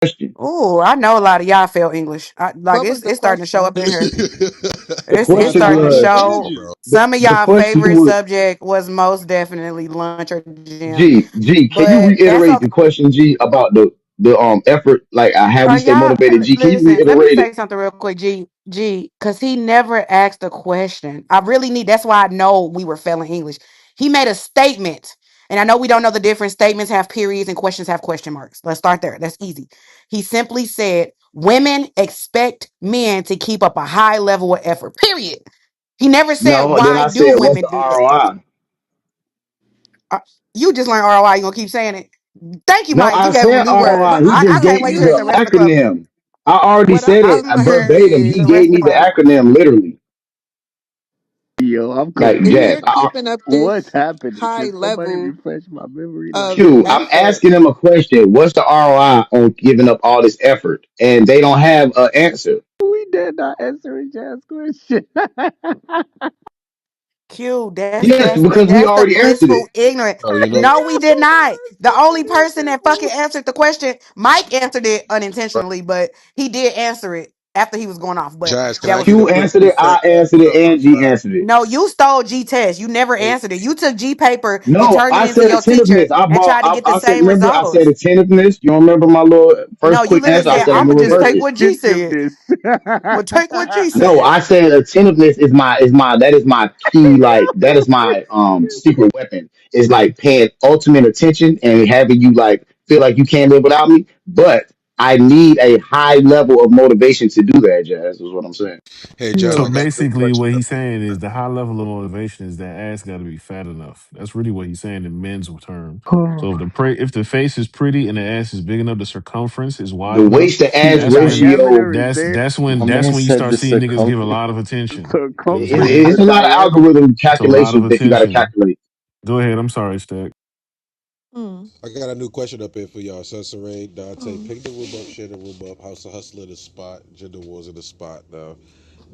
question. Ooh, I know a lot of y'all fail English. Like What was the it's starting to show question? up in here. The It's question That's starting why to I was told show. you. Some of the y'all question favorite was subject was most definitely lunch or gym, G. Can you but that's reiterate okay. the question, G, about the effort? Like, how we stay Y'all motivated? G, can you listen. Let me reiterate it? say something real quick, G, because he never asked a question. I really need. That's why I know we were failing English. He made a statement, and I know we don't know the difference. Statements have periods and questions have question marks. Let's start there. That's easy. He simply said, "Women expect men to keep up a high level of effort." Period. He never said, No. Then "Why I do said, what's women the do it?" ROI? You just learned ROI. You gonna keep saying it? Thank you, No, Mike. I You gave him a said new word. ROI. He I I just know can't gave wait me till it's the the you. rest of the club. acronym. I already What I said it learned verbatim. is He The rest gave of the me the class. acronym literally. Yo, I'm Like if Jazz. you're confused. keeping up What's this happening? high Can somebody level refresh my memory? Like, of Q, what? I'm effort. asking them a question. What's the ROI on giving up all this effort? And they don't have an answer. We did not answer Jazz question. Q, that's Yes, that's the because we that's the already answered blissful it. ignorant. Oh, you know, No, we did not. The only person that fucking Yo, answered the question, Mike answered it unintentionally, but he did answer it after he was going off. But Jazz, can that I was get a Q quick answered it, reset? I answered What it, up, and G Northside? answered it. no. You stole G test. You never Hey, answered it. You took G paper and No, turned it I into said your teacher attentiveness. I and bought. tried to get the I said. same Remember, I said results. attentiveness. You don't remember my little No, first you quick literally answer? I said, said I'm "I'ma gonna just reverse take it. what G said." attentiveness. Well, take what G No, said. I said attentiveness is my key. Like that is my secret weapon. Is like paying ultimate attention and having you like feel like you can't live without me. But I need a high level of motivation to do that. Jazz is what I'm saying. hey, Jazz, Yo, I So got a new basically, question. what he's saying is the high level of motivation is that ass got to be fat enough. That's really what he's saying in men's terms. So if the face is pretty and the ass is big enough, the circumference is wide The enough. waist to see, ass the That's when ratio diameter is there. My that's man when you said start the seeing niggas give a circumference. lot of attention. You know what I'm Circumference saying? and It's the a lot of diameter. algorithm It's a lot of calculations that you got to attention. calculate. Go ahead. I'm sorry, Stack. Hmm. I got a new question up here for y'all. Cesare, Dante, Hmm. pick the room up, share the room up. House of Hustler in the spot. Gender Wars in the spot. Now,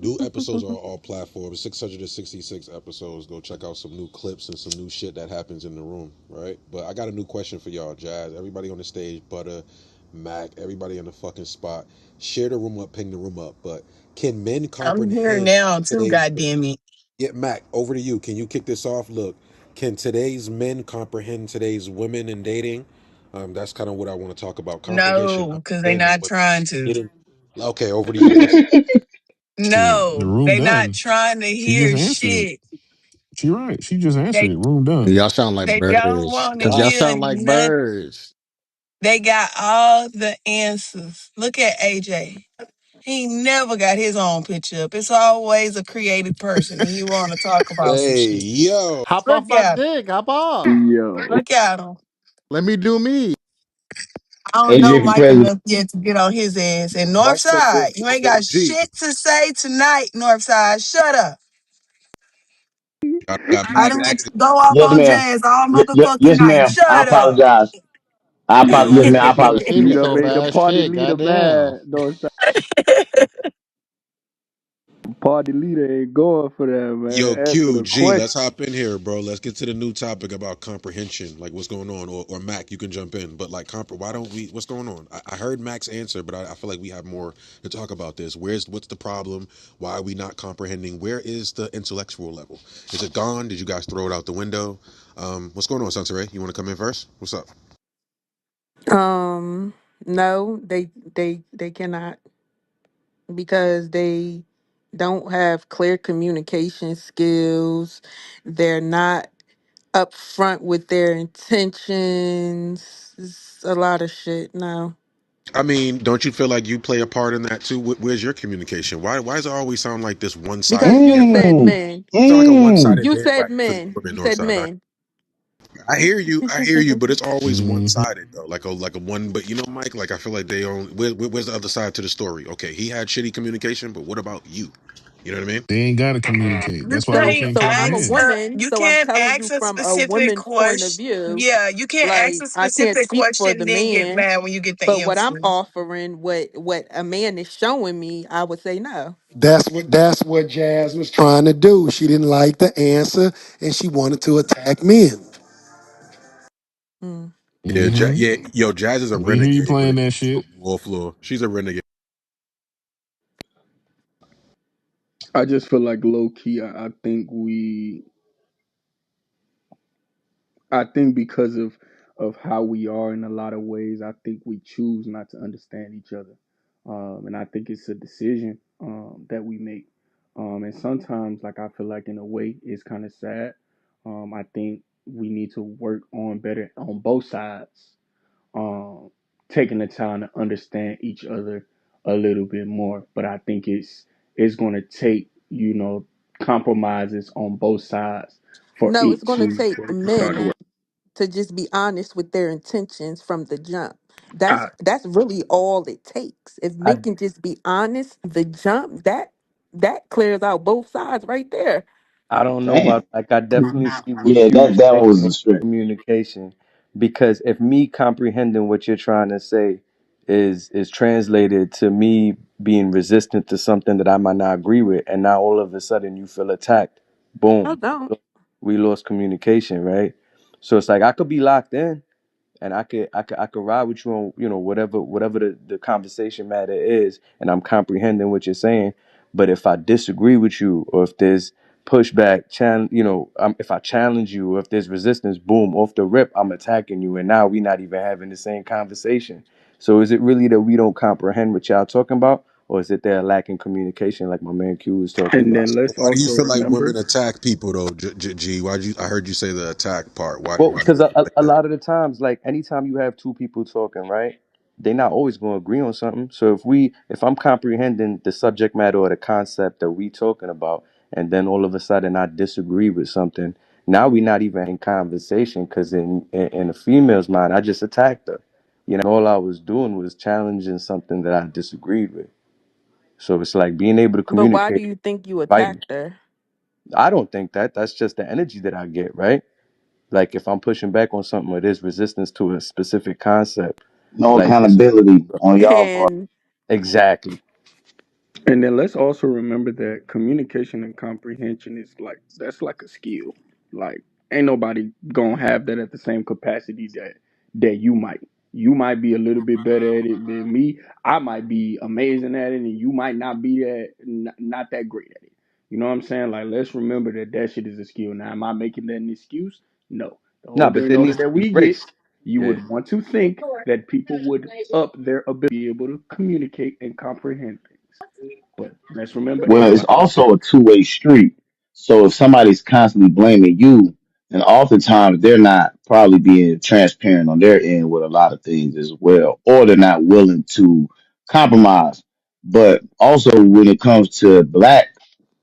new episodes on all platforms. 666 episodes. Go check out some new clips and some new shit that happens in the room, right? But I got a new question for y'all, Jazz. Everybody on the stage, Butter, Mac, everybody in the fucking spot. Share the room up, ping the room up. But can men I'm here comprehend now too, today's goddamn it. Yeah, Mac, over to you. Can you kick this off? Look, can today's men comprehend today's women in dating? That's kind of what I want to talk about. Comprehension, No, because they understanding, not what trying to. getting. Okay, over to you, Miss. Shit, the No, room they not done. trying to She just hear answered it. shit. She right. She just answered They it. Room done. Y'all sound like they don't birds. want to Cause y'all hear sound like nothing. birds. They got all the answers. Look at AJ. He never got his own picture up. It's always a creative person, and he want to talk about some Hey, shit. yo. Hop off Look my at him. dick. Hop off. Yo, Look at him. Let me do me. I don't know AJ for Mike president. enough yet to get on his ass. And Mike said go, Northside, you ain't hey, got G. shit to say tonight, Northside. Shut up. Got I Mac didn't want you asking. to go off Yes, on ma'am. Jazz all motherfucking Yes, night. ma'am. I Shut up. apologize. Yeah, Yes, why ma'am. you I keep apologize. repeating you it done so made the fast? party Shit, leader goddamn. mad. No, party leader ain't going for that, Yo, man. Answer Q, the G, question. let's hop in here, bro. Let's get to the new topic about comprehension, like what's going on. Or Mac, you can jump in. But like, why don't we? What's going on? I heard Mac's answer, but I feel like we have more to talk about this. What's the problem? Why are we not comprehending? Where is the intellectual level? Is it gone? Did you guys throw it out the window? What's going on, Santeray? You want to come in first? What's up? Um. No, they cannot because they don't have clear communication skills. They're not upfront with their intentions. It's a lot of shit. No. I mean, don't you feel like you play a part in that too? Where's your communication? Why does it always sound like this one sided Because you bandwagon? said Mm, men. Sound like a one mm. sided You said bandwagon for the men. women, You said Northside. men. I hear you, but it's always one Hmm. sided though, like a one. But you know, Mike, like I feel like they own. Where's the other side to the story? Okay, he had shitty communication, but what about you? You know what I mean? They ain't gotta communicate. You That's why they So can't can't so I'm a ask comprehend. the woman, you so I'm can't telling you ask a from a specific woman point of question. view. Yeah, you can't ask Like a I can't specific speak for question the and then get man, mad when you get the but what I'm answer. offering, what a man is showing me, I would say no. That's what Jazz was trying to do. She didn't like the answer and she wanted to attack men. Mm. Yeah, Hmm. yeah, yo, Jazz is a We hear you renegade when playing it that comes to the shit. war floor. She's a renegade. I just feel like low key. I think because of how we are in a lot of ways, I think we choose not to understand each other, and I think it's a decision that we make. And sometimes, like I feel like in a way, it's kind of sad. I think we need to work on better on both sides, um, taking the time to understand each other a little bit more. But I think it's going to take compromises on both sides for No, it's it going to for take it to start to men work. to just be honest with their intentions from the jump. I That's really all it takes. If I men can just be honest from the jump, that clears out both sides right there. I don't know Damn. about like I definitely see what Yeah, you that saying was a on stretch. communication because if me comprehending what you're trying to say is translated to me being resistant to something that I might not agree with, and now all of a sudden you feel attacked, I boom, don't. we lost communication, right? So it's like I could be locked in and I could ride with you on whatever the conversation matter is, and I'm comprehending what you're saying. But if I disagree with you, or if there's pushback, if I challenge you, or if there's resistance, boom, off the rip, I'm attacking you, and now we're not even having the same conversation. So is it really that we don't comprehend what y'all talking about, or is it there lacking communication, like my man Q was talking and about? then let's Why do you also feel like women remember. attack people though, G? Why you? I heard you say the attack part. Well, Why do because you feel like a that? lot of the times, like anytime you have two people talking, right, they're not always going to agree on something. So if I'm comprehending the subject matter or the concept that we talking about, and then all of a sudden I disagree with something, now we're not even having conversation because in a female's mind, I just attacked her. All I was doing was challenging something that I disagreed with. So it's like being able to But why do communicate, you think you fighting. attacked her? I don't think that's just the energy that I get, right? Like if I'm pushing back on something or there's resistance to a specific concept, No like it's accountability on y'all part. And exactly. And then let's also remember that communication and comprehension is like that's like a skill. Like ain't nobody gonna have that at the same capacity that you might. You might be a little bit better at it than me. I might be amazing at it, and you might not be not that great at it. You know what I'm saying? Like let's remember that that shit is a skill. Now, am I making that an excuse? No. The No, older but and there older needs to that be we get, grace. you Yeah. would want to think that people would up their ability to be able to communicate and comprehend things. But let's remember, Well, it's everybody. also a two-way street. So if somebody's constantly blaming you, then oftentimes they're not probably being transparent on their end with a lot of things as well, or they're not willing to compromise. But also when it comes to black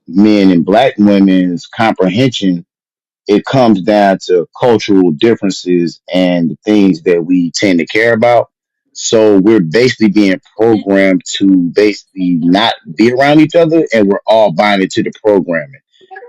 men and black women's comprehension, it comes down to cultural differences and the things that we tend to care about. So we're basically being programmed to basically not be around each other, and we're all buying into the programming.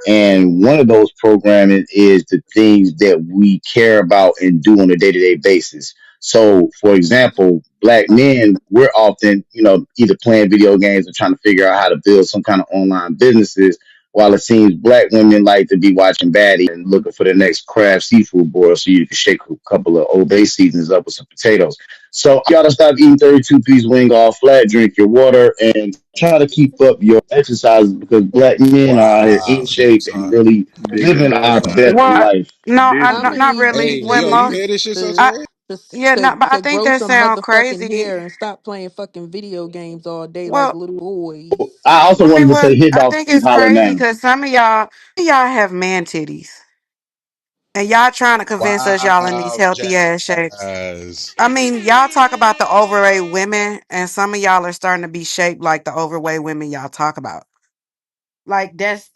And one of those programming is the things that we care about and do on a day to day basis. So, for example, black men, we're often, either playing video games or trying to figure out how to build some kind of online businesses, while it seems black women like to be watching baddies and looking for the next crab seafood boil so you can shake a couple of Old Bay seasons up with some potatoes. So, y'all to stop eating 32-piece wing all flat, drink your water, and try to keep up your exercises because black men are out here in Wow, big shape and time, really Big living our facts. best What? life. No, This I I'm not, gonna not need really. Hey, you, yo, you Wimmer. G, hear this shit, I to Santeria? yeah, not, but I to think grow that some sound motherfucking crazy. hair and stop playing fucking video games all day like Well, little boys. I also I mean, wanted to well, say hit I off think and it's holler crazy now. because some of y'all have man titties, and y'all trying to convince us y'all in these Wow, healthy ass shapes. Jazz. I mean, y'all talk about the overweight women, and some of y'all are starting to be shaped like the overweight women y'all talk about. Like that's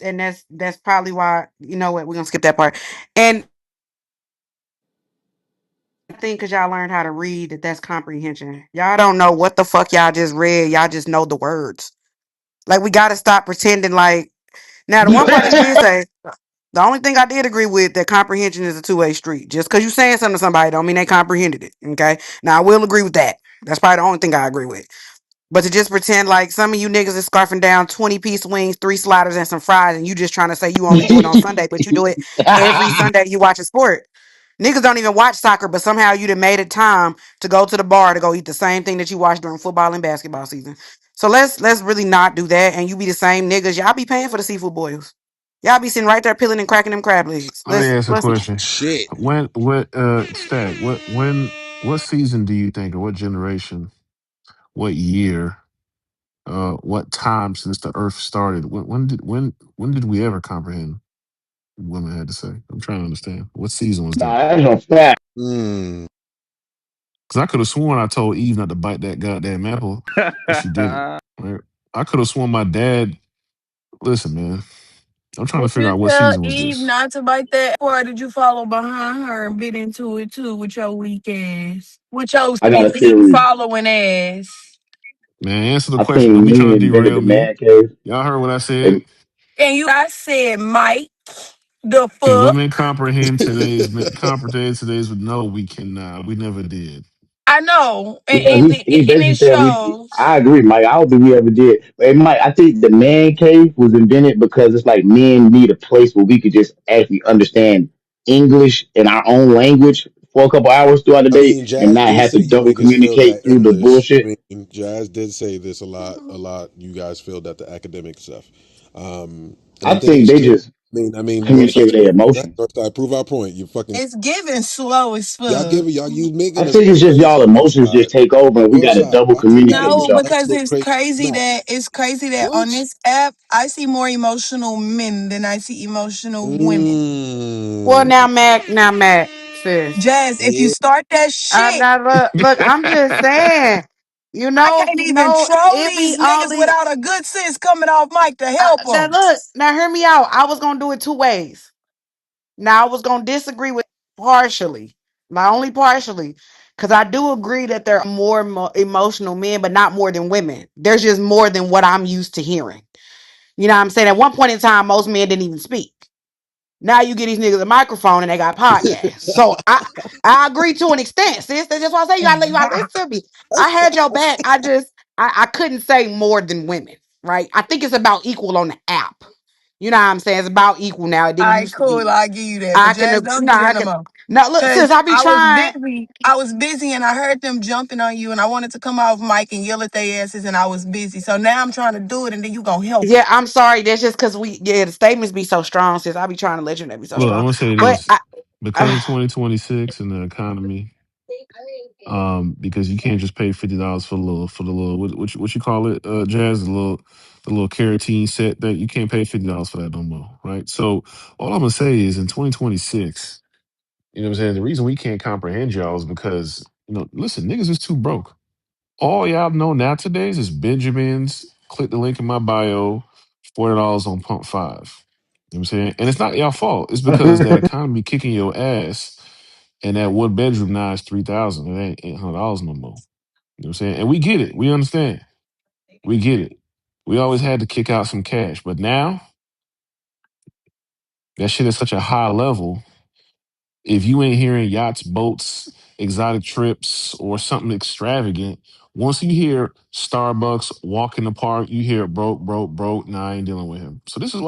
probably why you know what we're gonna skip that part. And I think because y'all learned how to read that's comprehension. Y'all don't know what the fuck y'all just read. Y'all just know the words. Like we got to stop pretending like. Now the one part he did say. The only thing I did agree with that comprehension is a two-way street. Just because you saying something to somebody don't mean they comprehended it. Okay. Now I will agree with that. That's probably the only thing I agree with. But to just pretend like some of you niggas is scarfing down 20-piece wings, 3 sliders, and some fries, and you just trying to say you only do it on Sunday, but you do it every Sunday you watch a sport. Niggas don't even watch soccer, but somehow you done made it time to go to the bar to go eat the same thing that you watch during football and basketball season. So let's really not do that. And you be the same niggas. Y'all be paying for the seafood boils. Y'all be sitting right there peeling and cracking them crab legs. Let me ask a Let's question. Shit. What season do you think, or what generation, what year, what time since the Earth started? When did we ever comprehend what women had to say? I'm trying to understand. What season was that? Nah, that's a fact. Hmm. Because I could have sworn I told Eve not to bite that goddamn apple, but she didn't. Right? I could have sworn my dad. Listen, man, I'm trying to Did figure you out what tell season was Eve this. not to bite that, or did you follow behind her and bit into it too with your weak ass, with your I got a lead theory. following ass? Man, answer the I question. think Don't be me trying to invented derail the me. man cave. Y'all heard what I said. And And I said, Mike, the Can fuck? women comprehend today's with no, we cannot. We never did. I know, yeah, he and basically it said we. shows. I agree, Mike. I don't think we ever did. But Mike, I think the man cave was invented because it's like men need a place where we could just actually understand English in our own language for a couple hours throughout the I day mean, and Jazz not did have say to you double niggas feel communicate that through the English. I bullshit. mean, Jazz did say this a lot. A lot. You guys feel that the academic stuff, and I I think think it's they true. just I mean, communicate with their emotions. Northside, prove our point. You fucking It's giving slow as y'all fuck. give it. Y'all you I making us think look it's just y'all crazy. emotions just Northside, take over and we got to Northside. double Watch this. Y'all communicate with No, making y'all. us because look crazy. Not it's crazy that on what? this app I see more emotional men than I see emotional women. well Mm, now Mac, sis. Jazz, if you yeah. start that shit, Now look, I'm just saying, I can't even troll it be these all niggas the without a good sense coming off mic to help now them. look, now hear me out. I was gonna do it two ways. Now I was gonna disagree with partially, not only partially, because I do agree that there are more emotional men, but not more than women. There's just more than what I'm used to hearing. You know what I'm saying? At one point in time, most men didn't even speak. Now you get these niggas a microphone and they got podcasts. So I agree to an extent, sis. That's just why I say you gotta listen to me. I had your back. I couldn't say more than women, right? I think it's about equal on the app. You know what I'm saying? It's about equal now. It All didn't right, used to be. cool. I'll give you that. But I can Jazz, don't no, do that I no can more. no look, Cause sis, I be trying. I was busy and I heard them jumping on you and I wanted to come off mic and yell at their asses and I was busy. So now I'm trying to do it and then you gonna help Yeah, them. I'm sorry. That's just because the statements be so strong, sis. I be trying to let you know they be so Look, I'm strong. gonna say But this: because of 2026 and the economy, because you can't just pay $50 for the little what you call it, Jazz, the little carotene set that you can't pay $50 for that no more, right? So all I'm gonna say is in 2026, you know what I'm saying. The reason we can't comprehend y'all is because listen, niggas is too broke. All y'all know now nowadays is Benjamins. Click the link in my bio. $40 on pump five. You know what I'm saying? And it's not y'all fault. It's because that economy kicking your ass, and that one bedroom now is 3,000. It ain't $800 no more. You know what I'm saying? And we get it. We understand. We get it. We always had to kick out some cash, but now that shit is such a high level. If you ain't hearing yachts, boats, exotic trips, or something extravagant, once you hear Starbucks, walk in the park, you hear broke, broke, broke. Nah, I ain't dealing with him. So this is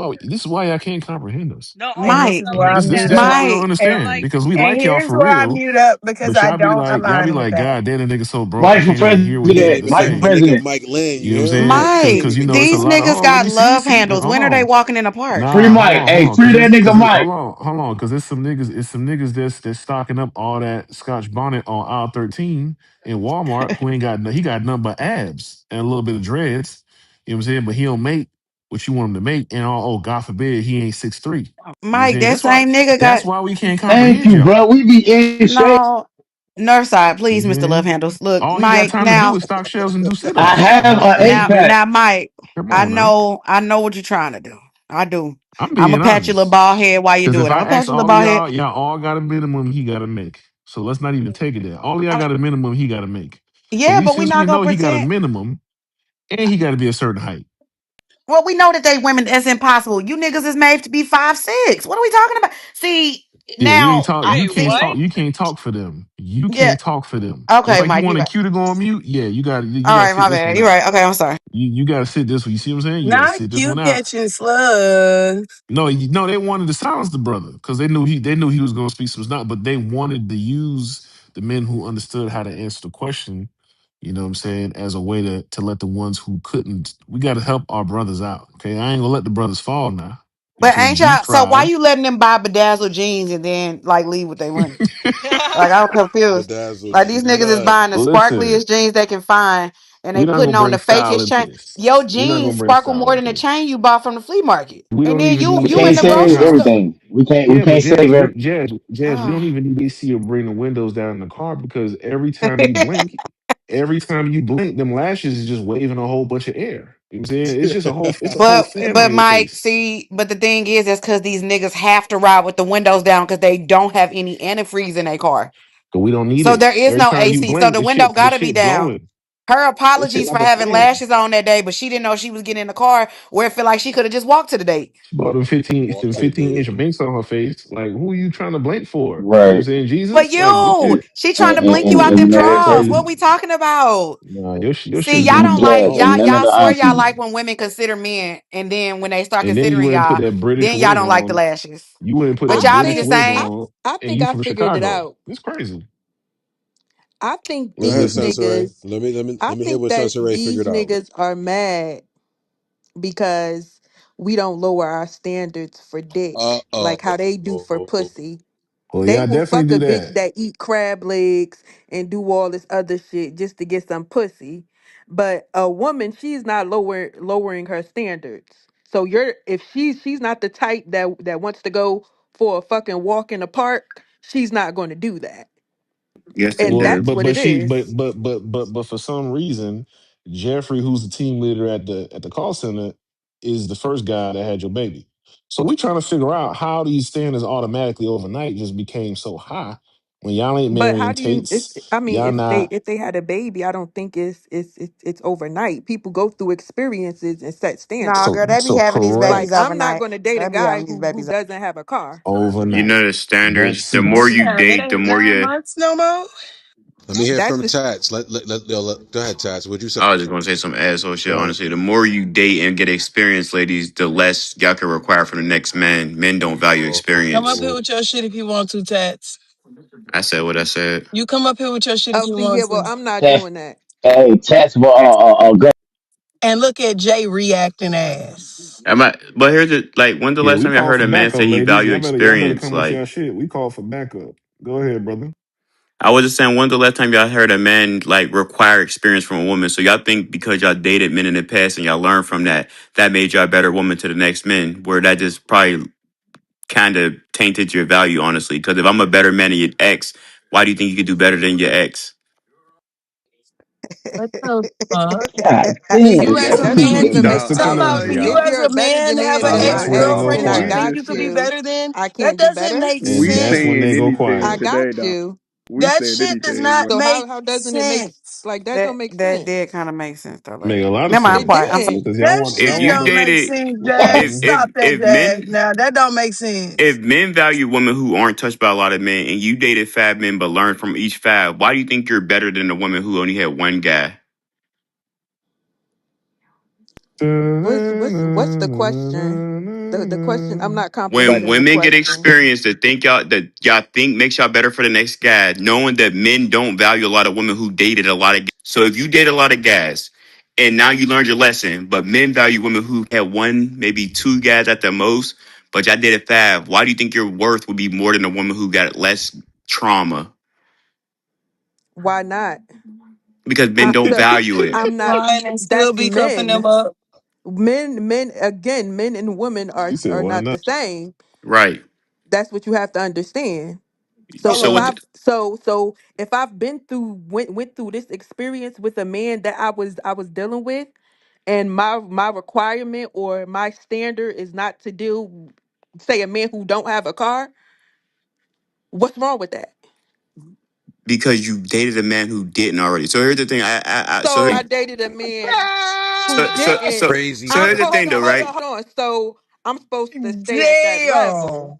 why I can't comprehend us. And this Mike, is why I This mute is up. why I don't Mike, understand because we And like y'all here's for why I real, mute up because but I y'all be don't like, align with that. God damn, the nigga so broke, I Mike for can't even hear what he That got president. to nigga Mike said for that say. nigga president. Mike Lynn. You You know what I'm heard saying? him? Mike, Because it's a these lot of niggas let got me see, love see, handles. hold When are they on. walking in the park? Free Nah, Mike. Hey, cause free that nigga Mike. hold on, cause it's some niggas that's stocking up all that Scotch bonnet on aisle 13 in Walmart who ain't got he got nothing but abs and a little bit of dreads. You know what I'm saying? But he don't make what you want him to make, and God forbid he ain't 6'3". You know what I'm Mike, saying? that same nigga That's got why we can't Thank comprehend you, y'all. bro. We be in shape. no Northside, You know please, what I'm Mr. Love saying? Handles. Look, All he got Mike, time to do now is stock shelves and do I sit-ups. have Like, an eight now pack. now Mike, come on now. I know what you're trying to do. I do. I'm I'm being gonna pat your little honest. bald head while you Because do if it. I'm I gonna pat ask your little all of bald head. y'all all got a minimum he got to make. So let's not even take it there. All of y'all got a minimum he got to make. So Yeah, we but we since we not gonna know he got a pretend. minimum and he got to be a certain height. Well, we know that they women. That's impossible. You niggas is made to be 5'6". What are we talking about? See, Yeah, we ain't Now talk. I You Wait, can't see. what? talk. You can't talk for them. You Yeah. can't talk for them. Just Okay, like you Mike, you wanted right. Q to go on mute. Yeah, you got. You All got to right, sit my this one bad. You're out. right. Okay, I'm sorry. You got to sit this one. You see what I'm saying? You got to Not sit this you one out. catching slugs. No, no, they wanted to silence the brother because they knew he was going to speak some stuff, but they wanted to use the men who understood how to answer the question. You know what I'm saying? As a way to let the ones who couldn't. We got to help our brothers out. Okay, I ain't gonna let the brothers fall now. You But feel me? ain't G y'all? So why tried. you letting them buy bedazzled jeans and then like leave with their money? Like I'm confused. Bedazzled Like is these niggas is nut. buying the Listen, sparkliest jeans they can find, and they we're not putting gonna on bring the style fakest into chain. this. Your We're not jeans gonna bring sparkle style more than into the this. chain you bought from the flea market, We and don't then even you We need you can't in the AC save grocery now. store. everything. We Yeah, but can't save everything. Jazz, we don't Ah. even need AC to bring the windows down in the car because every time you blink, them lashes is just waving a whole bunch of air. You know what I'm saying? It's just it's a whole fan on But your Mike, face. see, but the thing is, that's because these niggas have to ride with the windows down because they don't have any antifreeze in their car. But we don't need So it. there is Every no time you AC. So blink, the window the gotta be shit down. glowing. Her That shit apologies for like a having fan. lashes on that day, but she didn't know she was getting in the car where it felt like she could have just walked to the date. She bought Walk them to the 15 date. inch blinks on her face. Like, who are you trying to blink for? You know what I'm Right. saying? For Jesus? Like, get you, And the she trying to blink you and out you them know what's draws. What crazy? we talking about? nah, your See, shit y'all going don't too like Jazz, far. and y'all. none of Y'all the swear aunties. y'all like when women consider men, and then when they start And then you considering wouldn't put y'all, that British then y'all wig don't like the on. lashes. You wouldn't put But that I y'all be British the think wig same. on, I and think you I from figured it Chicago. out. It's crazy. I think Go What ahead, these is it? Sensory. niggas I Let me hear think what that Sensory these figured out. niggas are mad because we don't lower our standards for Uh dick oh. like how they do for pussy. Well, They yeah, I will definitely fuck a do bitch that. that eat crab legs and do all this other shit just to get some pussy. But a woman, she's not lowering her standards. So you're if she's not the type that wants to go for a fucking walk in the park, she's not going to do that. Yes, they And Well, do. that's what it is. but for some reason, Jeffrey, who's the team leader at the call center, is the first guy that had your baby. So we trying to figure out how these standards automatically overnight just became so high when y'all ain't But how marrying do you? It's. Tates, I mean, y'all not. if they had a baby, I don't think it's overnight. People go through experiences and set Nah, standards. girl, they be having these Like babies Correct I'm not overnight. going to date They a be guy having these who babies. doesn't have a car. You overnight. know the standards. That's The more sense. you Damn, it date, the ain't more 9 you. months no more. Let me hear That's from just. Tats. Go ahead, Tats. What'd you say? I was just gonna say some asshole shit. Go ahead. Honestly, the more you date and get experience, ladies, the less y'all can require from the next man. Men don't value Come up here experience. with your shit if you want to, Tats. I said what I said. You come up here with your shit if Oh, you see, yeah. want Well, to. I'm not Test, doing that. hey, test for And look at Jay reacting ass. But here's the like. When's the Yeah, last we time y'all call heard for a man backup, say he ladies. value Y'all better experience? come with Like your shit. We call for backup. Go ahead, brother. I was just saying, when's the last time y'all heard a man like require experience from a woman? So y'all think because y'all dated men in the past and y'all learned from that, that made y'all a better woman to the next men? Where that just probably kind of tainted your value, honestly. Because if I'm a better man than your ex, why do you think you could do better than your ex? What the fuck? God For damn, you as That a doesn't man, make Yo, That's sense. the I talking about mean, for comment. you if as you're a a better man to have man an And than that's ex my when they go ex, girlfriend then and I you think quiet. you got could be you. better than I that can't do doesn't better. make And we that's when saying they sense. go anything I quiet. got today, though. you. We That saying shit does anything. not What? So make how doesn't it make sense. like that don't That make that sense? did kind of make sense though. Make a Like, lot of never mind. I'm It sense. quiet. I'm sorry. did. Because That If shit you don't make dated, sense, Jazz. if Mhm. Stop that, Jazz. men Now that don't make sense. if men value women who aren't touched by a lot of men, and you dated five men but learned from each five, why do you think you're better than the woman who only had one guy? What's the question? The question I'm not When but comprehending the women get question. experience that y'all think makes y'all better for the next guy, knowing that men don't value a lot of women who dated a lot of guys. So if you date a lot of guys and now you learned your lesson, but men value women who had one, maybe two guys at the most, but y'all dated five, why do you think your worth would be more than a woman who got less trauma? Why not? Because men I, don't so value it. I'm not. Lying and still That's be cuffing them men. up. Men. Again, men and women You said, are why not the not? same. Right. That's what you have to understand. So So if what Hello. the, I've been through went through this experience with a man that I was dealing with, and my requirement or my standard is not to deal, say, a man who don't have a car. What's wrong with that? because you dated a man who didn't already. So here's the thing. So I dated a man who so so didn't. so Crazy so I'm here's the man. hold thing on, though, hold right? on, hold on. So I'm supposed to stay at that Damn. level.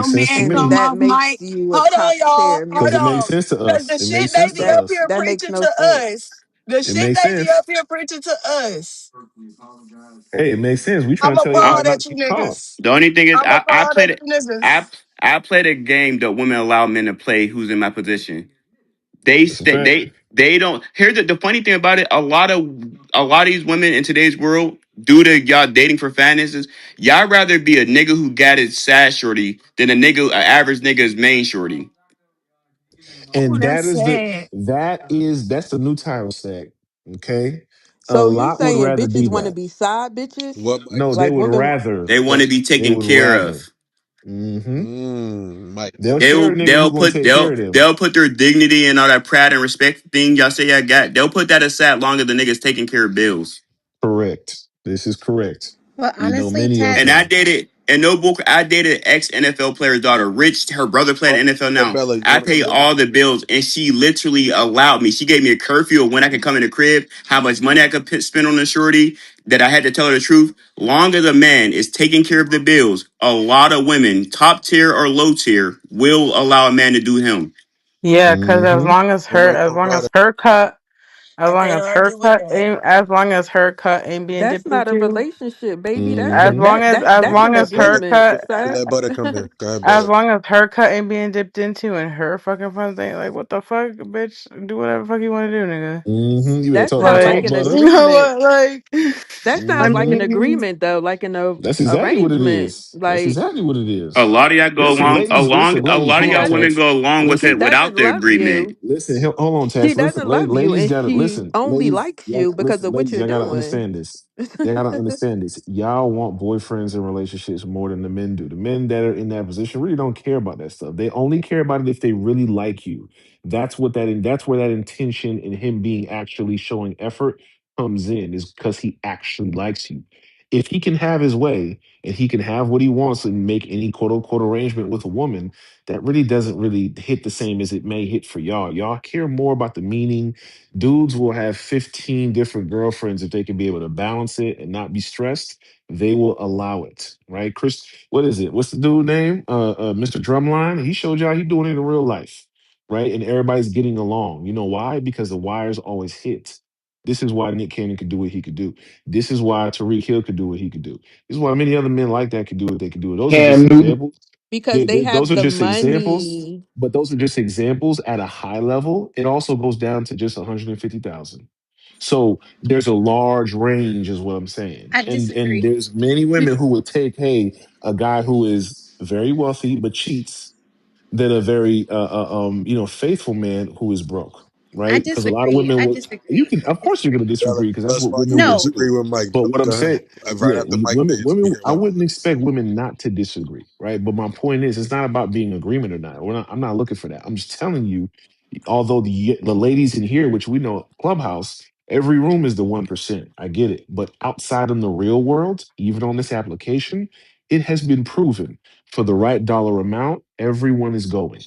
makes some sense to men and come me that off makes mic. you a Hold on, top y'all. tier Hold because it nigga. makes on. sense to Because us. the It makes shit sense they to be up us. here That makes preaching no to sense. us. The It shit makes they be sense. up here preaching to us. Hey, it makes sense. We I'm trying to gonna tell I, y'all fall not at to you get caught. niggas. the only thing is, I'm gonna fall at you I niggas. I played a game that women allow men to play. Who's in my position? They That's a stay. fact. They don't. Here's the funny thing about it. A lot of these women in today's world, due to y'all dating for finances, y'all rather be a nigga who got his sass shorty than a average nigga's main shorty. Oh, And that's sad. that's the new title stack. Okay, a So you lot would saying rather be bitches want to that. be side bitches? What Mike No, they Like would women? rather. They want to be They taken would care rather. of. Hmm. Mike They'll share a They'll nigga they'll who gonna put take care they'll of them. they'll put their dignity and all that pride and respect thing y'all say I got. They'll put that aside longer than niggas taking care of bills. Correct. This is correct. Well, We know honestly, many of And Tats, I them. dated and no book. I dated ex NFL player's daughter. Rich, her brother played oh, in NFL hey now. Bella, you I want to paid come in? all the bills, and she literally allowed me. She gave me a curfew of when I could come in the crib, how much money I could spend on the shorty. That I had to tell her the truth. Long as a man is taking care of the bills, a lot of women, top tier or low tier, will allow a man to do him. Yeah, because Hmm. Ain't no provider. as I long can't as argue with that. her cut ain't being That's dipped not a into, relationship, baby. That's a Hmm. as that's long an as her agreement. cut, It's Let Butter come in. Go ahead, as Butter. long as her cut ain't being dipped into, and her fucking funds ain't like, what the fuck, bitch, do whatever the fuck you want to do, nigga. Hmm. You better that talk sounds that like talk, Like, an butter. you know agreement. what, like, That I sounds like an Hmm. mean, agreement though, like an That's exactly what it arrangement. is. That's Like exactly what it A is. lot of y'all go Listen, along, ladies, listen, a ladies, lot of hold she on, y'all women doesn't Tess. go along with she it Listen, without doesn't the love agreement. you. hold on, She Tess. Listen, doesn't love you ladies and gotta she listen. only Ladies, likes y'all you because listen, of what ladies, you're y'all gotta doing. understand this. Y'all gotta understand this. Y'all want boyfriends and relationships more than the men do. The men that are in that position really don't care about that stuff. They only care about it if they really like you. That's where that intention in him being actually showing effort comes in, is because he actually likes you. If he can have his way and he can have what he wants and make any quote unquote arrangement with a woman, that really doesn't really hit the same as it may hit for y'all. Y'all care more about the meaning. Dudes will have 15 different girlfriends if they can be able to balance it and not be stressed. They will allow it, right? Chris, what is it? What's the dude name? Mr. Drumline. He showed y'all he doing it in real life, right? And everybody's getting along. You know why? Because the wires always hit. This is why Nick Cannon could do what he could do. This is why Tariq Hill could do what he could do. This is why many other men like that could do what they could do. Those are just Cam Newton. examples. Because they Those have are the just examples, money. but those are just examples at a high level. It also goes down to just 150,000. So there's a large range, is what I'm saying. I And disagree. there's many women who would take, hey, a guy who is very wealthy but cheats, than a very faithful man who is broke, I right? Because a lot of disagree. women I will. You disagree. can, I of course, you're going to disagree. Bella, disagree because tell that's us what why women you will No. do. disagree with Mike. But what I'm Go ahead. saying, Right yeah, after Mike finish, we women. hear I what Mike wouldn't got to say. expect women not to disagree, right? But my point is, it's not about being agreement or not. I'm not looking for that. I'm just telling you, although the ladies in here, which we know Clubhouse, every room is the 1%. I get it, but outside in the real world, even on this application, it has been proven for the right dollar amount, everyone is going.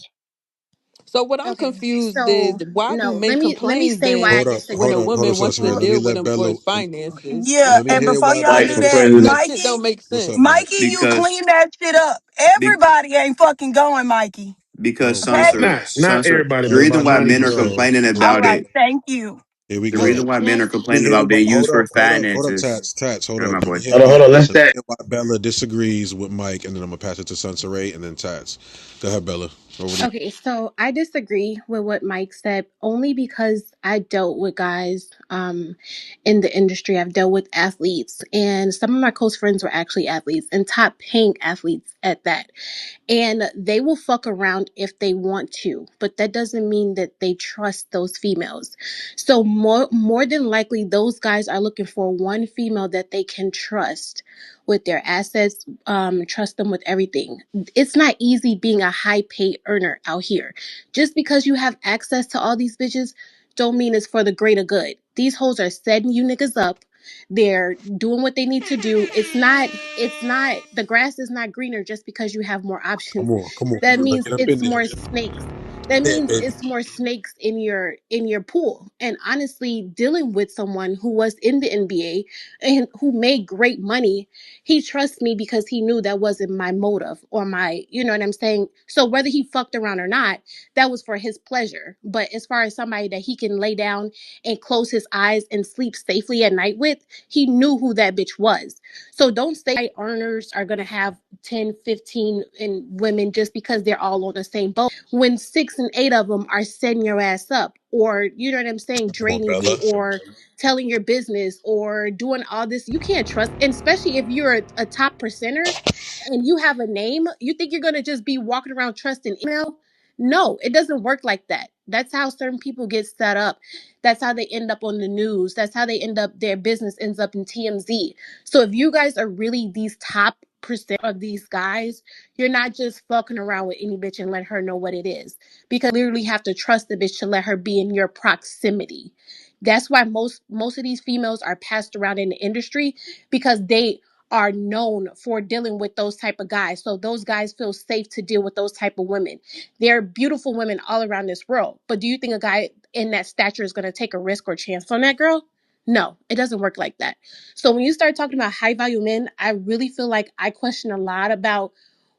So what I'm Okay. confused is So why do no, men let me complain say why I then when Hold a disagree. up, hold up, woman wants to Sorcery. Well, Let me deal with let him for Bella. his finances? Yeah, Let me and hear before why y'all Bella Like do for that, disagrees. president, That shit don't Mikey, make What's up, sense. Mike? Mikey, you because clean that shit up. be, Everybody ain't fucking going, Mikey. because Oh Okay? Sansa, God. Not Sansa, everybody, the but reason about why ninety men are percent. Oh, complaining here we All about go. right, it, thank you. Here we the can reason go. why men are Let me complaining hear about why. being used for Hold up, finances. Tats, Tats, hold Sorry, up. my boy. Let's Let me stack. hear why Bella disagrees with Mike, and then I'm gonna pass it to Sunset Ray, and then Tats. Go ahead, Bella. Over to you. Okay, so I disagree with what Mike said only because I dealt with guys in the industry. I've dealt with athletes, and some of my close friends were actually athletes and top paying athletes at that. And they will fuck around if they want to, but that doesn't mean that they trust those females. So more than likely those guys are looking for one female that they can trust with their assets, trust them with everything. It's not easy being a high paid earner out here. Just because you have access to all these bitches don't mean it's for the greater good. These hoes are setting you niggas up. They're doing what they need to do. It's not the grass is not greener just because you have more options. Come on. That Bella, means get up in it's there. more snakes. That Yeah, means baby. it's more snakes in your pool. And honestly, dealing with someone who was in the NBA and who made great money, he trusts me because he knew that wasn't my motive or my, you know what I'm saying? So whether he fucked around or not, that was for his pleasure. But as far as somebody that he can lay down and close his eyes and sleep safely at night with, he knew who that bitch was. So don't say earners are going to have 10, 15 and women just because they're all on the same boat. When 6 and 8 of them are setting your ass up or, you know what I'm saying, Come on, draining you Bella. or telling your business or doing all this, you can't trust. And especially if you're a top percenter and you have a name, you think you're going to just be walking around trusting email? No, it doesn't work like that. That's how certain people get set up. That's how they end up on the news. That's how they end up, their business ends up in TMZ. So if you guys are really these top percent of these guys, you're not just fucking around with any bitch and let her know what it is. Because literally have to trust the bitch to let her be in your proximity. That's why most of these females are passed around in the industry, because they are known for dealing with those type of guys. So those guys feel safe to deal with those type of women. There are beautiful women all around this world. But do you think a guy in that stature is going to take a risk or chance on that girl? No, it doesn't work like that. So when you start talking about high value men, I really feel like I question a lot about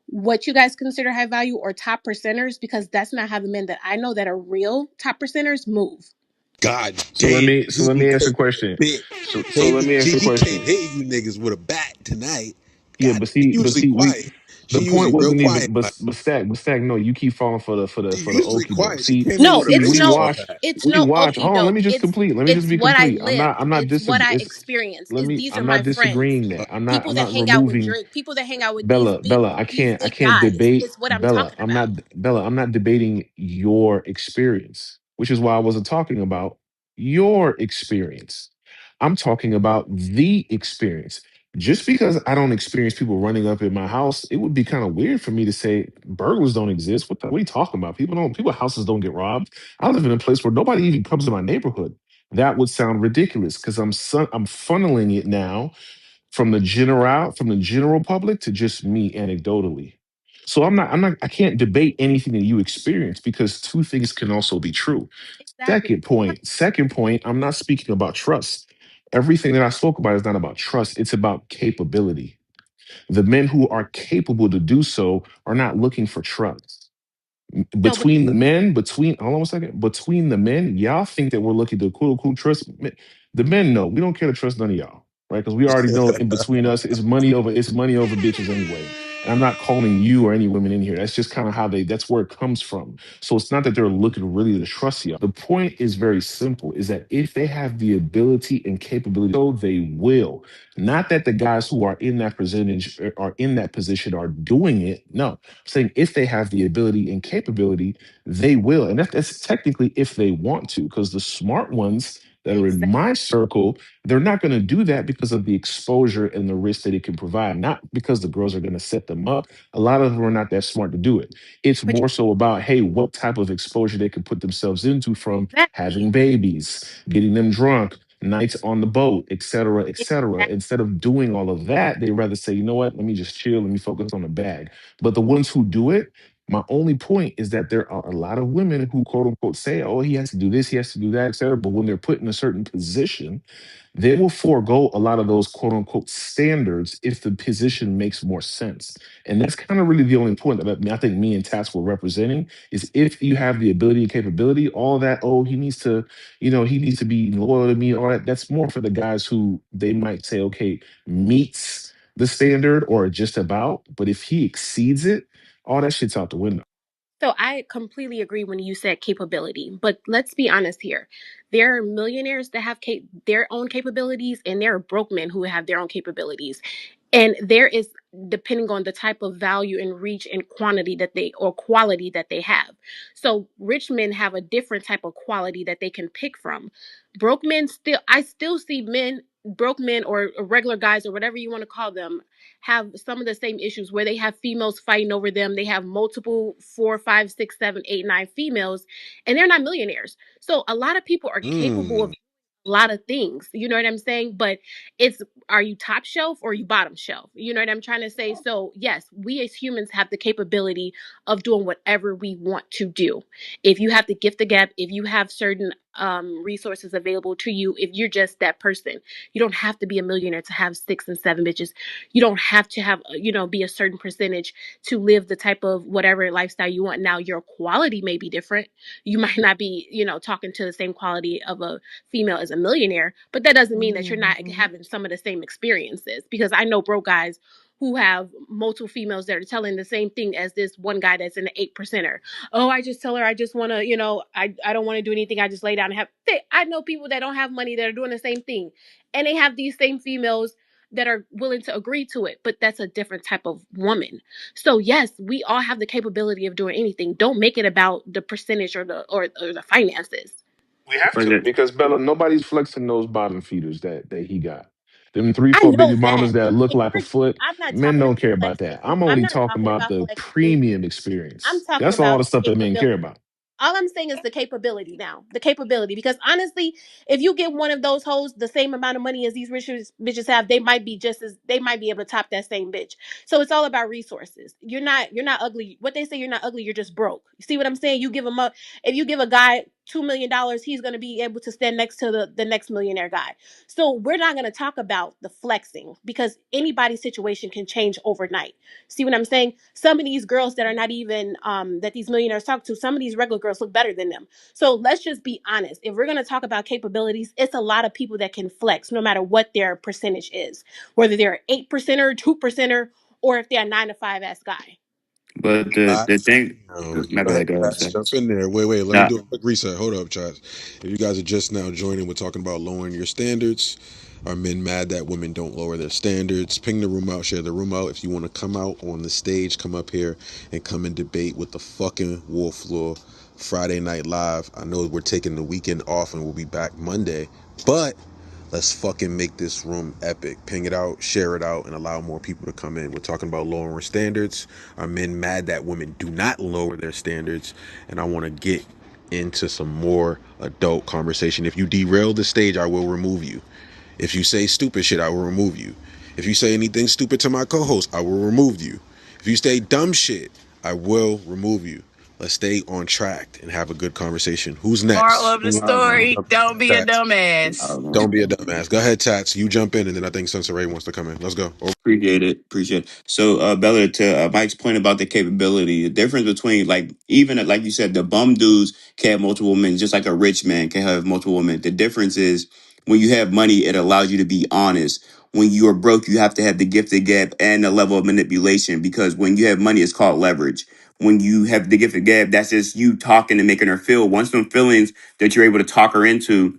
what you guys consider high value or top percenters, because that's not how the men that I know that are real top percenters move. God So let damn, me so G let be me ask you came a question. bit. So Came, let me ask you a G came question. hitting you niggas with a bat tonight. Yeah, God, but she see, usually we quiet. She the point usually real wasn't even quiet. Like, but stack. No, you keep falling for she the usually okie doke. quiet. She See, came in No, with a see, it's no, baseball bat. it's we no watch. okie Hold on, let doke. me just complete. Let me just It's be what I complete. live. I'm not It's what I it's experience. let Is me these are I'm not my friends. disagreeing that. People I'm that not hang out with removing Drake, people that hang out with these Bella. I big can't guys. debate It's what I'm talking about. Bella. I'm not debating your experience, which is why I wasn't talking about your experience. I'm talking about the experience. Just because I don't experience people running up in my house, it would be kind of weird for me to say burglars don't exist. What are you talking about? People houses don't get robbed. I live in a place where nobody even comes to my neighborhood. That would sound ridiculous because I'm funneling it now from the general public to just me anecdotally. So I can't debate anything that you experience because two things can also be true. Exactly. Second point, I'm not speaking about trust. Everything that I spoke about is not about trust, it's about capability. The men who are capable to do so are not looking for trust. No, but Hold on a second, between the men, y'all think that we're looking to quote unquote trust the men. No, we don't care to trust none of y'all, right? Because we already know in between us it's money over bitches anyway. And I'm not calling you or any women in here. That's just kind of how that's where it comes from. So it's not that they're looking really to trust you. The point is very simple: is that if they have the ability and capability, so they will. Not that the guys who are in that percentage are in that position are doing it. No, saying if they have the ability and capability, they will. And that's technically if they want to, because the smart ones that are in exactly. my circle, they're not going to do that because of the exposure and the risk that it can provide, not because the girls are going to set them up. A lot of them are not that smart to do it. It's But more so about, hey, what type of exposure they can put themselves into from exactly. having babies, getting them drunk, nights on the boat, et cetera, et cetera. Exactly. Instead of doing all of that, they rather say, you know what, let me just chill, let me focus on the bag. But the ones who do it, my only point is that there are a lot of women who quote unquote say, oh, he has to do this, he has to do that, et cetera. But when they're put in a certain position, they will forego a lot of those quote unquote standards if the position makes more sense. And that's kind of really the only point that I think me and Tats were representing is if you have the ability and capability, all that, oh, he needs to be loyal to me, all that, that's more for the guys who they might say, okay, meets the standard or just about. But if he exceeds it, all that shit's out the window. So I completely agree when you said capability, but let's be honest here. There are millionaires that have their own capabilities, and there are broke men who have their own capabilities. And there is, depending on the type of value and reach and quantity that they or quality that they have. So rich men have a different type of quality that they can pick from. Broke men I still see broke men or regular guys or whatever you want to call them, have some of the same issues where they have females fighting over them. They have multiple 4, 5, 6, 7, 8, 9 females, and they're not millionaires. So a lot of people are capable of Mm. a lot of things. You know what I'm saying? But it's, are you top shelf or are you bottom shelf? You know what I'm trying to say? So yes, we as humans have the capability of doing whatever we want to do. If you have the gift of gab, if you have certain resources available to you, if you're just that person, you don't have to be a millionaire to have 6 and 7 bitches. You don't have to have, be a certain percentage to live the type of whatever lifestyle you want. Now your quality may be different. You might not be, talking to the same quality of a female as a millionaire, but that doesn't mean that you're not having some of the same experiences, because I know broke guys who have multiple females that are telling the same thing as this one guy that's in the 8 percenter. Oh, I just tell her I just want to, I don't want to do anything. I just lay down and have. I know people that don't have money that are doing the same thing, and they have these same females that are willing to agree to it, but that's a different type of woman. So yes, we all have the capability of doing anything. Don't make it about the percentage or the finances. We have to President. because Bella, nobody's flexing those bottom feeders that he got. Them three, I four baby know mamas that. that look And like a foot. I'm not Men talking don't about care about flexing. that. I'm I'm only not talking talking about about the flexing. premium I'm experience. talking That's all about the stuff that men capability. care about. All I'm saying is the capability now. The capability. Because honestly, if you give one of those hoes the same amount of money as these rich bitches have, they might be able to top that same bitch. So it's all about resources. You're not ugly. What they say, you're not ugly, you're just broke. You see what I'm saying? You give him up. If you give a guy $2 million, he's gonna be able to stand next to the next millionaire guy. So we're not gonna talk about the flexing because anybody's situation can change overnight. See what I'm saying? Some of these girls that are not even that these millionaires talk to, some of these regular girls look better than them. So let's just be honest. If we're gonna talk about capabilities, it's a lot of people that can flex no matter what their percentage is, whether they're 8%er, 2%er, or if they're a 9 to 5 ass guy. But the thing, my Go ahead, bad, go ahead. Chats. Sir. Jump in there. Wait, let me Nah, do a quick reset. Hold up, Chats. If you guys are just now joining, we're talking about lowering your standards. Are men mad that women don't lower their standards? Ping the room out, share the room out. If you want to come out on the stage, come up here and come and debate with the fucking Wolf Floor Friday Night Live. I know we're taking the weekend off and we'll be back Monday, but let's fucking make this room epic. Ping it out, share it out, and allow more people to come in. We're talking about lowering standards. Are men mad that women do not lower their standards? And I want to get into some more adult conversation. If you derail the stage, I will remove you. If you say stupid shit, I will remove you. If you say anything stupid to my co-host, I will remove you. If you say dumb shit, I will remove you. Let's stay on track and have a good conversation. Who's Moral next? of the well, I'll go. story: don't be a Tats. dumbass. I'll go. Don't be a dumbass. Go ahead, Tats. You jump in, and then I think Sensei Ray wants to come in. Let's go. Appreciate it. Appreciate it. So, Bella, to Mike's point about the capability, the difference between like even like you said, the bum dudes can have multiple women, just like a rich man can have multiple women. The difference is when you have money, it allows you to be honest. When you are broke, you have to have the gift of gab and the level of manipulation because when you have money, it's called leverage. When you have the gift of gab, that's just you talking and making her feel. Once some feelings that you're able to talk her into,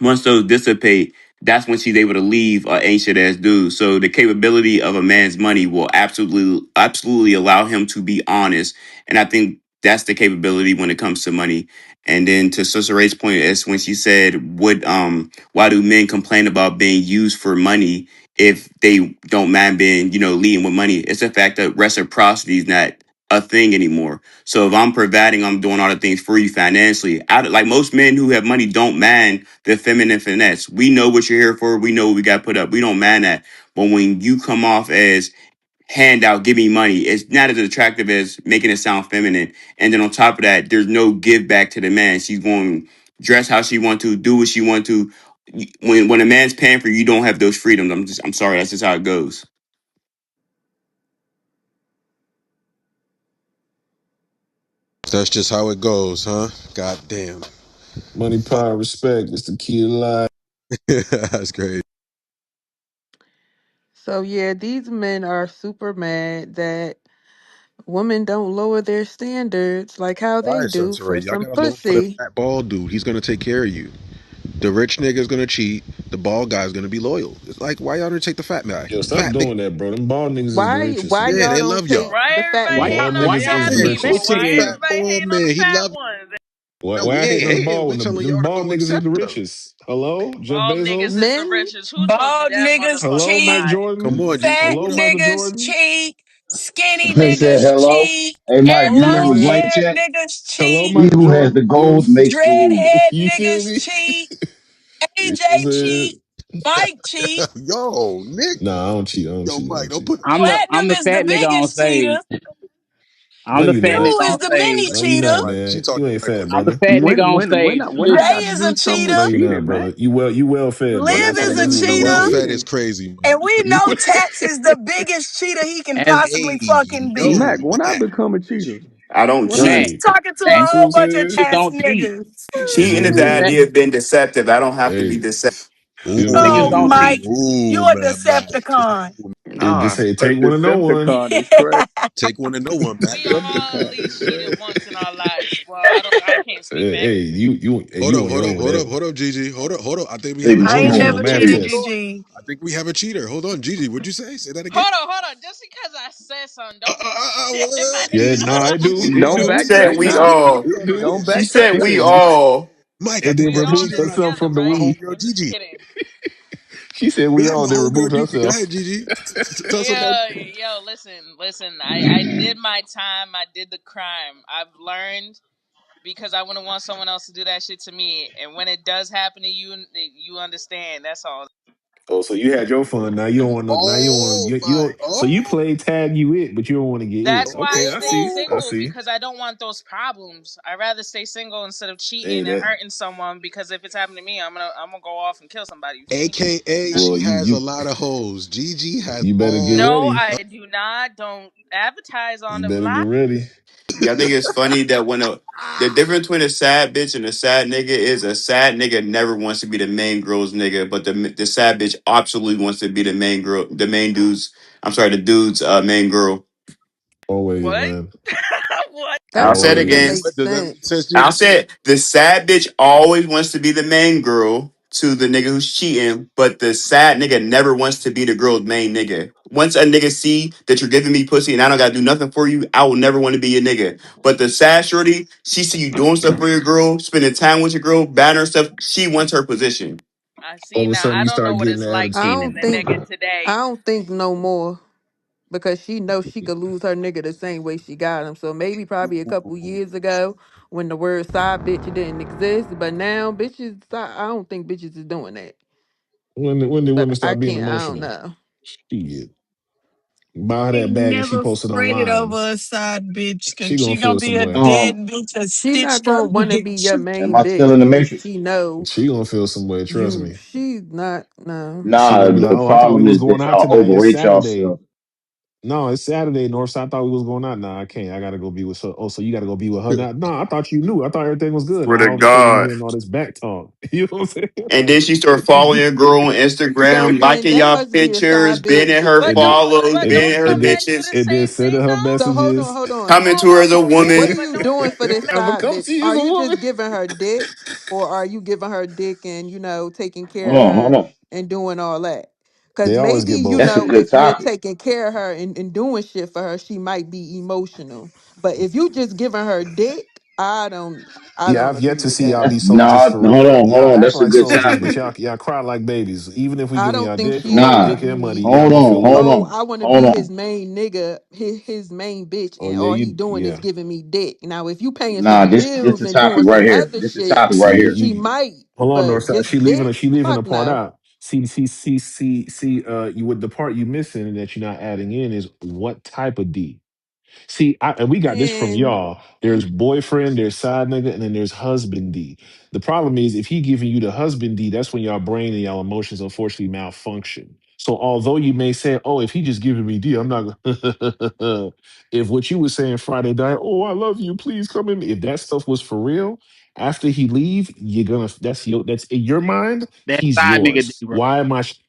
once those dissipate, that's when she's able to leave an ancient ass dude. So the capability of a man's money will absolutely allow him to be honest. And I think that's the capability when it comes to money. And then to Sister Ray's point is when she said, "Would why do men complain about being used for money if they don't mind being, leading with money?" It's the fact that reciprocity is not a thing anymore. So if I'm providing, I'm doing all the things for you financially. Like most men who have money don't mind the feminine finesse. We know what you're here for. We know what we got put up. We don't mind that. But when you come off as handout, give me money, it's not as attractive as making it sound feminine. And then on top of that, there's no give back to the man. She's going to dress how she want to, do what she want to. When a man's paying for you, you don't have those freedoms. I'm sorry. That's just how it goes. That's just how it goes, huh? God damn. Money, power, respect is the key to life. That's great. So yeah, these men are super mad that women don't lower their standards like how All they right, do Sensei for Ray. Y'all some gotta look for the pussy. fat bald dude. He's gonna take care of you. The rich nigga's gonna cheat. The bald guy's gonna be loyal. It's like, why y'all don't take the fat guy? Yo, The stop fat nigga. doing that, bro. Them bald niggas is the richest, Why Yeah, man. y'all they don't love take y'all. Why the fat everybody Them Why man? y'all bald hating on why niggas y'all is the Yeah, hating y'all on go the for? richest. to the big Why men? fat everybody bald hating on man. the He fat love you. ones? No, Why we I ain't hate on the hating. bald We one? telling Them y'all to bald go niggas is the accept them. richest. Hello, Jeff Bald niggas Bezos. is the Men richest. Who told you Bald that, niggas Hello, motherfucking Mike cheat. lie? Come Jordan. on, G. Fat What Hello, up? Michael niggas Jordan. cheat. Skinny He said, niggas hello. cheat. Hey, You Mike, know you what I'm remember Long blank saying? hair check? niggas Hello, He cheat. Mike who has the Jordan. gold makes the rules. Dreadhead You feel niggas me? cheat. You know AJ what I'm saying? cheat. Mike cheat. Yo, Nick. Nah, I don't cheat. I don't Yo, cheat. I Mike, don't don't cheat. put. I'm Platinum the is the fat nigga on biggest cheater. stage. No, I'm the you fat not. nigga You on is the mini stage. No, you cheater. not, She man. talking You ain't to Michael. fat, I'm the brother. fat nigga on When stage. when I Ray got to is do a something No, cheater. with you not, cheating, brother. man? You well fed, When brother. I Liv got So to is you a do you something you with cheater. Well fed good. is cheating? crazy, man. And we know Tats is the biggest cheater he can As possibly Hey, fucking be. Mac, yo, when I Mac. become a cheater? I don't When I cheat. Mac, Right. Talking to a Mac, You see what whole I'm bunch of saying? cheaters Tats don't cheat. niggas. You see Cheating what I'm is the Mac, saying? idea of being deceptive. I don't have to be Hey, deceptive. you know what I'm cheaters Oh, don't saying? cheat. Mike, Ooh, you a man, Mac. Decepticon. It just Nah. say A take one to know one. Decepticon is crazy. Take one and no one, Mac. We all at Decepticon is least cheated crazy. once in our life. Well, I can't speak for Hey, every. Hold you up, on hold your up, own with hold up, that. hold up, Gigi. Hold up. I think we Big have a I You ain't cheater. on mama, your never mammy cheated, ass. Gigi. I think we have a cheater. Hold on, Gigi. What'd you say? Say that again. Hold on. Just because I said something, don't mean Wait, shit wait, if I wait, Yeah, didn't. nah, Gigi, it do. Gigi, It Don't hold do. She on. said backtrack we now. all. Hold on. Don't She backtrack said He now. we said, all. Mike, I and think then we We have a all removed cheater in herself together, from the my right? we. homegirl I'm just Gigi. kidding. She said We we have all a then homegirl removed Gigi. Go herself. ahead, Gigi. Tell us about. Listen, listen. I did my time. I did the crime. I've learned because I wouldn't want someone else to do that shit to me. And when it does happen to you, you understand. That's all. Oh, so you had your fun. Now you don't want no. Now you don't want Oh you my. don't. So you Oh. play tag you it, but you don't want to get it. That's why I Okay, I stay see. I single see. Oh. because I don't want those problems. I'd rather stay single instead of Hey, cheating and that. hurting someone. Because if it's happened to me, I'm gonna go off and kill somebody. You feel me? AKA, Well, she has a lot of hoes. Gigi has you better get all. No, ready. I do not. Don't advertise on You the better get block. ready. Yeah, I think it's funny that the difference between a sad bitch and a sad nigga is a sad nigga never wants to be the main girl's nigga, but the sad bitch absolutely wants to be the main girl, the main dude's. I'm sorry, the dude's main girl. Always, What? man. What? Oh, Now That I'll don't say it even again. always. make Does that make sense, sense. I'll Gigi? say it. The sad bitch always wants to be the main girl to the nigga who's cheating, but the sad nigga never wants to be the girl's main nigga. Once a nigga see that you're giving me pussy and I don't gotta do nothing for you, I will never want to be your nigga. But the sad shorty, she see you doing stuff for your girl, spending time with your girl, buying her stuff. She wants her position. I All see of a now. sudden, I you don't know start what getting it's the like I being attitude. in don't the think nigga I today. don't think no more because she knows she could lose her nigga the same way she got him. So maybe probably a couple years ago when the word side bitch didn't exist, but now bitches I don't think bitches is doing that. When did But women I start being can't. I don't emotional? know. Shit. Buy her that Ain't bag and she never posted fretted online. over a side bitch She because gonna she gonna feel be some a way. dead Um, bitch, a She not stitched up gonna want to be bitch. your am main I still bitch in the if matrix? she know She gonna feel some way. Trust you. me. She's not. No. She Nah, gonna be like, the "Oh, I thought we problem was is going that out y'all tonight. It's overrate Saturday." yourself. No, it's Saturday, Northside. I thought we was going out. Nah, I can't. I gotta go be with her. Oh, so you gotta go be with her now? No, I thought you knew. I thought everything was good. Swear Now to all of a sudden you God. hearing all this back talk. You know what I'm And then she started following your girl on So Instagram, then liking that y'all must be a pictures, side being in bitch. her But saying? don't follows, but being don't in her some And then men do bitches. the and then same sending thing her though? So hold on, messages. hold on. Coming to her as a What are woman. But you don't doing for this I'ma side come bitch? to you as Are a you woman. just giving her dick, or are you giving her dick and taking care Hold of on, hold her on. and doing all that? Because They always maybe get both. That's a good if you're topic. taking care of her and doing shit for her, she might be emotional. But if you just giving her dick, I Yeah, don't I've yet agree to with see y'all that. be soldiers Nah, for real. hold Y'all on. act That's a like good soldiers, but topic. y'all cry like babies. Even if we I giving don't y'all think dick she's or gonna Nah, taking money, be. y'all hold gonna on, feel hold love. Oh, on, I want to hold be his on. main nigga, his main bitch, Oh and yeah, all he you doing is yeah. giving me dick. Now, if you paying for Nah, the this bills the and doing topic some right here. other This the shit, topic See, right here. she might. hold on, But Northside. just dick, She leaving a fuck part no. out. See. You with the part you missing and that you're not adding in is what type of D. See, and we got this from And y'all. There's boyfriend, there's side nigga, and then there's husband D. The problem is if he giving you the husband D, that's when y'all brain and y'all emotions unfortunately malfunction. So although you may say, "Oh, if he just giving me D, I'm not." If what you were saying Friday night, "Oh, I love you, please come in." If that stuff was for real, after he leave, you're gonna. That's in your mind. That He's side nigga D, yours. bro.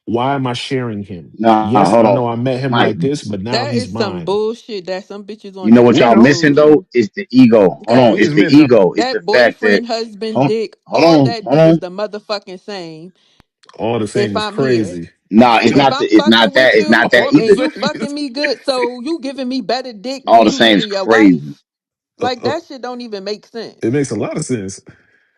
Why am I sharing him? Nah, Yes, hold I on. know I met him Mike, like this, but now that he's is some mine. bullshit that some bitches you on know this what We app y'all know. go missing though? through. It's the ego. Hold That on, We it's just the met him. ego. It's the that fact that boyfriend, husband, hold, dick, hold all on, that hold D is on. the motherfucking same. All the same If is I'm here. crazy. Nah, If I'm it's not fucking that, with it's you not that All the and either. you same fucking is me good, so you giving me better dick All than the you same is giving your wife? crazy. Like uh, that shit don't even make sense. it makes a lot of sense.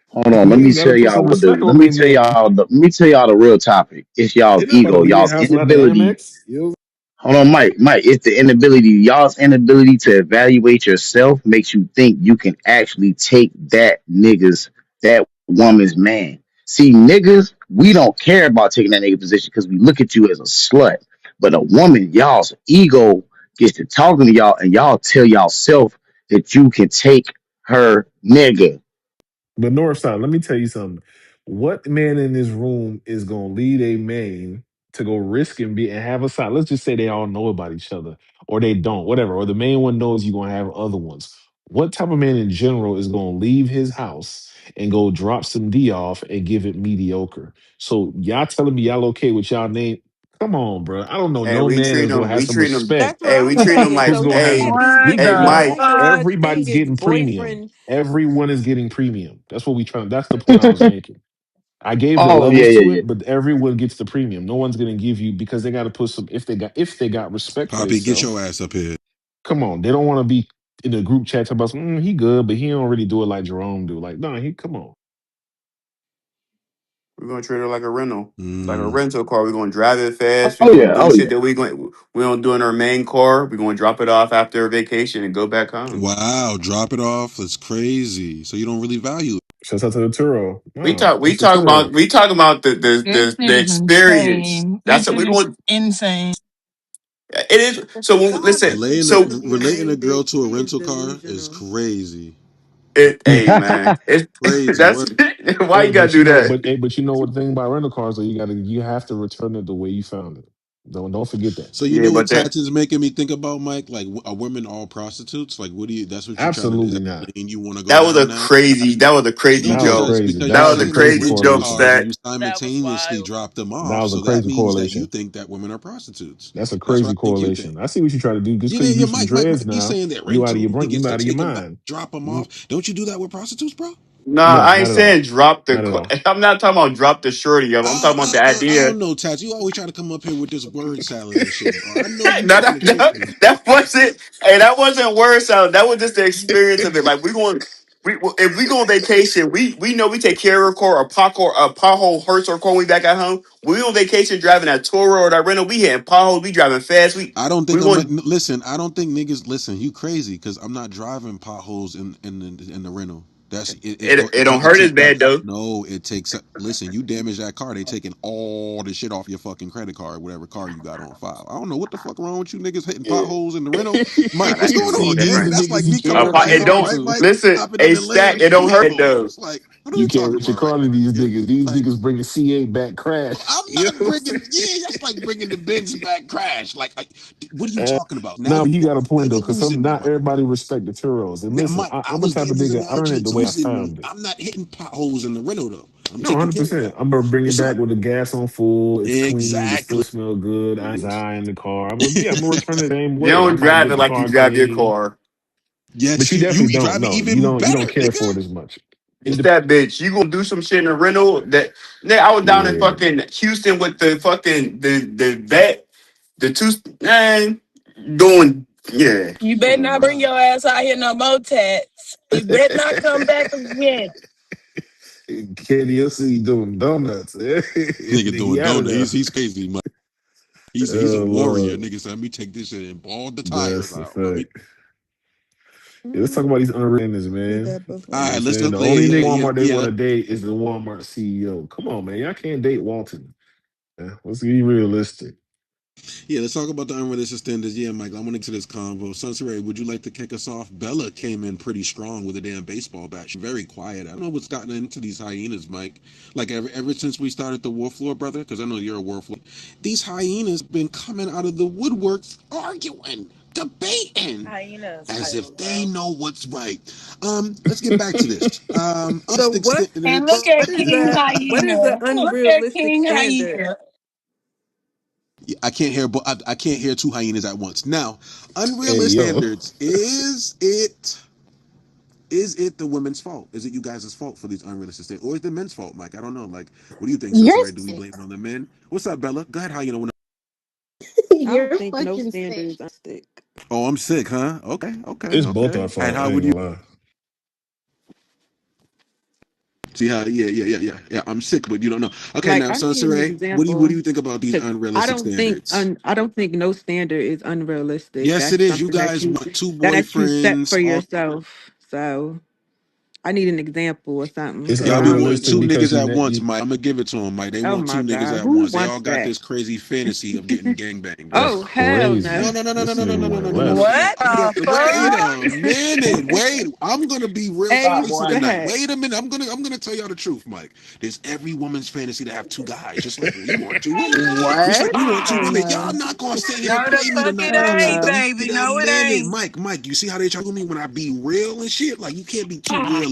Hold on, let me Niggas tell gotta put y'all some what the respect let on me their tell name. y'all the let me tell y'all the real topic. It's y'all's Ain't nothing about to ego, leave their y'all's house without the inability. Amex. You Hold on, Mike, it's the inability, y'all's inability to evaluate yourself makes you think you can actually take that woman's man. See, niggas, we don't care about taking that nigga position because we look at you as a slut. But a woman, y'all's ego gets to talking to y'all and y'all tell y'all self that you can take her nigga. But Northside, let me tell you something. What man in this room is gonna lead a man to go risk and be and have a side? Let's just say they all know about each other, or they don't, whatever. Or the main one knows you're gonna have other ones. What type of man in general is gonna leave his house and go drop some D off and give it mediocre? So y'all telling me y'all okay with y'all name? Come on, bro. I don't know Hey, no we man treat that's gonna them. have We some treat them. respect That's what Hey, we I'm treat them saying. like. who's So gonna now have Hey, it some. be We hey, now got now Mike. your whole thing everybody's is getting premium. boyfriend. Everyone is getting premium. That's what we trying. That's the point I was making. I gave the Oh yeah, levels yeah, to yeah. it, but everyone gets the premium. No one's gonna give you because they got to put some. If they got respect for Poppy, get themselves, your ass up here. come on. They don't want to be in the group chat talking about he good, but he don't really do it like Jerome do. Like, no, he come on. We're gonna treat her like a rental, like a Mm. rental car. We're gonna drive it fast. We're Oh gonna yeah, do oh shit yeah. that we don't do in our main car. We're gonna drop it off after a vacation and go back home. Wow, drop it off. That's crazy. So you don't really value it. Shouts out to the Turo. We No, talk. We it's the talk about. Turo. We talk about This the is experience. insane. That's This what we is want. insane. It is. So listen. So Relating a Behind girl it, to a she is rental car is delusional. crazy. hey man, Crazy that's work. why you Hey, gotta but you do know, that. but you know what the thing about rental cars, though, you have to return it the way you found it. Don't forget that. So you Yeah, know what but that Tats is making me think about, Mike? Like, are women all prostitutes? Like, what do you? That's what you're trying to. Is Absolutely that the not. lane you want to go that was down a now? crazy. That was a crazy That No, was joke. because crazy. That That was was a a you crazy crazy renting joke, correlation. cars and Stat. you That was simultaneously wild. drop them That off. was a So that crazy means that you correlation. think that women are prostitutes. That's a That's what crazy I think you think. correlation. I see what you try to do. Just Yeah, because you yeah, do some Mike, dreads he's now, saying that you out of rental your brain. You niggas to out of your take them back, mind. drop them Mm, off. Don't you do that with prostitutes, bro? No, no, I ain't not at all. saying drop the. Not at all. I'm not talking about drop the shorty of. I'm talking about the I idea. don't know, Tats. You always try to come up here with this word salad and shit, bro. I know you no, trying to that, trick no, me, bro. that wasn't. Hey, that wasn't word salad. That was just the experience of it. Like we going. If we go on vacation, we know we take care of our car, a pothole hurts our car when we back at home. We on vacation driving that Toro or that rental. We hitting potholes. We driving fast. I don't think We I'm going. listen. I don't think niggas listen. You crazy? Because I'm not driving potholes in the rental. That's It don't it hurt as takes that. bad though. No, it takes. Listen, you damage that car, they taking all the shit off your fucking credit card, whatever car you got on file. I don't know what the fuck wrong with you niggas hitting Yeah. potholes in the rental. Nah, Mike, what's that's going just a little on, These gang? the different. That's like niggas you me can't coming rent around your It here, car don't right, to. Mike? listen. Hopping in A the stat. lamb, It don't shooting hurt though. potholes. Like, what are You we can't talking rent your about right car to now, these gang? niggas. These Like, niggas bring the C8 back crash. I'm You know not what I'm bringing. saying? Yeah, that's like bringing the Benz back crash. Like, what are you talking about? Now No, you you got a point though, really because losing me, not Mike. everybody respect the Turos. And Now, listen, Mike, I I'm a was type of giving you nigga. an I earned it the way I objectivity. found it. I'm not hitting potholes in the rental though. I'm No, taking hundred care of percent. that. I'm gonna bring it What's back up? with the gas on full. It's clean. The still Exactly. smell good. I ain't in the car. I'm gonna return it the same You way. I don't might drive it get the like you car drive your clean, car. but Yes, you you definitely don't. drive it No, even you don't better, care nigga. for it as much. It It's that bitch. You gonna do some shit in a rental that nigga, I was down in Yeah. fucking Houston with the fucking the vet, the two man doing yeah. You Come better on, not bro. bring your ass out here no more, Tats. You better not come back again. KDLC doing donuts. Nigga Nigga, doing you out of donut. there. He's crazy, Mike. He's a Oh warrior, Lord, nigga. So let me take this shit and ball the tires that's a out. Let me. fact. Yeah, let's talk about these unwritten, Did man. that You know what before. I'm All right, saying? The yeah, only nigga yeah, Walmart they yeah. want to date is the Walmart CEO. Come on, man. Y'all can't date Walton. Yeah, let's be realistic. Yeah, let's talk about the unrealistic standards. Yeah, Mike, I want to get to this convo. Sunseray, would you like to kick us off? Bella came in pretty strong with a damn baseball bat. She's very quiet. I don't know what's gotten into these hyenas, Mike. Like ever since we started the war floor, brother, because I know you're a war floor. These hyenas been coming out of the woodworks arguing, debating, Hyenas, as I if they love. know what's right. Let's get back to this. So Unrealistic what And look standards. at what is King a what is an Hyena. Look at unrealistic King standard? Hyena. I can't hear, but I can't hear two hyenas at once. Now, Hey, unrealistic yo. standards. Is it the women's fault? Is it you guys' fault for these unrealistic standards, or is it the men's fault, Mike? I don't know. Like, what do you think, You're Sunseray? Do we blame sick. it on the men? What's up, Bella? Go ahead. How you know? I don't You're think no fucking sick. standards are stick. Oh, I'm sick, huh? Okay, okay, It's both okay. our And fault. how I ain't would you gonna lie. see how? Yeah. I'm sick, but you don't know. Okay, Like now, I need an Sunseray, what do example you think about these because unrealistic standards? I don't think no standard is unrealistic. Yes, That's it is. You something guys want two that you set boyfriends. for All yourself. So I need an example or something It's because y'all I be don't wanting think unrealistic two it. because niggas you, at once, you Mike. I'm gonna give it to them, Mike. They Oh want two my niggas God, at who once. They all wants got that? this crazy fantasy of getting gangbanged, that's right? Oh hell No, no! crazy. no, no, no, no, This no, no, nigga no, no, went no, no, no, no, left. no, no. What the Wait fuck? a minute. Wait, I'm gonna be real Hey, spicy go tonight. ahead. Wait a minute. I'm gonna tell y'all the truth, Mike. There's every woman's fantasy to have two guys, just like we want two women. Just What? like we want two Oh women. Y'all no! not gonna sit here and No, the play me fuck tonight. it Oh ain't, no! baby. Wait a No, it minute, ain't. Mike. You see how they try to me when I be real and shit? Like you can't be too real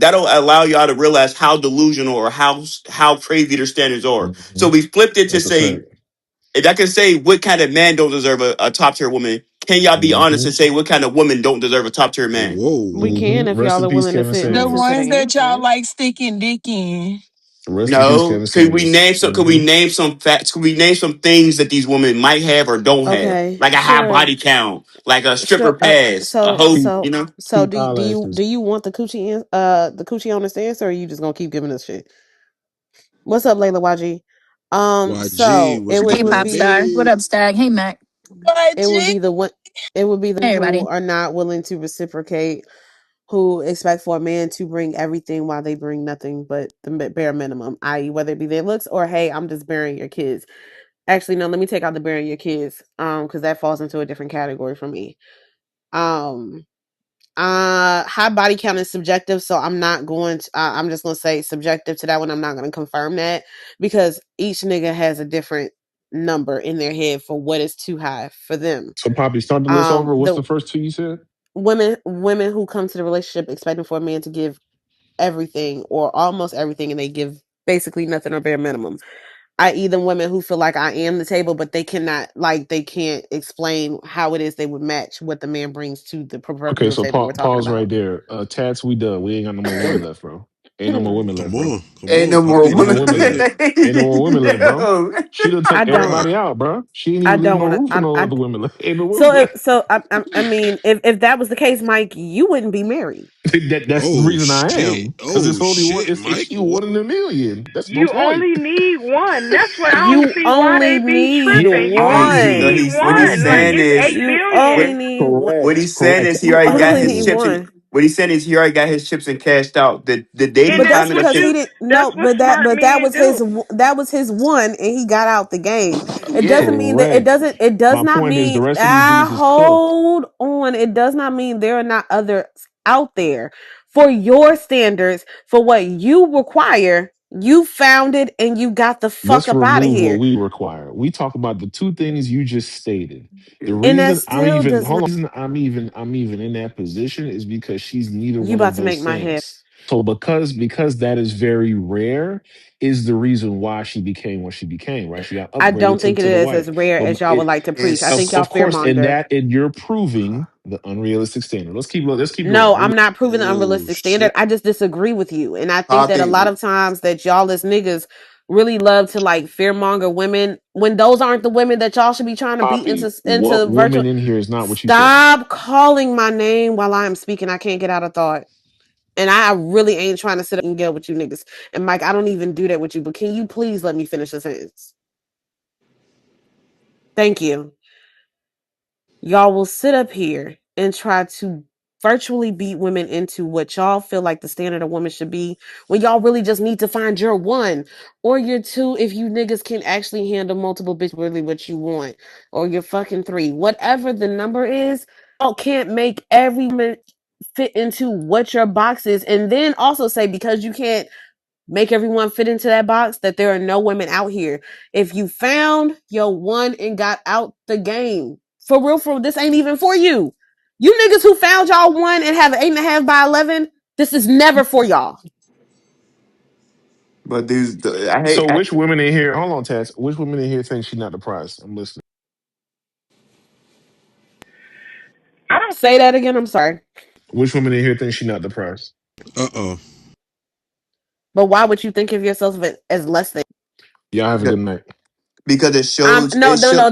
that'll allow y'all to realize how delusional or how crazy their standards are. So Mhm. we flipped it to That's a say, fact. if I can say what kind of man don't deserve a top tier woman, can y'all be honest Hmm. and say what kind of woman don't deserve a top tier man? Whoa. We Hmm. can if Rest y'all in are peace, willing to Kevin sit and The listen Samuels. to the ones that y'all answers. like sticking dick in. Rest in peace, No, Candace Owens. could we name some facts? Could we name some things that these women might have or don't have? Okay, Like a high sure, body count, like a stripper sure. pass, a So hoe, Peep, so you know? so peep do you eyelashes. do you want the coochie on this answer, or are you just gonna keep giving us shit? What's up, Layla YG? YG, So what's Hey, good, pop star. What baby? up, Stag? Hey, Mac. it would YG. be the one. It would be them Hey, who everybody. are not willing to reciprocate, who expect for a man to bring everything while they bring nothing but the bare minimum, i.e., whether it be their looks or hey, I'm just burying your kids. Actually, no, let me take out the burying your kids, because that falls into a different category for me. Um, high body count is subjective, so I'm not going to. I'm just gonna say subjective to that one. I'm not gonna confirm that because each nigga has a different number in their head for what is too high for them. So, Poppy, start the list over. What's The the first two you said? women who come to the relationship expecting for a man to give everything or almost everything and they give basically nothing or bare minimum, i.e. the women who feel like I am the table but they cannot, like, they can't explain how it is they would match what the man brings to the Okay, proverbial so table we're talking pause right about. there. Tats, we done. We ain't got no more women left, bro. Ain't no more women left, Come bro. on, come Ain't on, no more Poppy. Ain't no women. more Talk women good. left. Ain't no more women left, bro. Yo. She done I took don't everybody out, bro. She ain't I even leave don't no want to room for no I other women left. Ain't no women so left. I mean, if that was the case, Mike, you wouldn't be married. That's the Oh reason I shit! am. Because it's Oh only one. shit, It's Mike. you What? one in a million. That's my You point. only need one. That's why I don't You see why only they be need You tripping. You only So one. need what he's one. Like saying it's is 8 You only billion. need one. what correct, he's saying correct. is he You already got only his need Exactly. chips and one. what he's saying is he already got his chips and cashed out. The And dating But that's that's time and the what because chips. he you didn't that's no, what smart but that men was do. his one, and he got out the game. It Yeah. doesn't mean that Correct. it does My not point is the mean rest of these dudes is cooked. hold on. It does not mean there are not others out there for your standards for what you require. You found it and you got the fuck Let's up out of remove what here. we require. We talk about the two things you just stated. The And that reason still does not. I'm even in that position is because she's neither You one of about to those make my head. things. So because that is very rare is the reason why she became what she became, right? She got I upgraded don't think it to the is wife. as rare But as y'all would it like to preach. I think It's y'all of course in fearmonger. that and you're proving the unrealistic standard. Let's keep No, going. I'm not proving the Oh unrealistic standard. shit. I just disagree with you. And I think that a lot Poppy. of times that y'all as niggas really love to like fearmonger women when those aren't the women that y'all should be trying to beat Poppy. What into virtual. woman in here is not what you said? Stop calling my name while I am speaking. I can't get out of thought. And I really ain't trying to sit up and get with you niggas. And Mike, I don't even do that with you, but can you please let me finish the sentence? Thank you. Y'all will sit up here and try to virtually beat women into what y'all feel like the standard of woman should be when y'all really just need to find your one or your two if you niggas can actually handle multiple bitch really what you want, or your fucking three, whatever the number is. Y'all can't make every woman fit into what your box is and then also say because you can't make everyone fit into that box that there are no women out here. If you found your one and got out the game, for real, this ain't even for you. You niggas who found y'all one and have an 8.5 by 11, this is never for y'all. But these I hate So which women in here? Hold on, Taz. Which women in here think she's not the prize? I'm listening. I don't Say that again. I'm sorry. Which women in here think she's not the prize? Uh-oh. But why would you think of yourself as less than? Y'all have a good night. because No, no, no.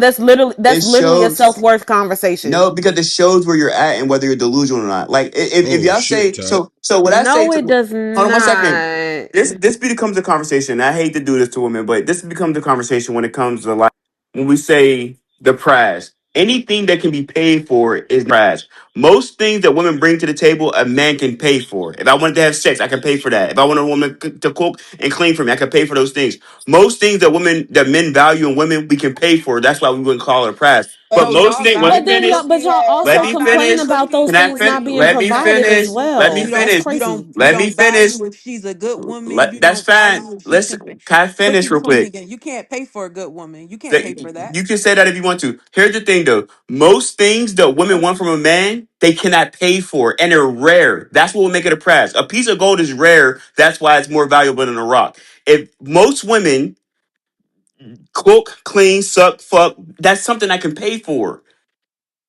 it That's literally a shows self-worth conversation. no, because it shows where you're at and whether you're delusional or not. Like if Oh y'all shit, say Tat. so what I say No, to it does hold on one second. not. This becomes a conversation. I hate to do this to women, but this becomes a conversation when it comes to like when we say the prize. Anything that can be paid for is prize. Most things that women bring to the table, a man can pay for. If I wanted to have sex, I can pay for that. If I want a woman to cook and clean for me, I can pay for those things. Most things that men value in women, we can pay for. That's why we wouldn't call it a prize. But So most y'all things, let got me But then finish. y'all, but filthy y'all ass. Let also Y'all me got complain finish. about filthy those Can I things fin? not being women. Let me provided as finish. Let But me you well. That's don't finish. crazy. you Let me don't finish. value if she's a good woman. You That's don't fine. value if she can Listen, pay. can I What's the finish real difference quick? again? You can't pay for a good woman. You can't That pay for that. you can say that if you want to. Here's the thing, though. Most things that women want from a man, they cannot pay for, and they're rare. That's what will make it a prize. A piece of gold is rare. That's why it's more valuable than a rock. If most women cook, clean, suck, fuck, that's something I can pay for.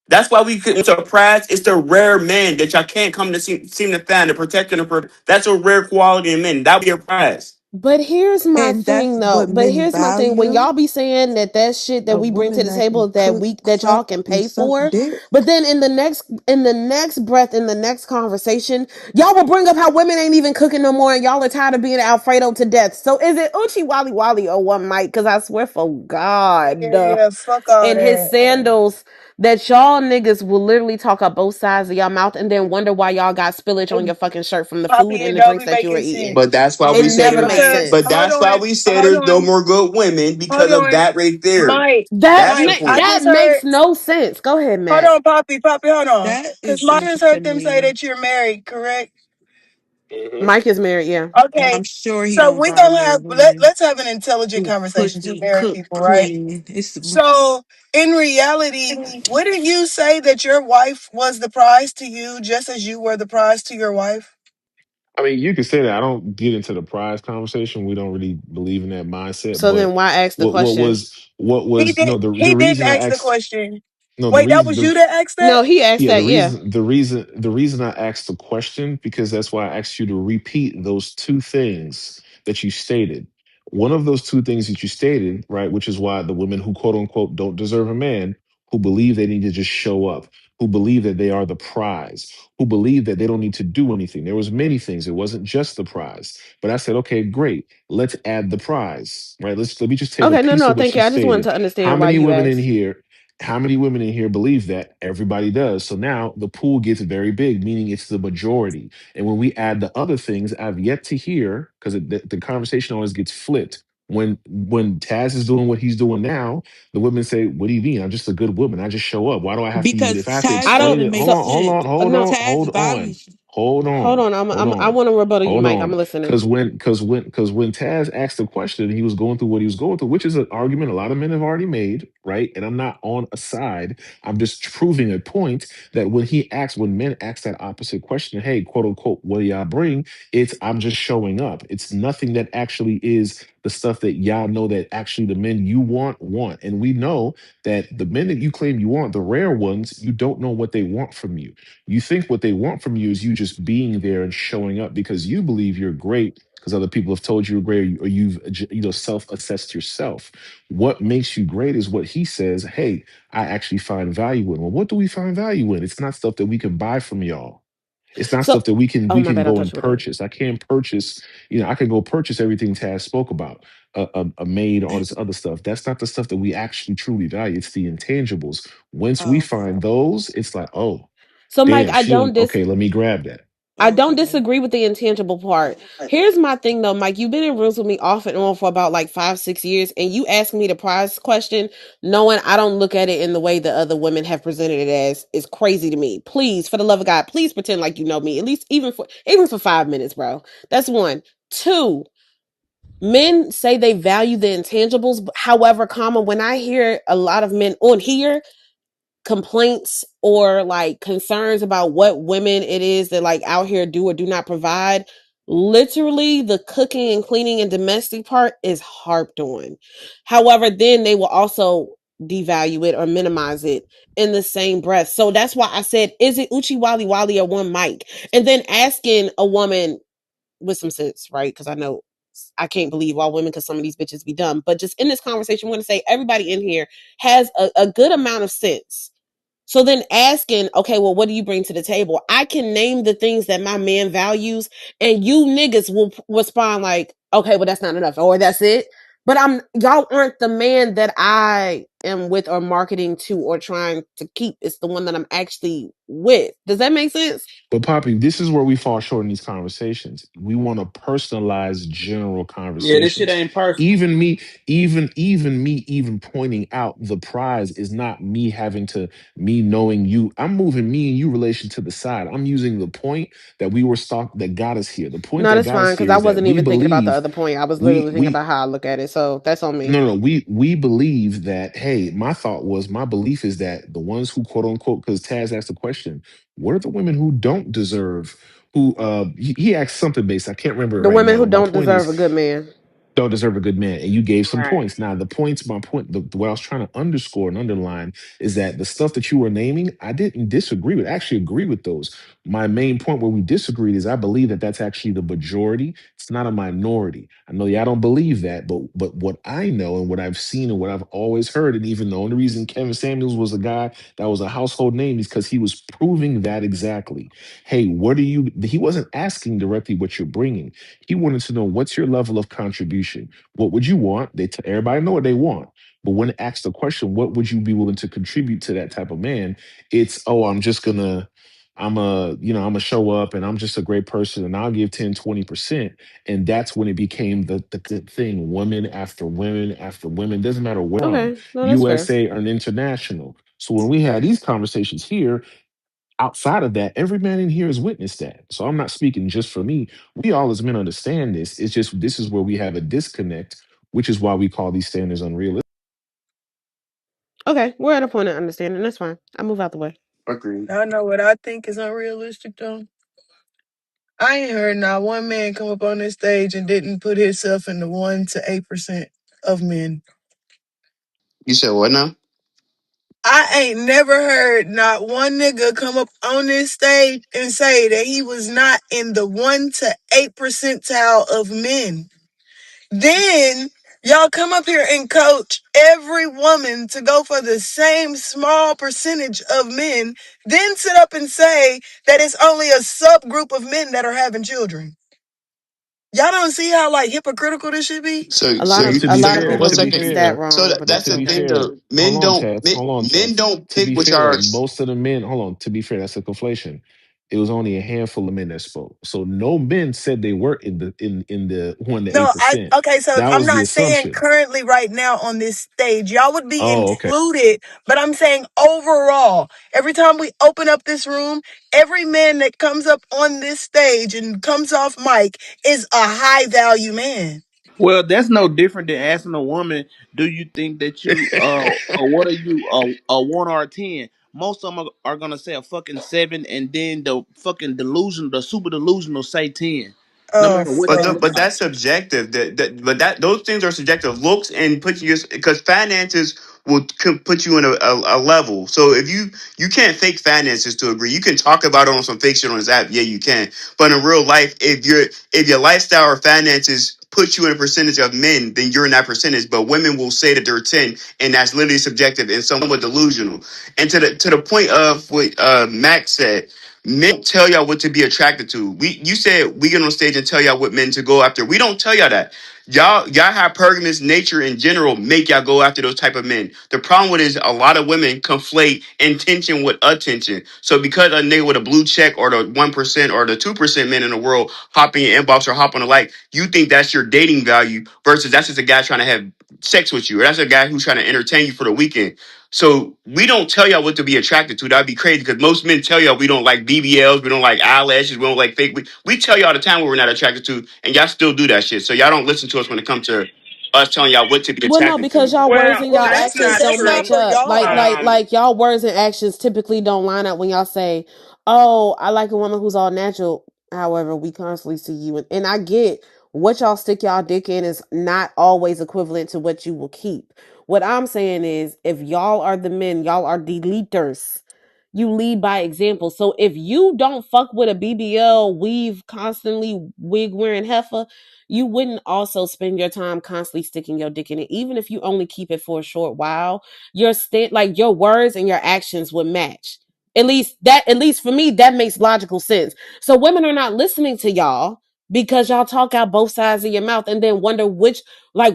That's why we could. It's a prize. It's the rare man that y'all can't come to seem to find, the protector and the that's a rare quality in men. That would be a prize. But here's my And that's thing though. what But men here's my thing. When value. y'all be saying that shit that A we bring to woman the that can table cook, that y'all fuck, can and pay suck for, dick. but then in the next breath, in the next conversation, y'all will bring up how women ain't even cooking no more, and y'all are tired of being Alfredo to death. So is it Uchi Wally Wally or one Mike? Because I swear for Yeah, God, yeah, fuck all and his that. sandals. That y'all niggas will literally talk up both sides of y'all mouth and then wonder why y'all got spillage on your fucking shirt from the food Poppy, and it the don't drinks be that you were making eating. But sense. that's why It we say never there's. makes Because But sense. that's why we say hold there's no on, more good women hold because of on, that right there. Mike, That's the Mike. I point. That just heard. makes no sense. Go ahead, Hold Matt. on, Poppy, hold on. That Because is Mike just heard them say sickening. that you're married, correct? Mhm. Mike is married, yeah. And Okay, I'm sure he so don't we gonna value a have woman let's have an intelligent who conversation. Two pussy married cook people, right? clean. It's So in reality, wouldn't you say that your wife was the prize to you, just as you were the prize to your wife? I mean, you could say that. I don't get into the prize conversation. We don't really believe in that mindset. So then But why ask the what question? was what He was did. no the He didn't reason I ask the asked question. no the Wait, that reason was the you that asked that? No, he asked yeah that, yeah. the reason I asked the question because that's why I asked you to repeat those two things that you stated. One of those two things that you stated, right, which is why the women who quote unquote don't deserve a man, who believe they need to just show up, who believe that they are the prize, who believe that they don't need to do anything. There was many things. It wasn't just the prize. But I said, okay, great. Let's add the prize, right? Let me just take a Okay, no, piece no, of what thank she you. I just wanted stated. to How understand why many you women in asked. here how many women in here believe that? Everybody does. So now the pool gets very big, meaning it's the majority. And when we add the other things, I've yet to hear because the conversation always gets flipped. When Taz is doing what he's doing now, the women say, "What do you mean? I'm just a good woman. I just show up. Why do I have to use? because If I have to Taz I explain don't doesn't it, make so sense. no, Taz values. hold on. hold I on, want to rebuttal you, hold Mike. I'm on. listening. Because when Taz asked the question, he was going through what he was going through, which is an argument a lot of men have already made, right? And I'm not on a side. I'm just proving a point that when men ask that opposite question, hey, quote unquote, what do y'all bring? It's I'm just showing up. It's nothing that actually is the stuff that y'all know that actually the men you want. And we know that the men that you claim you want, the rare ones, you don't know what they want from you. You think what they want from you is you just being there and showing up because you believe you're great because other people have told you're great or you've self-assessed yourself. What makes you great is what he says, hey, I actually find value in. Well, what do we find value in? It's not stuff that we can buy from y'all. It's not So stuff that we can oh we my can bad, I go thought and you were done. purchase. I can't purchase, I can go purchase everything Taz spoke about. A maid, all this other stuff. That's not the stuff that we actually truly value. It's the intangibles. Once we Oh, find those, it's like, oh, So Mike, damn, she don't okay, let me grab that. I don't okay. disagree with the intangible part. Here's my thing though, Mike. You've been in rooms with me off and on for about like 5, 6 years, and you ask me the prize question, knowing I don't look at it in the way that other women have presented it as is crazy to me. Please, for the love of God, please pretend like you know me. At least even for 5 minutes, bro. That's one. Two, men say they value the intangibles. However, comma, when I hear a lot of men on here complaints or like concerns about what women it is that like out here do or do not provide, literally the cooking and cleaning and domestic part is harped on. However, then they will also devalue it or minimize it in the same breath. So that's why I said, is it Uchi Wally Wally or one mic? And then asking a woman with some sense, right? Because I know I can't believe all women because some of these bitches be dumb. But just in this conversation, I'm going to say everybody in here has a good amount of sense. So then asking, okay, well, what do you bring to the table? I can name the things that my man values, and you niggas will respond like, okay, well, that's not enough, or that's it. But y'all aren't the man that I am with or marketing to or trying to keep. It's the one that I'm actually with. Does that make sense? But Poppy, this is where we fall short in these conversations. We want to personalize general Yeah, this shit conversations. ain't personal. Even me, even pointing out the prize is not me knowing you. I'm moving me and you relation to the side. I'm using the point that got us here. The point No, that that's got us fine because here I is that wasn't we even thinking about the believe other point. I was literally we thinking we about how I look at it. So that's on me. no, we believe that. Hey, my belief is that the ones who quote unquote, because Taz asked the question, what are the women who don't deserve? Who he asked something based. I can't remember it The right women now. who My don't point deserve is a good man. don't deserve a good man. And you gave some Right. points. Now, the points, my point, what I was trying to underscore and underline is that the stuff that you were naming, I didn't disagree with. I actually agree with those. My main point where we disagreed is I believe that that's actually the majority. It's not a minority. I know y'all don't believe that, but what I know and what I've seen and what I've always heard, and even the only reason Kevin Samuels was a guy that was a household name is because he was proving that exactly. Hey, what are you? He wasn't asking directly what you're bringing. He wanted to know what's your level of contribution. What would you want? Everybody know what they want. But when asked the question, what would you be willing to contribute to that type of man? It's, oh, I'm a show up and I'm just a great person and I'll give 10, 20%. And that's when it became the good thing. Women after women after women, doesn't matter where from, Okay, no, that's fair. USA or international. So when we had these conversations here, outside of that, every man in here has witnessed that. So I'm not speaking just for me. We all as men understand this. It's just this is where we have a disconnect, which is why we call these standards unrealistic. Okay, we're at a point of understanding. That's fine. I move out the way. Agreed. I know what I think is unrealistic though. I ain't heard not one man come up on this stage and didn't put himself in the 1 to 8% of men. You said what now? I ain't never heard not one nigga come up on this stage and say that he was not in the 1 to 8 percentile of men. Then y'all come up here and coach every woman to go for the same small percentage of men, then sit up and say that it's only a subgroup of men that are having children. Y'all don't see how like hypocritical this should be? So A so lot But of you to a be lot of fair, one people to be be getting second. stat fair, So wrong, but but that's that's to the be okay. thing fair, though. Men don't men, Hold on, men Tess. don't To pick be which fair, are. most of the men, hold on, to be fair, that's a conflation. It was only a handful of men that spoke. So no men said they were in the 1 to 8 No, percent. okay, so That I'm was the not saying assumption. currently right now on this stage. Y'all would be Oh, okay. included, but I'm saying overall, every time we open up this room, every man that comes up on this stage and comes off mic is a high value man. Well, that's no different than asking a woman, "Do you think that you what are you a 1 or a 10?" Most of them are gonna say a fucking 7, and then the fucking delusion, the super delusional say 10, no Oh matter what they fuck. look But like. that's subjective. That those things are subjective. Looks and put you because finances will put you in a level. So if you can't fake finances to agree. You can talk about it on some fake shit on this app. Yeah, you can. But in real life, if your lifestyle or finances put you in a percentage of men, then you're in that percentage. But women will say that they're 10, and that's literally subjective and somewhat delusional. And to the point of what Max said. Men tell y'all what to be attracted to. You said we get on stage and tell y'all what men to go after. We don't tell y'all that. Y'all hypergamous nature in general make y'all go after those type of men. The problem with it is a lot of women conflate intention with attention. So because a nigga with a blue check or the 1% or the 2% men in the world hop in your inbox or hop on the like, you think that's your dating value versus that's just a guy trying to have sex with you, or that's a guy who's trying to entertain you for the weekend. So we don't tell y'all what to be attracted to. That'd be crazy because most men tell y'all we don't like BBLs, we don't like eyelashes, we don't like fake. We tell y'all the time what we're not attracted to, and y'all still do that shit. So y'all don't listen to us when it comes to us telling y'all what to be Well, no, attracted because to. y'all words Well, and Well, y'all that's actions not that's don't not match true. for up. Like, y'all. like, Um, like y'all words and actions typically don't line up when y'all say, "Oh, I like a woman who's all natural." However, we constantly see you, and I get what y'all stick y'all dick in is not always equivalent to what you will keep. What I'm saying is, if y'all are the men, y'all are the leaders. You lead by example. So if you don't fuck with a BBL weave, constantly wig wearing heifer, you wouldn't also spend your time constantly sticking your dick in it. Even if you only keep it for a short while, like your words and your actions would match. At least for me, that makes logical sense. So women are not listening to y'all because y'all talk out both sides of your mouth and then wonder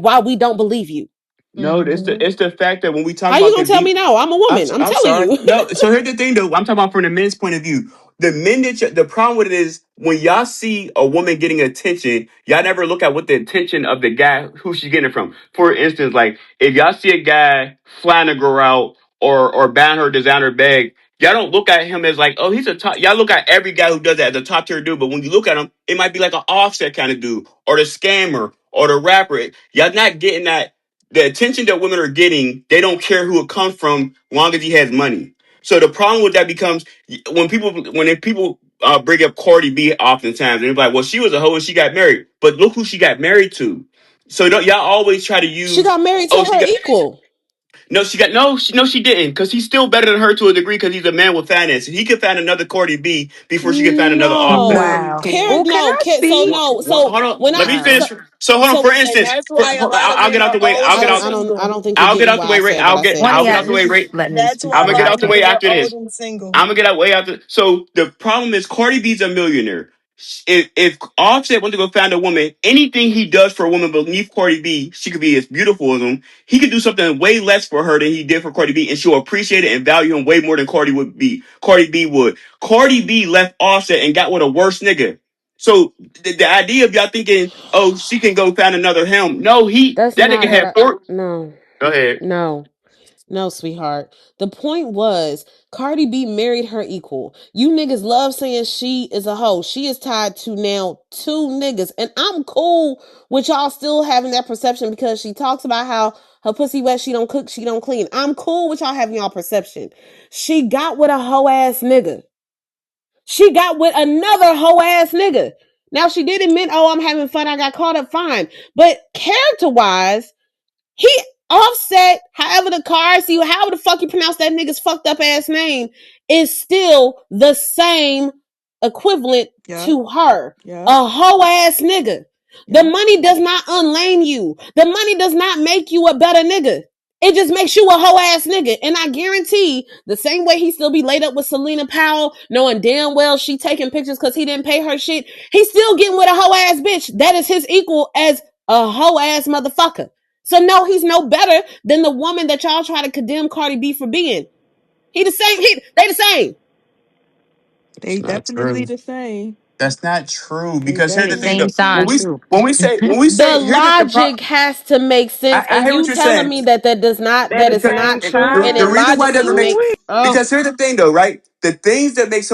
why we don't believe you. No, it's the fact that when we talk How you about gonna the tell me deep. no? I'm a woman. I'm I'm telling sorry. you. No, so here's the thing though. I'm talking about from the men's point of view. The men the problem with it is when y'all see a woman getting attention, y'all never look at what the attention of the guy who she's getting it from. For instance, like if y'all see a guy flying a girl out or buying her designer bag, y'all don't look at him as like, oh, he's a top. Y'all look at every guy who does that as a top tier dude. But when you look at him, it might be like an offset kind of dude or the scammer or the rapper. Y'all not getting that the attention that women are getting, they don't care who it comes from, long as he has money. So the problem with that becomes when people bring up Cardi B oftentimes, and they're like, well, she was a hoe and she got married, but look who she got married to. So don't, y'all always try to She use. got married to Oh, she her got equal. no. She got no. No, she didn't. Because he's still better than her to a degree. Because he's a man with finance. He could find another Cardi B before she could find another No, Offset. No, he Wow. can't. Oh, can I So speak? no, so Hold on. Let when me so Wow. finish. So hold on. For so And instance, that's why a lot of I'll men get out are the way. I'll old get and out. I single. don't think you're I'll get getting out the why I way. Right. said what I said. One of I'll get y'all out the way. just Right. let me That's speak why I'm a gonna get lot first. out of the way men are after old this. and single. I'm gonna get out way after. So the problem is Cardi B's a millionaire. If Offset went to go find a woman, anything he does for a woman beneath Cardi B, she could be as beautiful as him. He could do something way less for her than he did for Cardi B, and she'll appreciate it and value him way more than Cardi would be. Cardi B would. Cardi B left Offset and got with a worse nigga. So the idea of y'all thinking, oh, she can go find another him. No, That's that not nigga what had I four. no. Go ahead. No. No, sweetheart. The point was Cardi B married her equal. You niggas love saying she is a hoe. She is tied to now two niggas. And I'm cool with y'all still having that perception because she talks about how her pussy wet, she don't cook, she don't clean. I'm cool with y'all having y'all perception. She got with a hoe ass nigga. She got with another hoe ass nigga. Now she did admit, oh, I'm having fun. I got caught up fine. But character wise, he Offset, however the car see, however the fuck you pronounce that nigga's fucked up ass name, is still the same equivalent Yep, to her. yep, A hoe ass nigga. The yep. money does not unlame you. The money does not make you a better nigga. It just makes you a hoe ass nigga. And I guarantee the same way he still be laid up with Selena Powell, knowing damn well she taking pictures because he didn't pay her shit, he's still getting with a hoe ass bitch. That is his equal as a hoe ass motherfucker. So no, he's no better than the woman that y'all try to condemn Cardi B for being. He the same. They the same. They It's not definitely true. the same. That's not true. They Because here's They the thing, definitely same though. the When sign we same. too. The here's the logic has to make sense, I and hear what you you're telling saying. me that They're that the is Because not same true, and the it sign. reason why it logically doesn't make make because here's the thing though, right? The things that make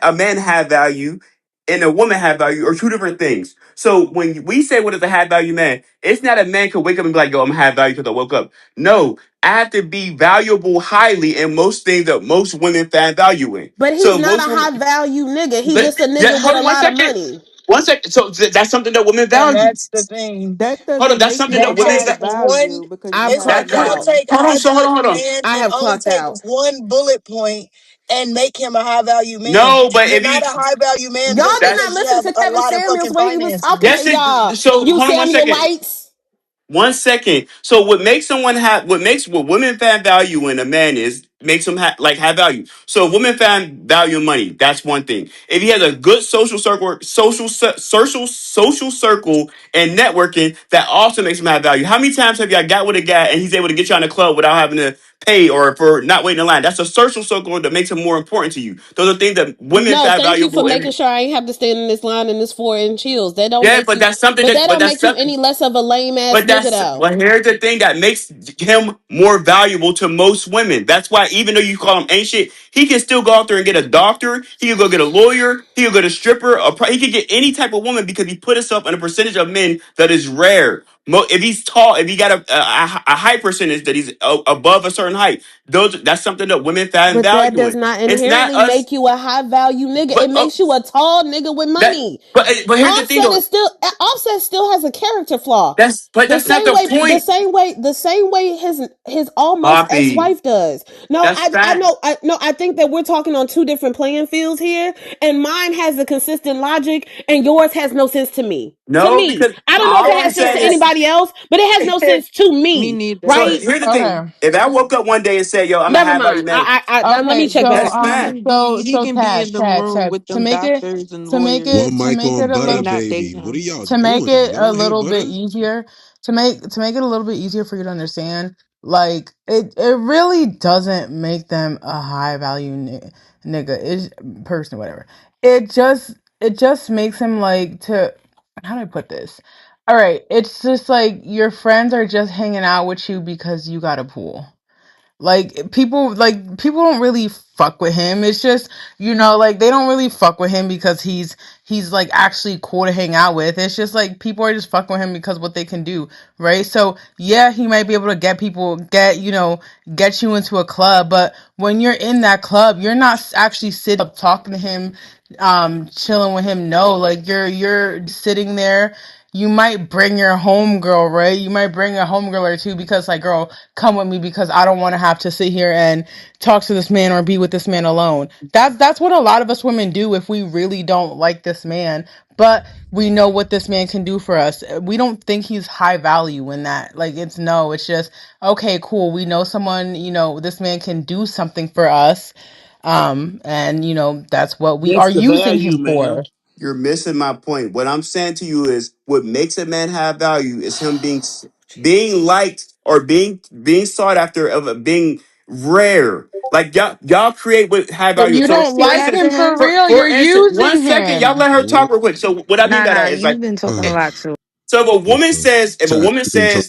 a man have value and a woman have value are two different things. So when we say what is a high value man, it's not a man could wake up and be like, yo, I'm a high value because I woke up. No, I have to be valuable highly in most things that most women find value in. but he's So not a most women high value nigga. He but just a yeah, nigga with hold a on one lot of second. money. One second. So that's something that women And value. that's the thing. That Hold on, doesn't that's make something him that a women high Because value. one, value because I've you it's high like clocked it'll out. take value. a Hold on, high so hold on, hold value on. man I and have only clocked take out. one bullet point and make him a high value man. No, but You're if not you a high value man Y'all just did not because you listen have to a Kevin lot of Samuels fucking when he was finances. talking yes, to y'all. so You hold on one Samuel second. whites. One second. So what makes someone have what women find value in a man is makes them have value. So if women find value in money. That's one thing. If he has a good social circle and networking, that also makes him have value. How many times have y'all got with a guy and he's able to get you on the club without having to pay or for not waiting in line? That's a social circle that makes him more important to you. Those are things that women No, find thank you for valuable making in. sure I ain't have to stand in this line in this 4 inch heels. That don't Yeah, make but you, that's something but that that but don't that's make you something. any less of a lame ass nigga though. But here's the thing that makes him more valuable to most women. That's why even though you call him ancient, he can still go out there and get a doctor. He can go get a lawyer. He can go to stripper. He can get any type of woman because he put himself in a percentage of men that is rare. If he's tall, if he got a high percentage that he's above a certain height, that's something that women find But that value does in. not It's not inherently us, make you a high value nigga. It but makes you a tall nigga with that. money. But here's the thing though. Offset still has a character flaw. That's not the point, The same way his almost Poppy. ex-wife does. No, That's fat. I think that we're talking on two different playing fields here, and mine has a consistent logic and yours has no sense to me. To No, me. because I don't know if it all I'm has sense saying to is. anybody else, but it has no sense to Me me, neither. So right? here's the thing: Okay. if I woke up one day and said, "Yo, I'm a Never high value mind. man," Let me Okay. check back. So that's fine. He can be Tab, in them room with to them make it doctors and to make lawyers. it One to mic make it on a They butter, little not dating baby. What are him. y'all to make doing? it a Y'all hate little bit butter? easier to make it a little bit easier for you to understand, like it really doesn't make them a high value nigga, it person, whatever. It just makes him like to, how do I put this, all right, it's just like your friends are just hanging out with you because you got a pool. People don't really fuck with him. It's just, like they don't really fuck with him because he's like actually cool to hang out with. It's just like people are just fucking with him because what they can do, right? So yeah, he might be able to get you into a club, but when you're in that club, you're not actually sitting up talking to him, chilling with him. No, like you're sitting there. you might bring your homegirl, right? You might bring a homegirl or two because, like, girl, come with me because I don't want to have to sit here and talk to this man or be with this man alone. That's what a lot of us women do if we really don't like this man, but we know what this man can do for us. We don't think he's high value in that. Like, it's no, it's just okay, cool. We know someone, this man can do something for us. And that's what we are That's the using value, him man. for. You're missing my point. What I'm saying to you is what makes a man have value is him being liked or being sought after of being rare. Like y'all create what high But value. you So don't for like instance, him for Evan. real. for You're instance, one using second, y'all him. let her talk What? real quick. So what I mean Nah, by nah, that is you've like, been talking a lot too. so Chat, you can talk.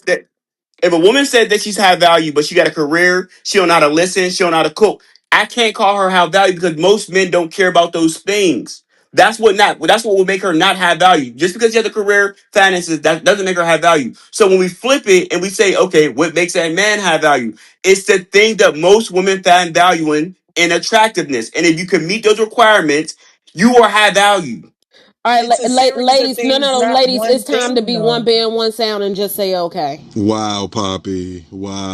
if a woman said that she's high value, but she got a career, she don't know how to listen, she don't know how to cook, I can't call her high value because most men don't care about those things. That's what will make her not high value. Just because she has a career, finances, that doesn't make her high value. So when we flip it and we say, okay, what makes that man high value? It's the thing that most women find value in attractiveness. And if you can meet those requirements, you are high value. All right, It's a series of ladies. No, things, no, no, not ladies. one It's time to thing, be one though. band, one sound, and just say okay. Wow, Poppy.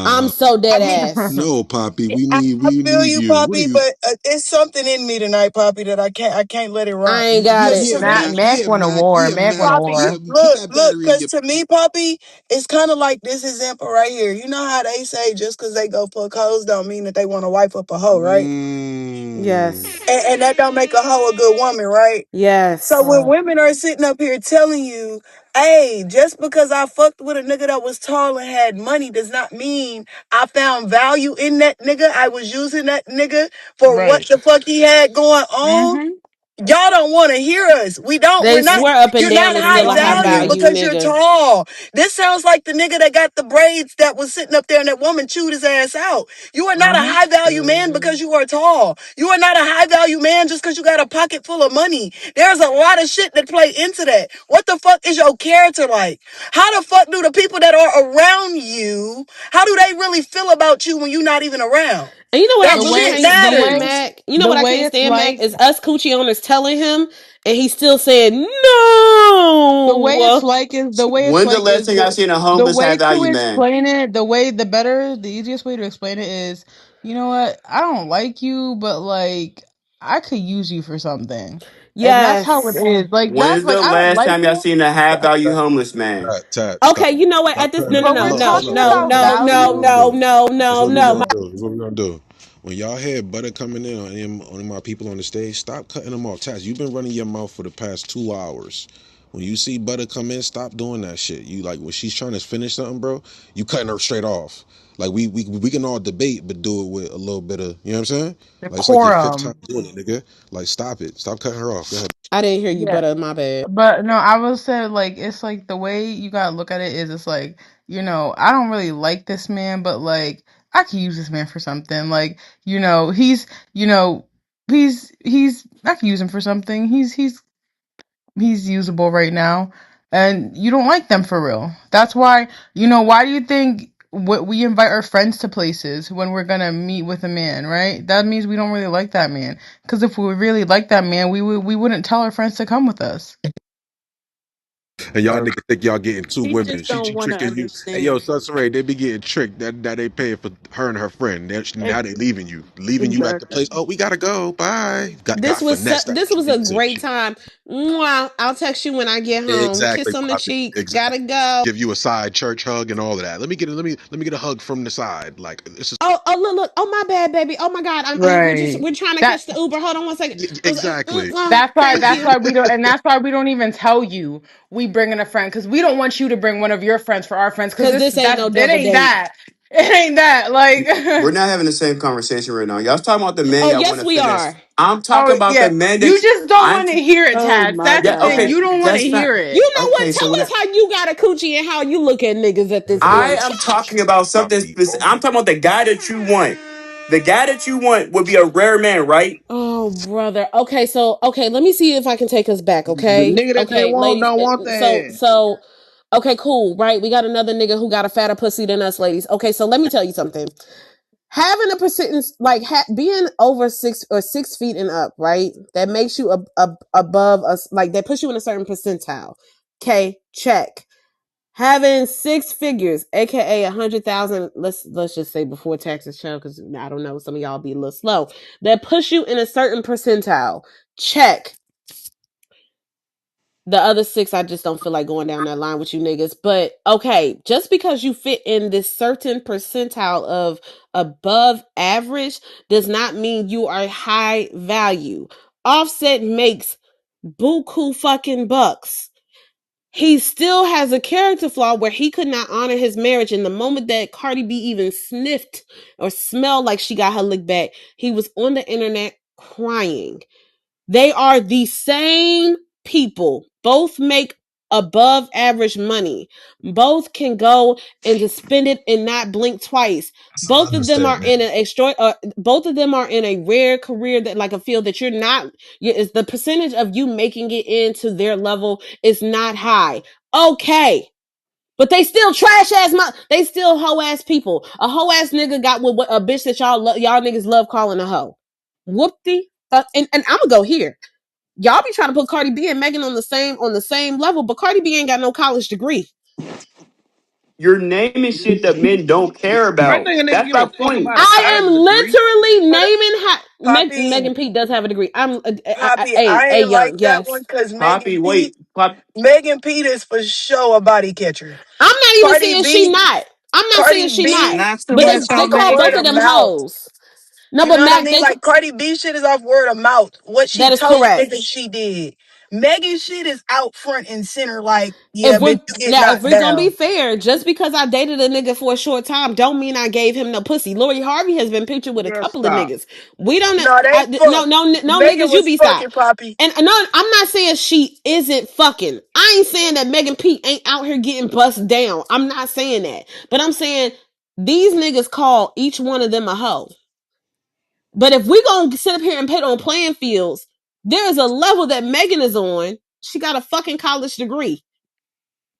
I'm Wow. so I dead mean, ass. No, Poppy. We I, need I we feel need you, you. What are Poppy, you? but it's something in me tonight, Poppy, that I can't let it I rock. ain't got Yeah, it. Because yeah, to Mac, me, Mac. Mac Yeah, won a Mac. war. Yeah, Mac won Mac. a Poppy, Yeah, war. put look, that look, battery in because your. to me, Poppy, it's kind of like this example right here. You know how they say just because they go fuck hoes don't mean that they want to wife up a hoe, right? Mm. Yes. And that don't make a hoe a good woman, right? So Yes. when women are sitting up here telling you, hey, just because I fucked with a nigga that was tall and had money does not mean I found value in that nigga. I was using that nigga for what Right. the fuck he had going on. Mm-hmm. Y'all don't want to hear us. We're They not, swear up and you're down not is high still a high value value because you're nigga. tall. This sounds like the nigga that got the braids that was sitting up there and that woman chewed his ass out. You are not a Mm-hmm. high value man because you are tall. You are not a high value man just because you got a pocket full of money. There's a lot of shit that play into that. What the fuck is your character like? How the fuck do the people that are around you, how do they really feel about you when you're not even around? And you know what I That The really shit way, can't the stand, way, matters. Mac? You know the what I way can't it's stand, Mac? like, Is us coochie owners telling him and he still saying the way it's no. like is the way it's When's the like last is time I seen a the homeless high way to value man? explain it. The easiest way to explain it is, you know what? I don't like you, but like I could use you for something, and that's how it Yes. is. Like that's When's like the I don't last like time y'all you. seen a high Tat, value tat, homeless man? stop. Okay, you know what? Stop At this cutting no her. no But no we're Look, no hold talking on, hold no on, about hold no on. This is what no we're gonna value. no do. no This is no what we're no. gonna do. This is what we're gonna do. When y'all hear Butter coming in on on my people on the stage, stop cutting them off. Taz, you've been running your mouth for the past 2 hours. When you see Butter come in, stop doing that shit. You like when she's trying to finish something, bro. You cutting her straight off. Like we can all debate, but do it with a little bit of you know what I'm saying. Like it's like your fifth time Decorum. doing it, nigga. Like stop it. Stop cutting her off. Go ahead. I didn't hear you, Yeah. but my bad. But no, I will say like it's like the way you gotta look at it is it's like, I don't really like this man, but like I could use this man for something. Like, you know, he's I could use him for something. He's usable right now. And you don't like them for real. That's why, why do you think we invite our friends to places when we're gonna meet with a man, right? That means we don't really like that man. Because if we really like that man, we wouldn't tell our friends to come with us. And y'all niggas think y'all getting two He women. just She don't want to tricking you. Hey yo, understand. Sus Ray, they be getting tricked. That they paying for her and her friend. Now Ex- they leaving you. Leaving you at the Exactly. place. Oh, we gotta go. Bye. Got This was finessed out this the was a gates and great shit. time. Mwah. I'll text you when I get home. Exactly, Kiss on the Poppy. cheek. Exactly. Gotta go. Give you a side church hug and all of that. Let me get a hug from the side. Like this is Oh, look. Oh, my bad, baby. Oh my God. Right. We're trying to That catch the Uber. Hold on one second. exactly. that's why Thank that's you. why we don't and that's why we don't even tell you we bring in a friend because we don't want you to bring one of your friends for our friends because Cause this this ain't no that it double ain't date. that. It ain't that. We're Like not having the same conversation right now. Y'all talking about the men Oh, y'all want yes, to we finesse. are. I'm talking oh about the yeah. men You that just don't I'm. want to hear it, Oh Tats. my That's the Yeah, thing. okay, God. You don't want to that's fine. hear it. You know what? Okay, so Tell when us how you got a coochie and how you look at niggas at this I point. am talking about something Poppy. specific, I'm talking about the guy that you want. The guy that you want would be a rare man, right? Oh, brother. Okay, let me see if I can take us back. The Okay, nigga that they okay, want ladies. don't want that. Okay, cool. Right, we got another nigga who got a fatter pussy than us, ladies. Okay, so let me tell you something. Having a percentage like being over 6 feet and up, right? That makes you above us. Like that puts you in a certain percentile. Okay, check. Having six figures, aka 100,000. Let's just say before taxes, child, because I don't know, some of y'all be a little slow. That push you in a certain percentile. Check. The other six, I just don't feel like going down that line with you niggas. But okay, just because you fit in this certain percentile of above average does not mean you are high value. Offset makes buku fucking bucks. He still has a character flaw where he could not honor his marriage. And the moment that Cardi B even sniffed or smelled like she got her lick back, he was on the internet crying. They are the same people. Both make above average money. Both can go and just spend it and not blink twice. That's an Both of them are understatement. in an extra. Both of them are in a rare career that, like a field that you're not. Is the percentage of you making it into their level is not high. Okay. But they still trash ass. They still hoe ass people. A hoe ass nigga got with a bitch that y'all niggas love calling a hoe. Whoopty. And I'm gonna go here. Y'all be trying to put Cardi B and Megan on the same level, but Cardi B ain't got no college degree. You're naming shit that men don't care I about. think a nigga That's give a our fuck point. about a I am college degree. literally Huh? naming Poppy, Megan Pete does have a degree. I'm Poppy, I a ain't young, like that one yes. because Poppy, wait. Megan Pete is for sure a body catcher. I'm not even Cardi saying she B, not. I'm not saying Cardi she not. B Not too But is much they on off of call word both of of Megan. them mouth. hoes. No, You but know what I Mac, mean? Like Cardi B shit is off word of mouth. What she that is told correct. niggas she did. Megan shit is out front and center. Like, yeah, If bitch, we're you get now, if knocked we're gonna be down. fair, just because I dated a nigga for a short time, don't mean I gave him no pussy. Lori Harvey has been pictured with a Girl, couple of stop. niggas. We don't. No, they No, fuck. no, Megan niggas. You was be fucking stopped. Poppy. And no, I'm not saying she isn't fucking. I ain't saying that Megan Pete ain't out here getting bust down. I'm not saying that. But I'm saying these niggas call each one of them a hoe. But if we gonna sit up here and pit on playing fields, there is a level that Megan is on. She got a fucking college degree.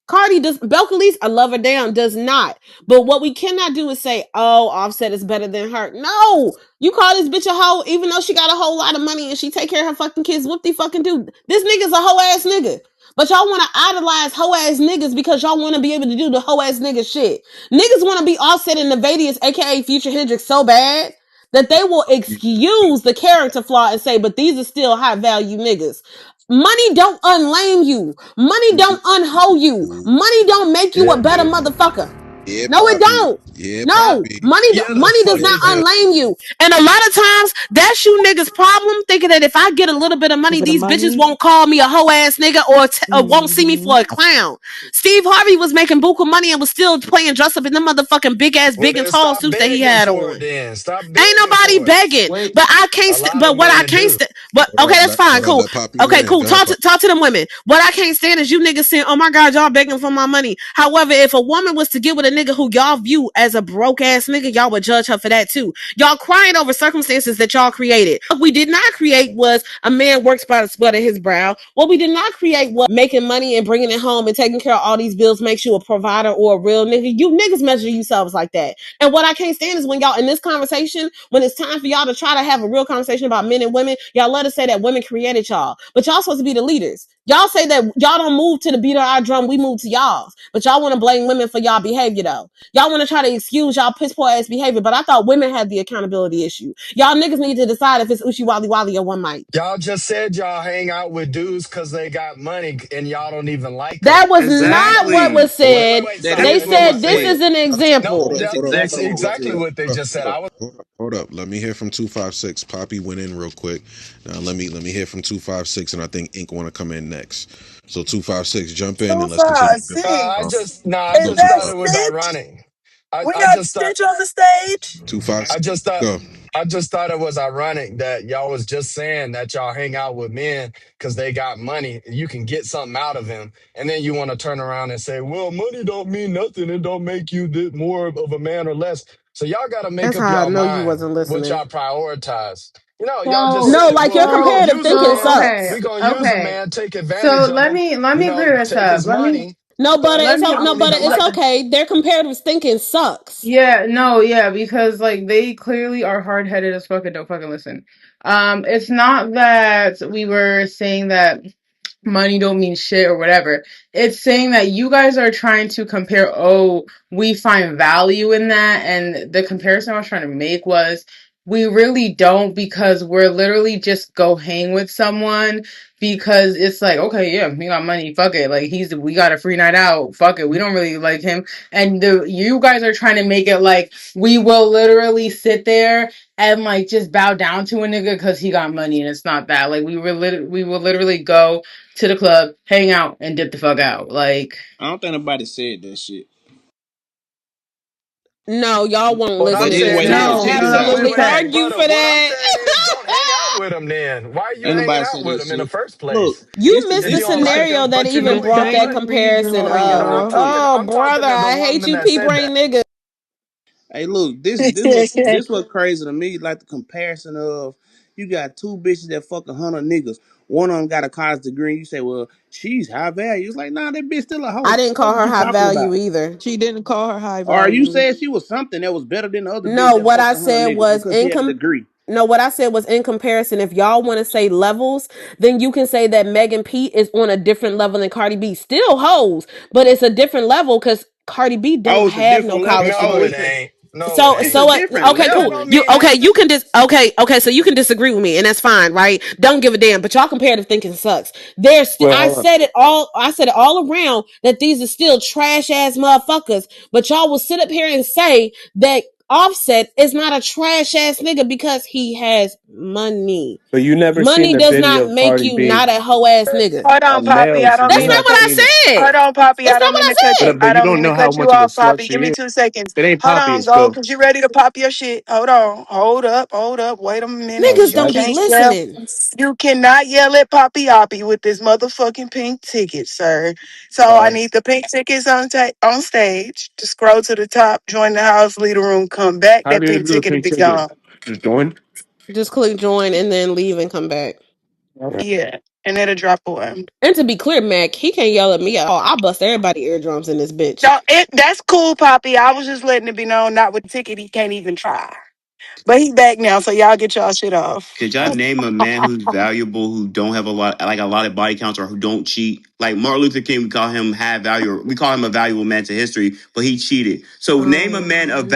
Cardi does, Belcalis, I love her down, does not. But what we cannot do is say, oh, Offset is better than her. No, you call this bitch a hoe, even though she got a whole lot of money and she take care of her fucking kids. What they fucking do? This nigga's a hoe ass nigga. But y'all want to idolize hoe ass niggas because y'all want to be able to do the hoe ass nigga shit. Niggas want to be Offset and Nevadius, aka Future Hendrix, so bad that they will excuse the character flaw and say, but these are still high value niggas. Money don't unlame you. Money don't unho you. Money don't make you a Yeah, better baby. motherfucker. Yeah, No, it Poppy. don't. Yeah, No, Poppy. Yeah, the money does fuck Yeah, not it yeah. do. unlame you. And a lot of times, that's you niggas' problem, thinking that if I get a little bit of money, Over the these bitches money. won't call me a hoe ass nigga or won't see me Hmm. for a clown. Steve Harvey was making buku money and was still playing dress up in the motherfucking big ass, Well, big and then tall stop suits that he begging had for it. on. Then stop Ain't begging nobody for it. begging, wait. but I can't. A lot But of what I women can't do. stand. But Hold okay, up. that's fine. Hold up. Cool. Let Poppy Okay, land. cool. Go ahead, Poppy. Talk to them women. What I can't stand is you niggas saying, "Oh my God, y'all begging for my money." However, if a woman was to get with a nigga who y'all view as a broke ass nigga, y'all would judge her for that too. Y'all crying over circumstances that y'all created. What we did not create was a man works by the sweat of his brow. What we did not create was making money and bringing it home and taking care of all these bills makes you a provider or a real nigga. You niggas measure yourselves like that. And what I can't stand is when y'all in this conversation, when it's time for y'all to try to have a real conversation about men and women, y'all let us say that women created y'all. But y'all supposed to be the leaders. Y'all say that y'all don't move to the beat of our drum, we move to y'all's. But y'all want to blame women for y'all behavior though. Y'all want to try to excuse y'all piss poor ass behavior. But I thought women had the accountability issue. Y'all niggas need to decide if it's Uchi Wally Wally or one mic. Y'all just said y'all hang out with dudes because they got money and y'all don't even like them. That was not what Exactly. was Wait, said. wait. That Stop. They is what No, was said no. this Wait. is said. an No, example. That's that's exactly what was exactly said. what they just said. I was. Hold up. Let me hear from 256. Poppy went in real quick. Now let me hear from 256, and I think Ink want to come in next. So 256, jump in Two, and let's continue five, the build. six. I Is Go just that thought it 256. was Stitch? ironic. We I got just thought. Stitch on the stage. I 256. just thought Go. I just thought it was ironic that y'all was just saying that y'all hang out with men because they got money. You can get something out of them, and then you want to turn around and say, "Well, money don't mean nothing. It don't make you more of a man or less." So y'all got to make That's up how I y'all know you mind wasn't what listening. y'all prioritize. Y'all just So No, said, like your "Well, comparative thinking okay, sucks. we gonna use a okay. man, take So advantage of let him, me clear this take up. his money, but I No, don't butter, even it's like him." okay. Their comparative thinking sucks. Yeah, no, yeah, because like they clearly are hard headed as fuck and don't fucking listen. It's not that we were saying that money don't mean shit or whatever. It's saying that you guys are trying to compare, oh, we find value in that. And the comparison I was trying to make was we really don't, because we're literally just go hang with someone because it's like, okay, yeah, he got money, fuck it. Like we got a free night out, fuck it. We don't really like him. And you guys are trying to make it like we will literally sit there and like just bow down to a nigga because he got money, and it's not that. Like we will literally go to the club, hang out, and dip the fuck out. Like, I don't think nobody said that shit. No, y'all won't What listen I'm But in this anyway, saying let me is, case. check no, this out. wait, Absolutely wait, because hey, argue Butter. for What I'm that. saying is, don't hang out with him. Then why are you Ain't hanging nobody out said with that him in the shit. first Look, place? this You the missed If the you this don't like scenario him, that but you even know he brought got that don't money. comparison reason No, you're not up. talking. Oh, I'm talking brother, to the I hate woman you, that pea said brain that. nigga. hey look, this what crazy to me, like the comparison of you got two bitches that fuck 100 niggas. One of them got a college degree, and you say, well, she's high value. It's like, nah, that bitch still a I hoe. didn't Fuck call is her you high talking value about? either. She didn't call her high Or you value. said she was something that was better than the other bitch No, that what fucked I 100 said niggas was because she had a degree. no, what I said was in comparison. If y'all want to say levels, then you can say that Megan P is on a different level than Cardi B. Still hoes, but it's a different level because Cardi B Oh, don't it's a have no different level. college No, Oh, it degree. ain't. No, it So it's a ain't. so different okay, That cool. don't level. You mean okay? that. You can okay. So you can disagree with me, and that's fine, right? Don't give a damn. But y'all comparative thinking sucks. Wait, I hold on. said it all. I said it all around that these are still trash ass motherfuckers. But y'all will sit up here and say that Offset is not a trash ass nigga because he has money. But you never seen Money the does video not of make Cardi you B. not a hoe ass nigga. Hold A on, Poppy. male, I so don't you That's mean to not haven't what cut. I seen it. said. Hold on, Poppy. That's I not don't what mean to I cut you. said. But I you don't don't mean to know how cut you much of a off, slut Poppy. she Give me is. 2 seconds. If it ain't Hold Poppy, on, it's go, Scope. cause you ready to pop your shit. Hold on. Hold up. Hold up. Wait a minute. Oh, Niggas You don't be gotcha. can't yell. listening. You cannot yell at Poppy Oppy with this motherfucking pink ticket, sir. So I Sorry. need the pink tickets on stage to scroll to the top, join the house, leave the room, come back. How That do you pink do a ticket will pink be ticket? gone. Just join? Just click join and then leave and come back. Okay. Yeah. And it'll drop away. And to be clear, Mac, he can't yell at me at all. I bust everybody eardrums in this bitch. No, that's cool, Poppy. I was just letting it be known, not with the ticket, he can't even try. But he back now, so y'all get y'all shit off. Could y'all name a man who's valuable who don't have a lot of body counts or who don't cheat? Like Martin Luther King, we call him high value. Or we call him a valuable man to history, but he cheated. So name Oh, a man of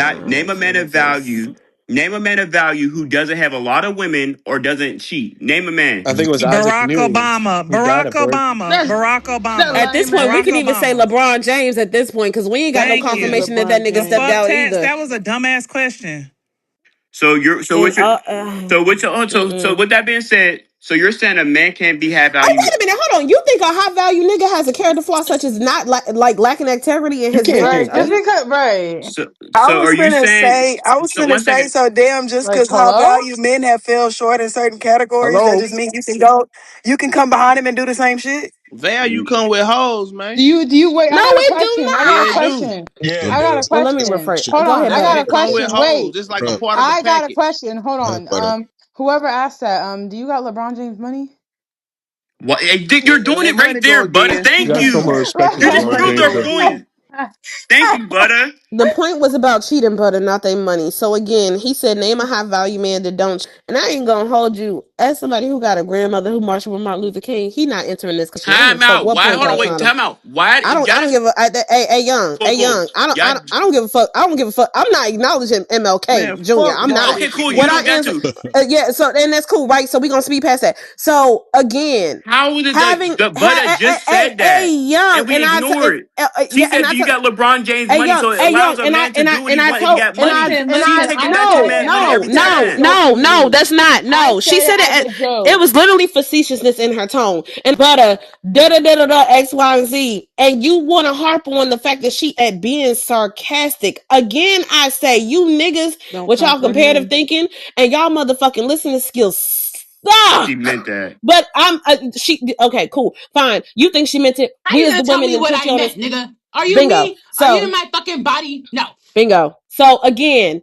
Jesus. value. Name a man of value who doesn't have a lot of women or doesn't cheat. Name a man. I think it was Isaac Barack Newton Obama. who died Barack at birth. Obama. that Barack that Obama. At this lame point, we Barack can ass. even say Obama. LeBron James at this point because we ain't got no Thank Nigga, you. confirmation that that LeBron nigga The stepped James. fuck out tax? either. That was a dumbass question. So you're so And what you so what you so mm-mm. with that being said, so you're saying a man can't be high Oh, value. wait a minute. Hold on. You think a high value nigga has a character flaw such as not like lacking integrity in You his can't marriage? Right. think Just that. because, right. So I so was are you finna saying say, I was so finna one say, second. so damn, just Like, because high hello? value men have fell short in certain categories, that Hello? just means you can come behind him and do the same shit. Value come with hoes, Do man. you wait? No, I got a it do question. I got Yeah, a it not. do. question. Yeah. Them I got a boys Well, let me question. rephrase. Hold Go on. ahead, I Yeah, got Butta. a it come with question. hoes. Wait. It's like a bruh, part of the I got a package. question. Hold on. brother. Whoever asked that, do you got LeBron James money? What you're Yeah, doing that it right money go there, Butter. again. You Thank got so much you. respect for You That just LeBron money proved James, our go bro. point. again. Thank you, Butter. The point was about cheating, Butter, not their money. So again, he said, name a high value man that don't. And I ain't gonna hold you. As somebody who got a grandmother who marched with Martin Luther King, he not entering this question. I don't give Time a fuck out. what Why? point Hold on. y'all Wait. trying to. Time out. Why? I don't. Y'all I don't just give a. Hey, young. cool, Hey, cool. young. I don't. I Y'all. don't. I don't give a fuck. I don't give a fuck. I'm not acknowledging Man, MLK Jr. fuck I'm all not. Okay, this cool. shit. You What I don't got answer. to. Yeah. So and that's cool, right? So we gonna speed past that. So again, How did having the Butter just said hey that, young and we and ignore it? She yeah and said, I "Do you took got LeBron James hey money?" young So it hey young allows a man to do what and he I wants if he told got and money. Listen, She listen. taking I back to the said no it man's money as every time. no jokingly. that's not I no she said said it it as a it joke. was literally facetiousness in her tone and but da da da da da X Y and Z and you want to harp on the fact that she at being sarcastic again. I say you niggas Don't with y'all comparative comprehend. thinking and y'all motherfucking listening skills suck. She meant that. But I'm she okay, cool, fine. You think she meant it? How We you as the gonna tell women me and what put I you on meant, this nigga? Are you bingo. me? Are you in So my fucking body? No. bingo. So again,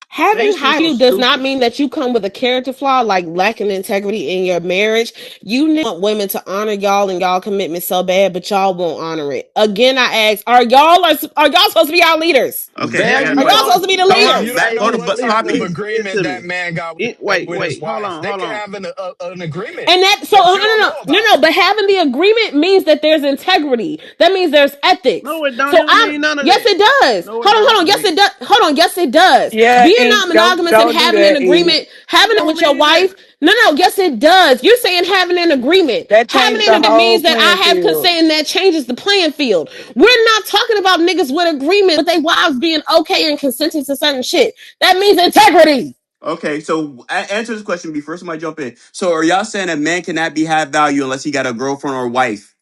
Having That shit high so value does not stupid. mean that you come with a character flaw like lacking integrity in your marriage. You want women to honor y'all and y'all commitment so bad, but y'all won't honor it. Again, I ask, are y'all supposed to be our leaders? Okay, Are Value y'all supposed don't to be the hold If on. you leaders? don't Back, know hold on, what but type of Poppy. listen agreement to that me. man got Wait, with his wait, wife, they hold could on. have an agreement And that so that no you don't no know no no about. no, but having the agreement means that there's integrity. That means there's ethics. No, it don't. So It don't I'm mean none of yes that. it does. No, it Hold don't. on, yes it does. Hold on, yes it does. Yeah, Being Ink, non-monogamous and don't do having an that, Ink. agreement, having it Don't with your mean wife. that. No, yes it does. You're saying having an agreement. That Having changed an the agreement whole means that playing I have field. consent and that changes the playing field. We're not talking about niggas with agreement, but they wives being okay and consenting to certain shit. That means integrity. Okay, so answer this question before somebody jump in. So are y'all saying a man cannot be have value unless he got a girlfriend or a wife?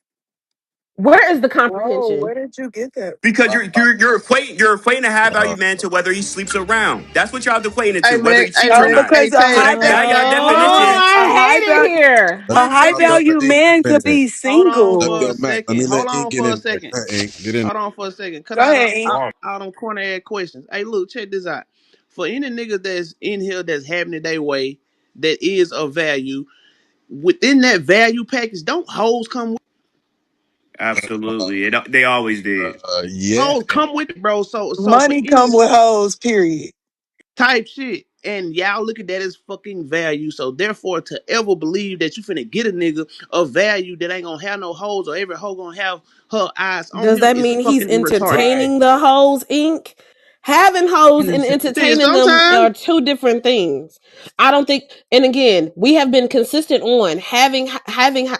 Where is the Whoa, comprehension? where did you get that? Because you're equating a high Uh, value man to whether he sleeps around. That's what y'all equating it Hey to, whether man, he hey cheats or No, man, not. hey because So Taz, that hey, now y'all Oh, definition. a I high hate it value here. let, a high hold on, let value Ink man get could in. be hold on Let, single. for yo, a Mac, let me second. Hold let Ink on get for a in there. second. Go ahead, Ink. Get in. Hold on for a second, cause Go ahead, Ink. I don't corner ass questions. Hey, look, check this out. For any nigga that's in here that's having it their way, that is of value within that value package. Don't hoes come with Absolutely. They always did. Yeah. hoes come with it, bro. So for Money any come with hoes, period. type shit. And y'all look at that as fucking value. So therefore, to ever believe that you finna get a nigga of value that ain't gonna have no hoes or every hoe gonna have her eyes on Does him that is mean he's fucking retarded. Right. entertaining the hoes, Inc? Having hoes and Shit, entertaining them sometimes, are two different things. I don't think. And again, we have been consistent on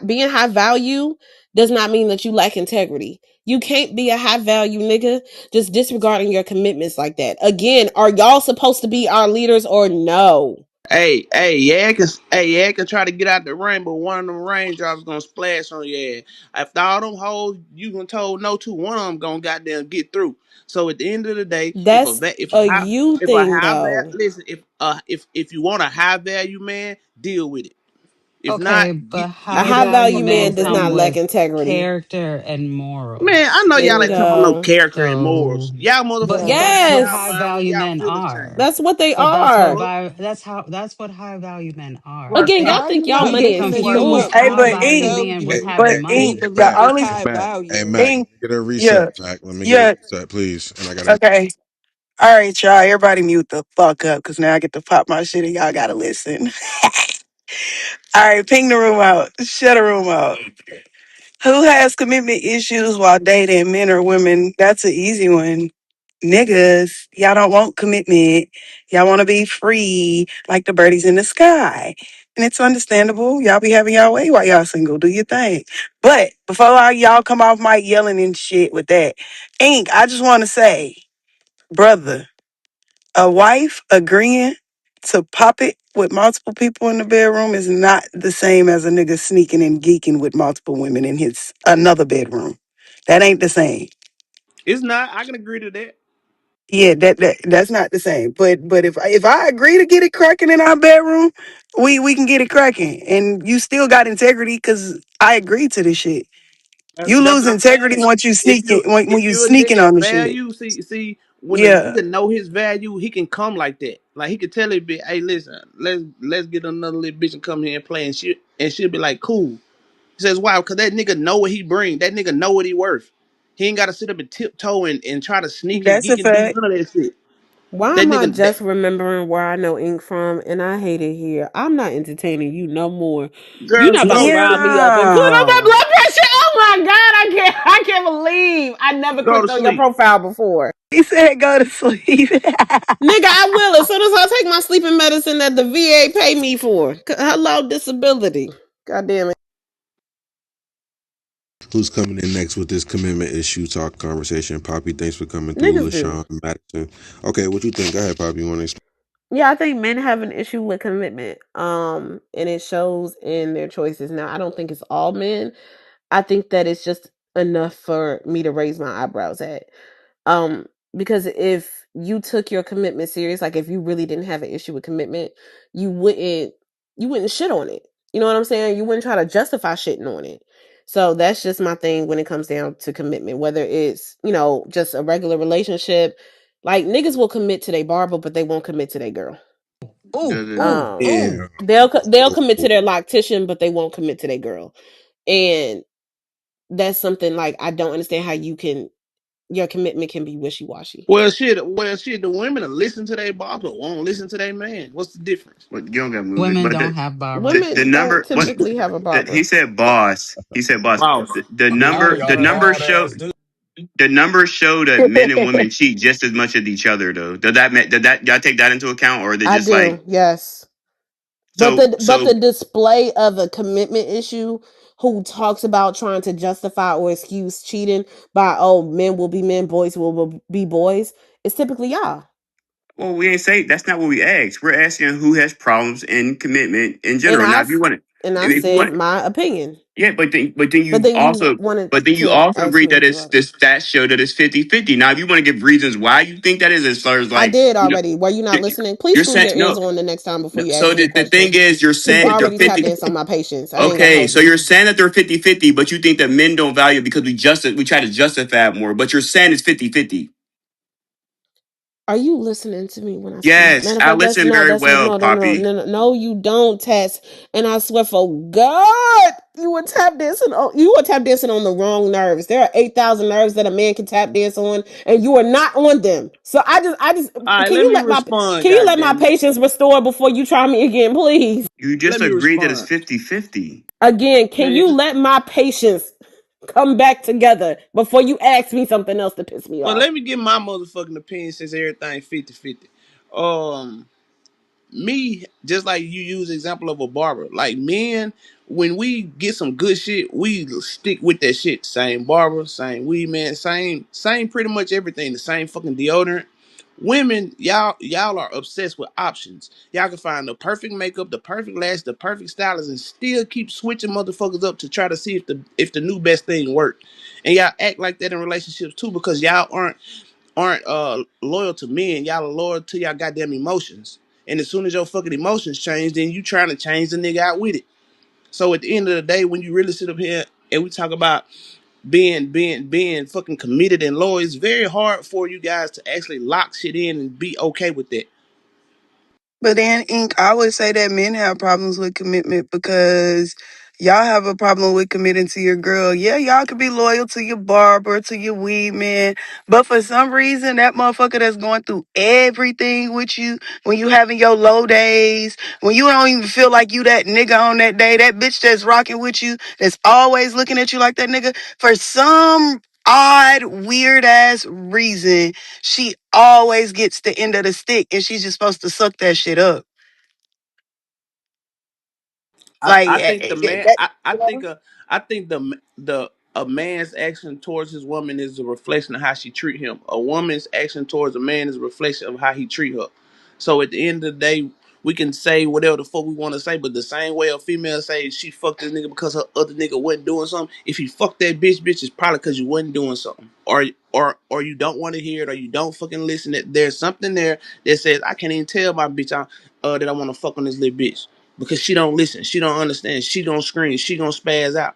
being high value does not mean that you lack integrity. You can't be a high value nigga just disregarding your commitments like that. Again, are y'all supposed to be our leaders or no? yeah, can try to get out the rain, but one of them raindrops gonna splash on your ass. After all them hoes you gonna told no to, one of them gonna goddamn get through. So at the end of the day, That's a you if a thing high though. listen, if you want a high value man, deal with it. If not, Okay, but A high high value value men man does come not lack with integrity. character and man, I morals. know y'all ain't talking about no Bingo. character and morals. So, Y'all but motherfuckers that's think what y'all Yes, high fine when value y'all men feelings change. are. that's what they But that's what are. Fuck. that's what high value men Well, are. Again, see, y'all They How think you y'all not they money is getting it? confuse confused. hey, high but value Ink, being with Hey, but having hey, hey, Ink, money. hey, the Mac. What is only high Mac. Hey, value? Mac. Let Ink, me get a yeah, reset, Mac. Let me get a yeah, reset, please. And I got to. okay. All right, y'all. Everybody mute the fuck up because now I get to pop my shit and y'all gotta listen. All right, ping the room out. Shut the room out. Who has commitment issues while dating, men or women? That's an easy one. Niggas, y'all don't want commitment. Y'all want to be free like the birdies in the sky. And it's understandable. Y'all be having y'all way while y'all single. Do your thing. But before y'all come off mic yelling and shit with that, Ink, I just want to say, brother, a wife agreeing to pop it with multiple people in the bedroom is not the same as a nigga sneaking and geeking with multiple women in his another bedroom. That ain't the same. It's not. I can agree to that. Yeah, that's not the same. But if I agree to get it cracking in our bedroom, we can get it cracking, and you still got integrity because I agreed to this shit. You That's lose what I'm integrity saying. once you sneaking when If you you a sneaking nigga on of the shit. value, see, when a Yeah, nigga know his value, he can come like that. Like he could tell it be, hey, listen, let's get another little bitch and come here and play and she'll be like, cool. He says, wow, cause that nigga know what he bring. That nigga know what he worth. He ain't gotta sit up and tiptoe and try to sneak and that's a geek and do fact. none of that shit. Why That am I nigga that just remembering where I know ink from and I hate it here? I'm not entertaining you no more. You're girl, not about to rile me up and put up my Yeah, blood pressure. Oh my god, I can't believe I never go to clicked on your sleep. profile before. he said go to sleep. Nigga, I will as soon as I take my sleeping medicine that the VA pay me for. Hello, disability. God damn it. Who's coming in next with this commitment issue talk conversation? Poppy, thanks for coming through. Niggas do. LaShawn, Madison. Okay, what you think? Go ahead, Poppy. You want to explain? Yeah, I think men have an issue with commitment. And it shows in their choices. Now, I don't think it's all men. I think that it's just enough for me to raise my eyebrows at. Um, because if you took your commitment serious, like if you really didn't have an issue with commitment, you wouldn't you wouldn't shit on it. You know what I'm saying? You wouldn't try to justify shitting on it. So that's just my thing when it comes down to commitment, whether it's, just a regular relationship. Like niggas will commit to their barber, but they won't commit to their girl. Ooh, ooh, Um, ooh. Yeah. they'll commit to their loctician, but they won't commit to their girl. And that's something like I don't understand how you can your commitment can be wishy washy. Well, shit. The women will listen to their boss, but won't listen to their man. What's the difference? But you don't gotta move it. Women But don't have the barbers. Women don't number what typically have a he barber. said boss. He said boss. Boss. No, The y'all numbers hard show ass dude. the numbers show that men and women cheat just as much at each other though. Did that y'all take that into account or they I just like do, yes. But so the display of a commitment issue who talks about trying to justify or excuse cheating by oh men will be men, boys will be boys, it's typically y'all. well we ain't say that's not what we asked. We're asking who has problems in commitment in And general. Now I if you said want my opinion. yeah, But then you wanted but then you to also ask agreed me that to do it's other. the stats show that it's 50-50. Now if you want to give reasons why you think that is as far as I like did you know already. Were you not you're listening? Please you're screw saying your ears no. on the next time before No, you so ask me a the thing question. is, you're Cause you saying that they're already tapped 50. dance on my patience. I ain't gonna Okay, hold so you. you're saying that they're 50-50, but you think that men don't value it because we try to justify it more, but you're saying it's 50-50. Are you listening to me when I speak? Yes, Matter of I fact, that's listen no, very that's no, well, no, no, no, Poppy. no, no, no. You don't, Tess. And I swear for God, you were tap dancing on the wrong nerves. There are 8,000 nerves that a man can tap dance on, and you are not on them. So I just, All right, can let you me let my, respond. can you let my Goddamn it. patience restore before you try me again, please? You Let just me agreed that it's respond, 50-50. Again, can man. you let my patience come back together before you ask me something else to piss me Well, off? let me give my motherfucking opinion since everything 50-50. Um, me, just like you use the example of a barber, like men, when we get some good shit, we stick with that shit. Same barber, same weed man, same pretty much everything. The same fucking deodorant. Women, y'all are obsessed with options. Y'all can find the perfect makeup, the perfect lash, the perfect stylist, and still keep switching motherfuckers up to try to see if the new best thing worked. And y'all act like that in relationships too because y'all aren't loyal to men. Y'all are loyal to y'all goddamn emotions. And as soon as your fucking emotions change, then you trying to change the nigga out with it. So at the end of the day, when you really sit up here and we talk about being fucking committed and loyal, it's very hard for you guys to actually lock shit in and be okay with that. But then, Ink, I would say that men have problems with commitment because y'all have a problem with committing to your girl. Yeah, y'all could be loyal to your barber, to your weed man, but for some reason, that motherfucker that's going through everything with you, when you having your low days, when you don't even feel like you that nigga on that day, that bitch that's rocking with you, that's always looking at you like that nigga, for some odd, weird ass reason, she always gets the end of the stick and she's just supposed to suck that shit up. Like I think the man that, I you think know? I think the a man's action towards his woman is a reflection of how she treat him. A woman's action towards a man is a reflection of how he treat her. So at the end of the day, we can say whatever the fuck we want to say, but the same way a female say she fucked this nigga because her other nigga wasn't doing something. If you fuck that bitch is probably because you wasn't doing something, or you don't want to hear it, or you don't fucking listen. That there's something there that says I can't even tell my bitch that I want to fuck on this little bitch because she don't listen, she don't understand, she gonna scream, she gonna spaz out.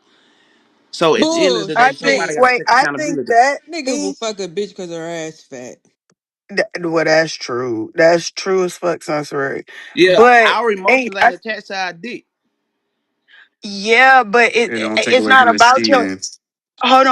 So at the end of the I day, think, somebody Bullshit. got to wait, take I think accountability. that Nigga will thing, fuck a bitch because her ass fat. well, that's true. That's true as fuck, Sunsery. Yeah, But our ain't emotions ain't I? attached to our dick. Yeah, but It don't take it's away not from the about your. skin. Hold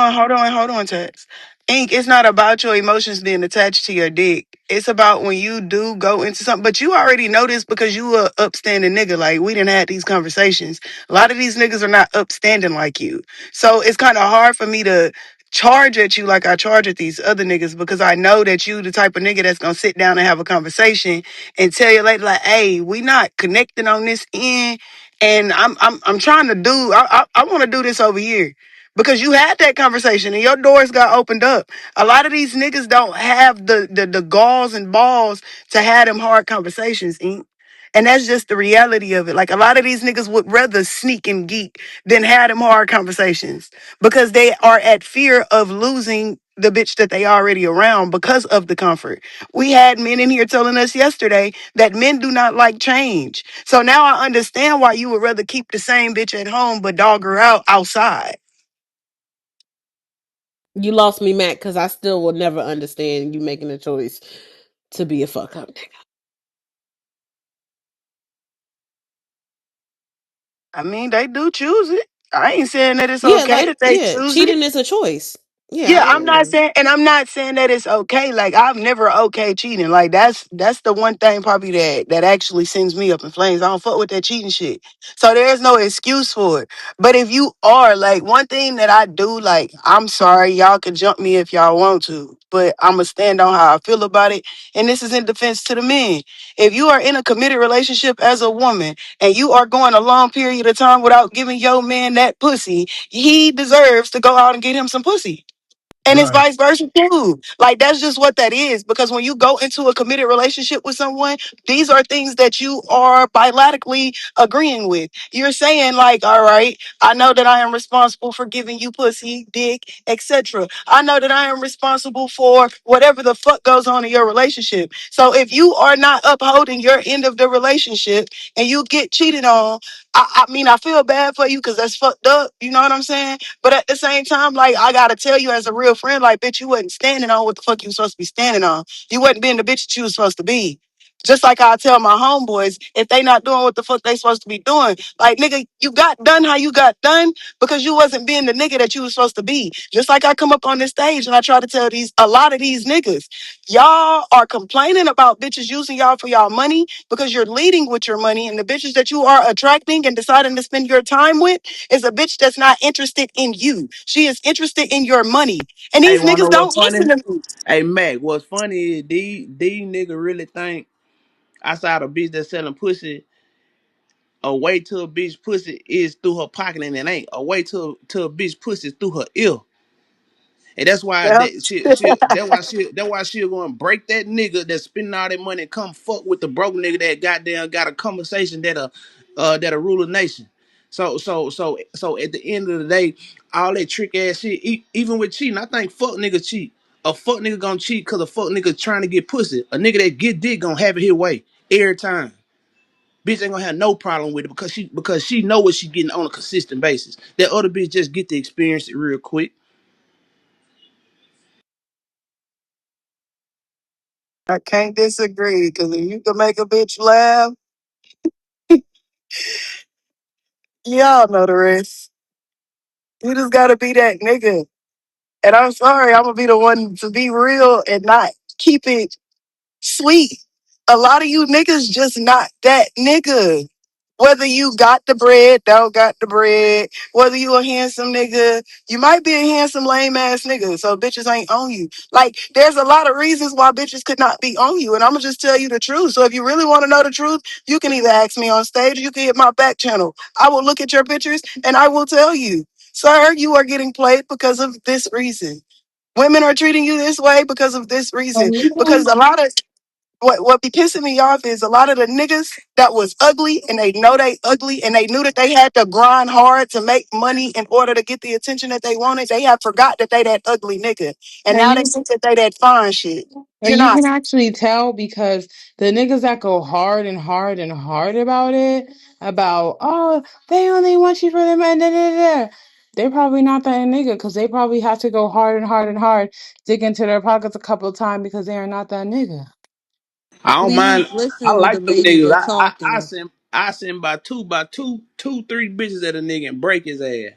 on, Tex. Ink, it's not about your emotions being attached to your dick. It's about when you do go into something. But you already know this because you a upstanding nigga. Like, we didn't have these conversations. A lot of these niggas are not upstanding like you. So it's kind of hard for me to charge at you like I charge at these other niggas because I know that you the type of nigga that's gonna sit down and have a conversation and tell you later, like, hey, we not connecting on this end. And I'm trying to do I want to do this over here because you had that conversation and your doors got opened up. A lot of these niggas don't have the galls and balls to have them hard conversations, Ink. And that's just the reality of it. Like a lot of these niggas would rather sneak and geek than have them hard conversations because they are at fear of losing the bitch that they already around because of the comfort. We had men in here telling us yesterday that men do not like change. So now I understand why you would rather keep the same bitch at home but dog her out outside. You lost me, Matt, because I still will never understand you making a choice to be a fuck up nigga. I mean, they do choose it. I ain't saying that it's Yeah, okay like, that they yeah, choose it. cheating is a choice. Yeah, Yeah, I, I'm not saying, and I'm not saying that it's okay. Like I've never okay cheating. Like that's the one thing probably that actually sends me up in flames. I don't fuck with that cheating shit. So there's no excuse for it. But if you are like one thing that I do, like I'm sorry, y'all can jump me if y'all want to, but I'ma stand on how I feel about it. And this is in defense to the men. If you are in a committed relationship as a woman and you are going a long period of time without giving your man that pussy, he deserves to go out and get him some pussy. And it's Right. vice versa too. Like that's just what that is. Because when you go into a committed relationship with someone, these are things that you are bilaterally agreeing with. You're saying like, all right, I know that I am responsible for giving you pussy, dick, etc. I know that I am responsible for whatever the fuck goes on in your relationship. So if you are not upholding your end of the relationship and you get cheated on, I mean, I feel bad for you because that's fucked up. You know what I'm saying? But at the same time, like I gotta tell you as a real friend, like bitch, you wasn't standing on what the fuck you was supposed to be standing on. You wasn't being the bitch that you was supposed to be. Just like I tell my homeboys, if they not doing what the fuck they supposed to be doing, like nigga, you got done how you got done because you wasn't being the nigga that you was supposed to be. Just like I come up on this stage and I try to tell these a lot of these niggas, y'all are complaining about bitches using y'all for y'all money because you're leading with your money, and the bitches that you are attracting and deciding to spend your time with is a bitch that's not interested in you. She is interested in your money. And Hey, these wanna niggas know what don't listen funny? to me. Hey, Mac, what's funny is these niggas really think outside a bitch that's selling pussy, a way to a bitch pussy is through her pocket, and it ain't. A way to a bitch pussy is through her ear. And that's why Yeah. she'll go and break that nigga that's spending all that money and come fuck with the broke nigga that goddamn got a conversation that'll rule a nation. So at the end of the day, all that trick ass shit, even with cheating, I think fuck niggas cheat. A fuck nigga gonna cheat cause a fuck nigga trying to get pussy. A nigga that get dick gonna have it his way every time. Bitch ain't gonna have no problem with it because she know what she getting on a consistent basis. That other bitch just get to experience it real quick. I can't disagree because if you can make a bitch laugh, y'all know the rest. You just gotta be that nigga. And I'm sorry, I'm gonna be the one to be real and not keep it sweet. A lot of you niggas just not that nigga. Whether you got the bread, don't got the bread, whether you a handsome nigga, you might be a handsome lame ass nigga, so bitches ain't on you. Like, there's a lot of reasons why bitches could not be on you, and I'm gonna just tell you the truth. So if you really want to know the truth, you can either ask me on stage or you can hit my back channel. I will look at your pictures and I will tell you, sir, you are getting played because of this reason. Women are treating you this way because of this reason. Because a lot of what be pissing me off is a lot of the niggas that was ugly and they know they ugly and they knew that they had to grind hard to make money in order to get the attention that they wanted. They have forgot that they that ugly nigga. And And now they you think that they that fine shit. You're and you not. can actually tell because the niggas that go hard and hard and hard about it, about oh, they only want you for them and da, da, da, da. They probably not that nigga because they probably have to go hard and hard and hard, dig into their pockets a couple of times because they are not that nigga. I don't mind. Please I listen when the like them ladies niggas. are I talking. send two, three bitches at a nigga and break his ass.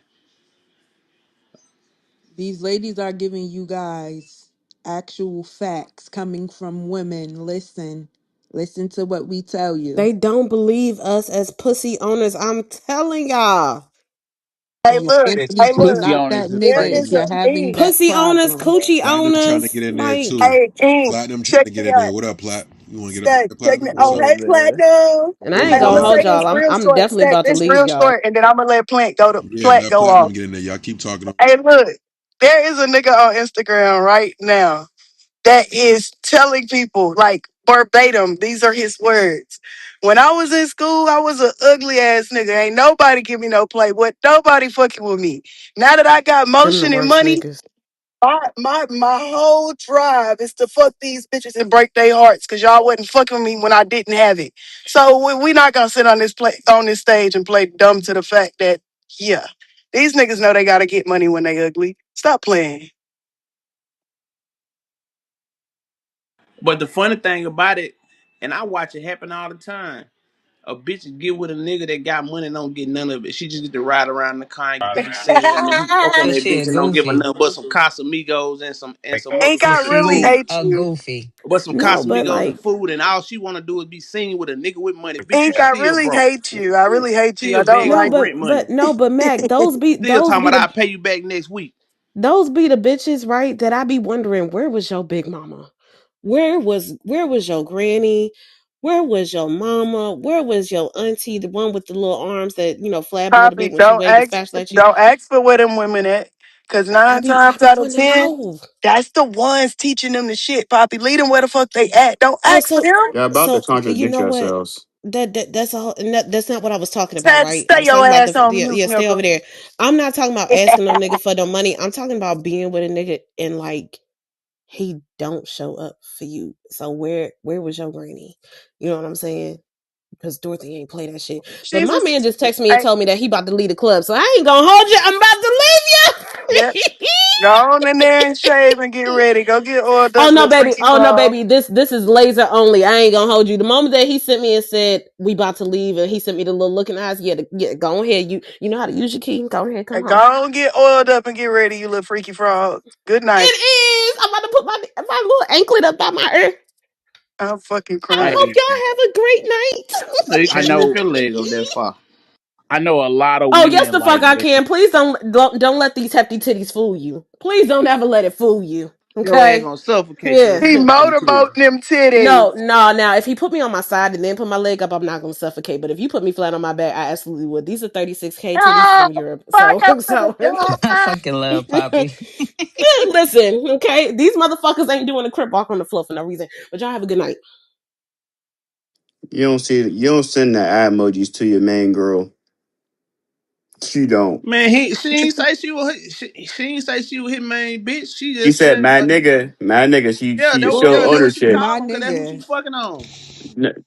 These ladies are giving you guys actual facts coming from women. Listen. Listen to what we tell you. they don't believe us as pussy owners. I'm telling y'all. Hey You're look, It's simply hey just look, pussy not owners that is there nigga if is crazy. a you're having ink. that Pussy owners, problem. coochie Platinum trying to owners, get in there like too. Hey ink. Platinum trying Check to get me in there. out. What up, Plat? You want to get up Stack, there, check me. Platinum? What's Oh, up? hey, Yo, man. Platinum. and I What's ain't Hey, good, I'm gonna gonna man? hold say y'all. this I'm real I'm short. definitely Stack about to this leave real y'all. short, and then I'm gonna let Yeah, Plant let go Platinum off. get in there. Y'all keep talking. Hey, look, there is a nigga on Instagram right now that is telling people like verbatim. These are his words. When I was in school, I was an ugly ass nigga. Ain't nobody give me no play. What nobody fucking with me. Now that I got Them the motion and worst money, niggas. my whole drive is to fuck these bitches and break their hearts because y'all wasn't fucking with me when I didn't have it. So we not gonna sit on this stage and play dumb to the fact that yeah, these niggas know they gotta get money when they ugly. Stop playing. But the funny thing about it, and I watch it happen all the time. A bitch get with a nigga that got money and don't get none of it. She just get to ride around in the car and get to be seen, and then he fuck on Cause that she bitch a and don't give her goofy. nothing but some Casamigos and some Ink, I Cause motherfucking really she food. hate a you. goofy. But some No, but Casamigos and like, food, and all she want to do is be seen with a nigga with money. Bitch, you Ink, I still really broke. hate you. I really hate you. I Still don't begging no, like for but rent money. but no, but Mac, those be Still those talking be about I'll the pay you back next week. those be the bitches, right? That I be wondering, where was your big mama? Where was your granny? Where was your mama? Where was your auntie, the one with the little arms that flab a little Poppy, bit when she waved the spatula at you? don't ask for where them women at. Cause I nine be I times be out of wanting to 10, know. that's the ones teaching them the shit, Poppy. Lead them where the fuck they at. Don't Oh, ask for them. You're about to so you contradict know what? yourselves. That's a whole, and that's not what I was talking about, right? I Stay was your talking about ass on yeah, mute, yeah, stay over nigga. there. I'm not talking about asking no nigga for no money. I'm talking about being with a nigga and like he don't show up for you. So where was your granny? You know what I'm saying? Because Dorothy ain't play that shit. But She's my a, man just texted me and hey, told me that he about to leave the club. So I ain't gonna hold you. I'm about to yeah. leave you. Go on in there and shave and get ready. Go get oiled Oh up, no, little baby. freaky Oh no, frog. baby. This is laser only. I ain't gonna hold you. The moment that he sent me and said we about to leave, and he sent me the little looking eyes. Yeah, yeah. Go ahead. You know how to use your key. Go ahead. Come Hey, home. go on, get oiled up and get ready, you little freaky frog. Good It night. is. I'm about to put my little anklet up by my ear. I'm fucking I crying. hope Hey, y'all have a great night. so you I can't lift know your leg up that far. I know a lot of Oh yes, women the fuck like I that. can. Please don't let these hefty titties fool you. Please don't ever let it fool you. Your ass Okay. gonna suffocate from Yeah. them He them titties. motorboating them titties. No, no. Now, if he put me on my side and then put my leg up, I'm not going to suffocate. But if you put me flat on my back, I absolutely would. These are 36K titties from Europe. So, so I fucking love Poppy. listen, okay? These motherfuckers ain't doing a crip walk on the floor for no reason. But y'all have a good night. You don't send the eye emojis to your main girl. You don't. Man, she ain't say she ain't say she was his main bitch. She She just said, said, mad nigga. yeah, She show Boy, that what she ownership. my called him because that's who she nigga. fucking on.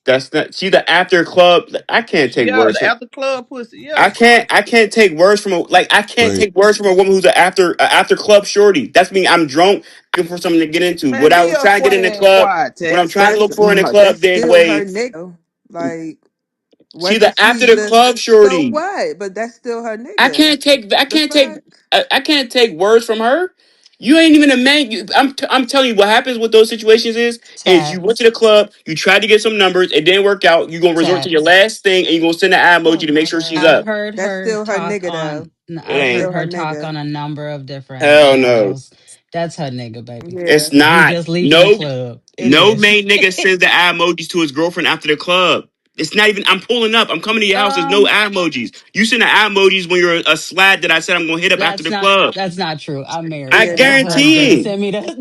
That's not. She the after club. I can't take Yeah, words the from. after club pussy. I Yeah, can't. I can't take words from a like. I can't Wait, take words from a woman who's a after club shorty. That's me. I'm drunk looking for something to get into. man, What I be was your trying to get in the fucking club. quiet, What I'm Taz. trying to look for in the club, That's Dave still her Wade. nigga. Like She whether the after she's the the club so shorty. what? But that's still her I nigga. can't take. I The can't take. fuck? I can't take words from her. You ain't even a man. I'm telling you what happens with those situations is you Chat, went to the club, you tried to get some numbers, it didn't work out. You're gonna resort to chat. your last thing, and you're gonna send an eye Oh emoji to make my sure she's I've god. up. heard That's her still her talk nigga though. It I've That's ain't. heard still her her talk nigga. on a number of different Hell no. levels. That's her nigga, baby. Yeah. It's You not. just leaving the No. club. It No is. main nigga sends the eye emojis to his girlfriend after the club. It's not even. I'm pulling up. I'm coming to your house. There's no um, eye emojis. You send the eye emojis when you're a slad that I said I'm gonna hit up after the club. that's not true. I'm I married. Yeah, My that's not husband guarantee. true.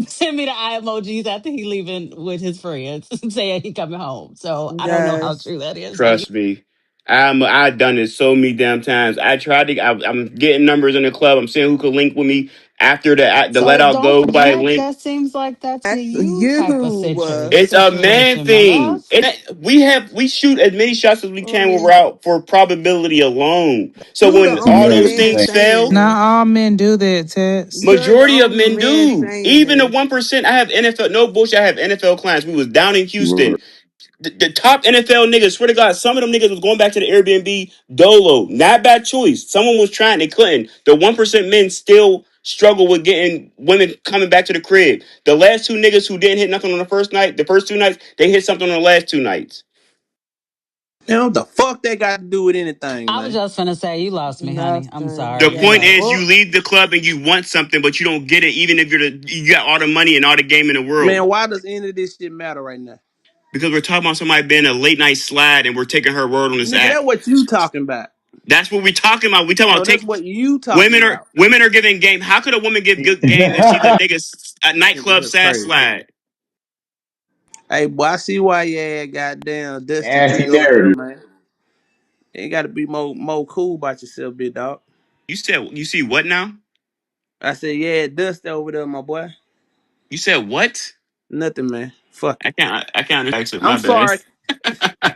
send me the eye emojis after he leaving with his friends saying he coming home. So I don't know how Yes. true that is, Trust honey. me. I've done it so many damn times. I tried to. I'm getting numbers in the club. I'm seeing who could link with me after the let So out go don't by Mac, link. that seems like that's a That's you type of you. It's a man situation, my thing. love. We shoot as many shots as we can when we're Boy, out for probability alone. So you the when It's a all only marriage those man things thing. saying fail, Not this. all men do that, Tats. You're the majority of only men man do. saying Even the this. 1%. I have NFL. No bullshit. I have NFL clients. We was down in Right. Houston. The top NFL niggas, swear to God, some of them niggas was going back to the Airbnb dolo. Not bad choice. Someone was trying, they couldn't. The 1% men still struggle with getting women coming back to the crib. The last two niggas who didn't hit nothing on the first night, the first two nights, they hit something on the last two nights. you know what the fuck they got to do with anything, I was man. just gonna say you lost me, honey. I'm The sorry. Nothing. You point Yeah. got it. is, Oh, you leave the club and you want something, but you don't get it, even if you got all the money and all the game in the world. Man, why does any of this shit matter right now, Because we're talking about somebody being a late night slide and we're taking her word on this nigga? app. That's what you talking about. That's what we're talking about. We talking about No, that's take. what you talking Women are about. women are giving game. How could a woman give good game if she's a nigga a Nigga, nightclub here sass crazy. slide? Hey, boy, I see why you had goddamn Dusty Nasty J over there, narrative. man. You got to be more cool about yourself, big dog. You said you see what now? I said, yeah, Dusty over there, my boy. You said what? Nothing, man. Fuck it. I can't understand. I'm My bad. sorry.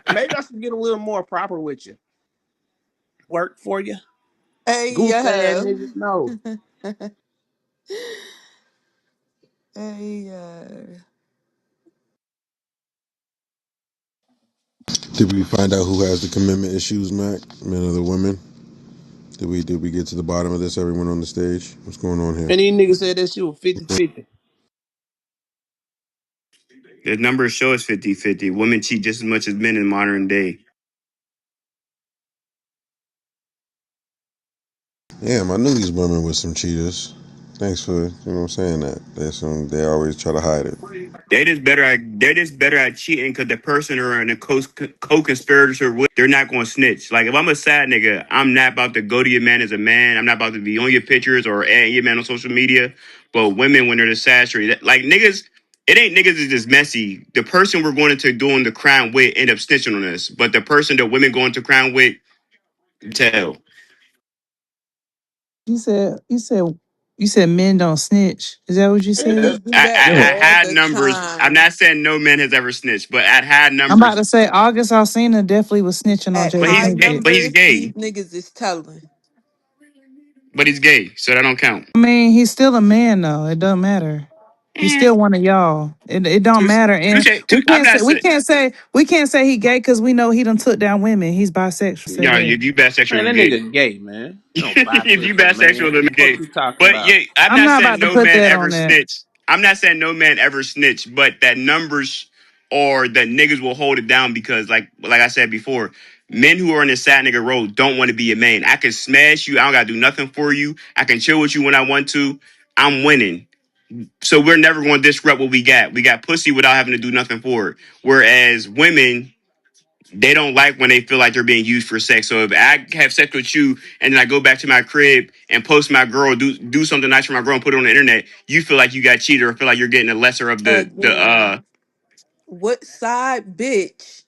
Maybe I should get a little more proper with you. Work for you, hey goof ass yo. nigga. No, Hey yo. Did we find out who has the commitment issues, Mac? Men or the women? Did we get to the bottom of this? Everyone on the stage? What's going on here? And these niggas said that shit was 50-50. The numbers show it's 50-50. Women cheat just as much as men in modern day. Damn, I knew these women were some cheaters. Thanks for saying that. They always try to hide it. They're just better at cheating because the person or in a co-conspirator with, they're not going to snitch. Like if I'm a sad nigga, I'm not about to go to your man as a man. I'm not about to be on your pictures or add your man on social media. But women, when they're the sad story, like niggas, it ain't niggas is just messy. The person we're going into doing the crime with end up snitching on us. But the person that women going to crime with tell. You said men don't snitch. Is that what you Niggas said? do I, that I, Yeah. I all had the numbers. I'm time. not saying no man has ever snitched, but I'd had I'm about numbers. to say August Alsina definitely was snitching on At But Jada high Pinkett. he's numbers, these gay. niggas is telling. But he's gay, so that don't count. I mean, he's still a man though. It doesn't matter. He's Eh, still one of y'all. It don't touche, matter. And touche. I'm not saying, we can't say he gay because we know he done took down women. He's bisexual. Say yo, that. if you bisexual, Man, you're that gay. nigga gay, man. No If you bisexual, bisexual, man. then The you're fuck gay. you talking But about? yeah, I'm I'm not not saying about to no put man that ever on that. snitched. I'm not saying no man ever snitched, but that numbers or that niggas will hold it down because, like I said before, men who are in the sad nigga role don't want to be a man. I can smash you. I don't gotta do nothing for you. I can chill with you when I want to. I'm winning. So we're never going to disrupt what we got. We got pussy without having to do nothing for it. Whereas women, they don't like when they feel like they're being used for sex. So if I have sex with you and then I go back to my crib and post my girl, do something nice for my girl and put it on the internet, you feel like you got cheated or feel like you're getting the lesser of the. Again, what side bitch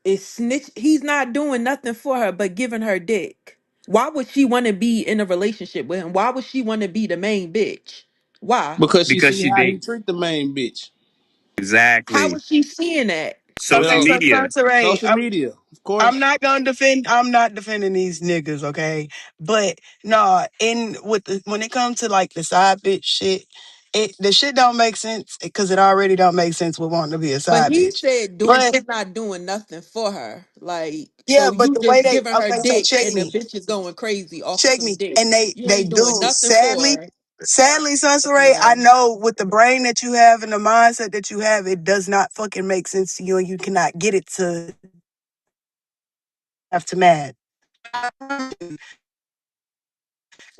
is snitch? He's not doing nothing for her but giving her dick. Why would she want to be in a relationship with him? Why would she want to be the main bitch? Why? Because she Because see she how he did treat the main bitch. How exactly was she seeing that? social Okay, Well, so media. Ray, social media, of I'm course. not gonna defend. I'm not defending these niggas, okay? But no, in with the when it comes to like the side bitch shit, the shit don't make sense because it already don't make sense with wanting to be a But side he bitch. said But he's not doing nothing for her. Like, yeah, so but you the way just they giving her okay, so dick and the bitch is going crazy off of check some me, dick. and they You they ain't doing do. nothing for her. Sadly, Ray, I No. know with the brain that you have and the mindset that you have, it does not fucking make sense to you, and you cannot get it to have to mad.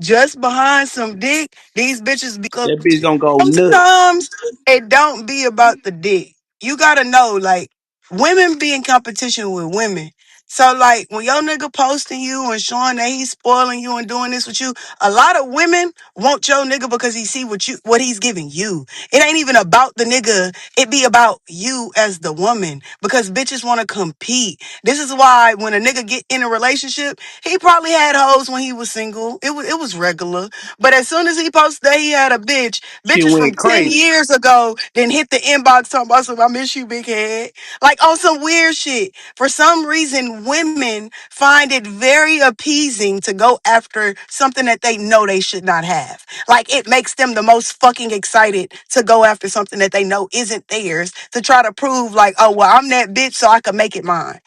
Just behind some dick, these bitches be That bitch gonna go nuts. sometimes it don't be about the dick. You gotta know, like, women be in competition with women. So, like, when your nigga posting you and showing that he's spoiling you and doing this with you, a lot of women want your nigga because he see what he's giving you. It ain't even about the nigga. It be about you as the woman because bitches want to compete. This is why when a nigga get in a relationship, he probably had hoes when he was single. It was regular. But as soon as he posted that he had a bitch, She bitches from went 10 crazy. years ago then hit the inbox talking about some I miss you, big head. Like on some weird shit. For some reason, women find it very appeasing to go after something that they know they should not have. Like it makes them the most fucking excited to go after something that they know isn't theirs to try to prove like, oh well, I'm that bitch, so I can make it mine.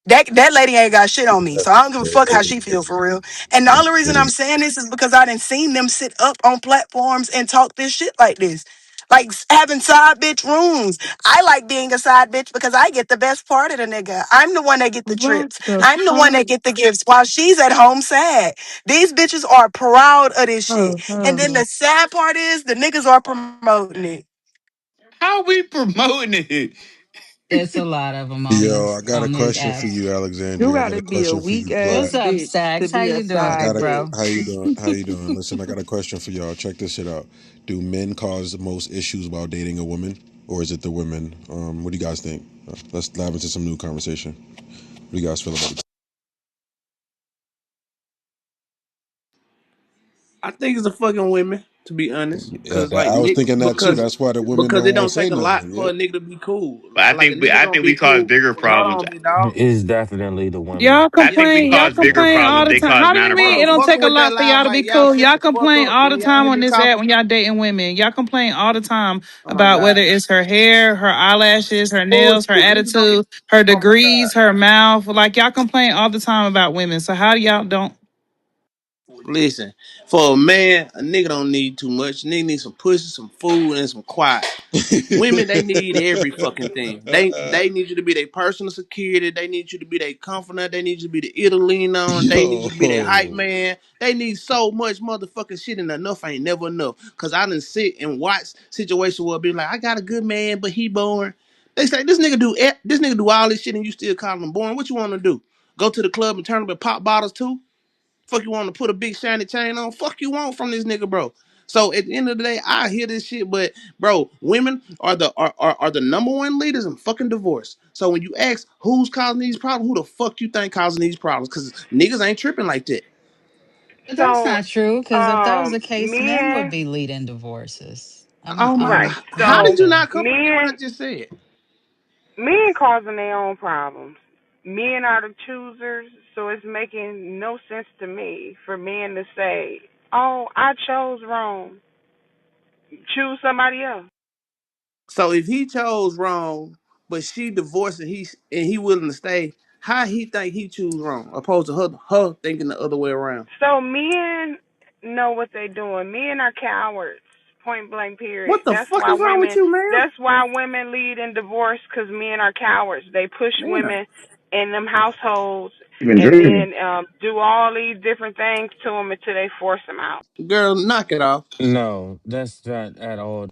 That lady ain't got shit on me, so I don't give a fuck how she feel for real. And the only reason I'm saying this is because I didn't seen them sit up on platforms and talk this shit like this. Like having side bitch rooms. I like being a side bitch because I get the best part of the nigga. I'm the one that get the What trips. the I'm the one fuck? that get the gifts while she's at home sad. These bitches are proud of this shit. Oh, And oh. then the sad part is the niggas are promoting it. How we promoting it? It's a lot of them Yo, I got a on this question for app. you, You Alexandria. I got gotta a be a question for you, weak ass What's Black. up, bitch to Stacks? How be a you doing, I side big got a bro? how you bitch. doing? How you doing? Listen, I got a question for y'all. Check this shit out. Do men cause the most issues while dating a woman, or is it the women? What do you guys think? Let's dive into some new conversation. What do you guys feel about it? I think it's the fucking women. To be honest, Yeah, cause like I was Nick, thinking that too. That's why the women because don't it want don't to say take a lot nothing. for Yeah. a nigga to be cool. But Like a nigga I gonna think be we cause cool. bigger Hold problems. on, big dog. It's definitely the women. Y'all I think we complain. Y'all cause bigger complain all problems. the They time. cause How do you minor mean Bro, it don't problems. fucking take a with that lot for loud y'all to be mic. Y'all cool? shut Y'all the fuck complain up all the when y'all time hear on me this app talking. when y'all dating women. Y'all complain all the time Oh my about whether god. it's her hair, her eyelashes, her nails, Bullshit. her Niggas don't attitude, her oh my god. degrees, her mouth. Like y'all complain all the time about women. So how do y'all don't? Listen, for a man, a nigga don't need too much. Nigga need some pussy, some food, and some quiet. Women, they need every fucking thing. They need you to be their personal security. They need you to be their confidant. They need you to be the ear to lean on. They need you to be their hype Yo. man. They need so much motherfucking shit, and enough ain't never enough. Cause I done sit and watch situations where it be like, I got a good man, but he born. They say this nigga do all this shit, and you still call him born. What you want to do? Go to the club and turn up and pop bottles too? Fuck you want to put a big shiny chain on? Fuck you want from this nigga, bro. So at the end of the day, I hear this shit, but bro, women are the number one leaders in fucking divorce. So when you ask who's causing these problems, who the fuck you think causing these problems? Because niggas ain't tripping like that. But that's So, not true, because if that was the case, men would men, be leading divorces. Oh my, right. how did So, you So not comprehend what I men, just said? men causing their own problems. Men are the choosers, so it's making no sense to me for men to say, "Oh, I chose wrong. Choose somebody else." So if he chose wrong, but she divorced and he willing to stay, how he think he choose wrong, opposed to her thinking the other way around? So men know what they're doing. Men are cowards. Point blank. Period. What the fuck is wrong with you, man? That's why women lead in divorce because men are cowards. They push Damn. women in them households Even and dreaming. then do all these different things to them until they force them out. Girl, knock it off. No, that's not at all.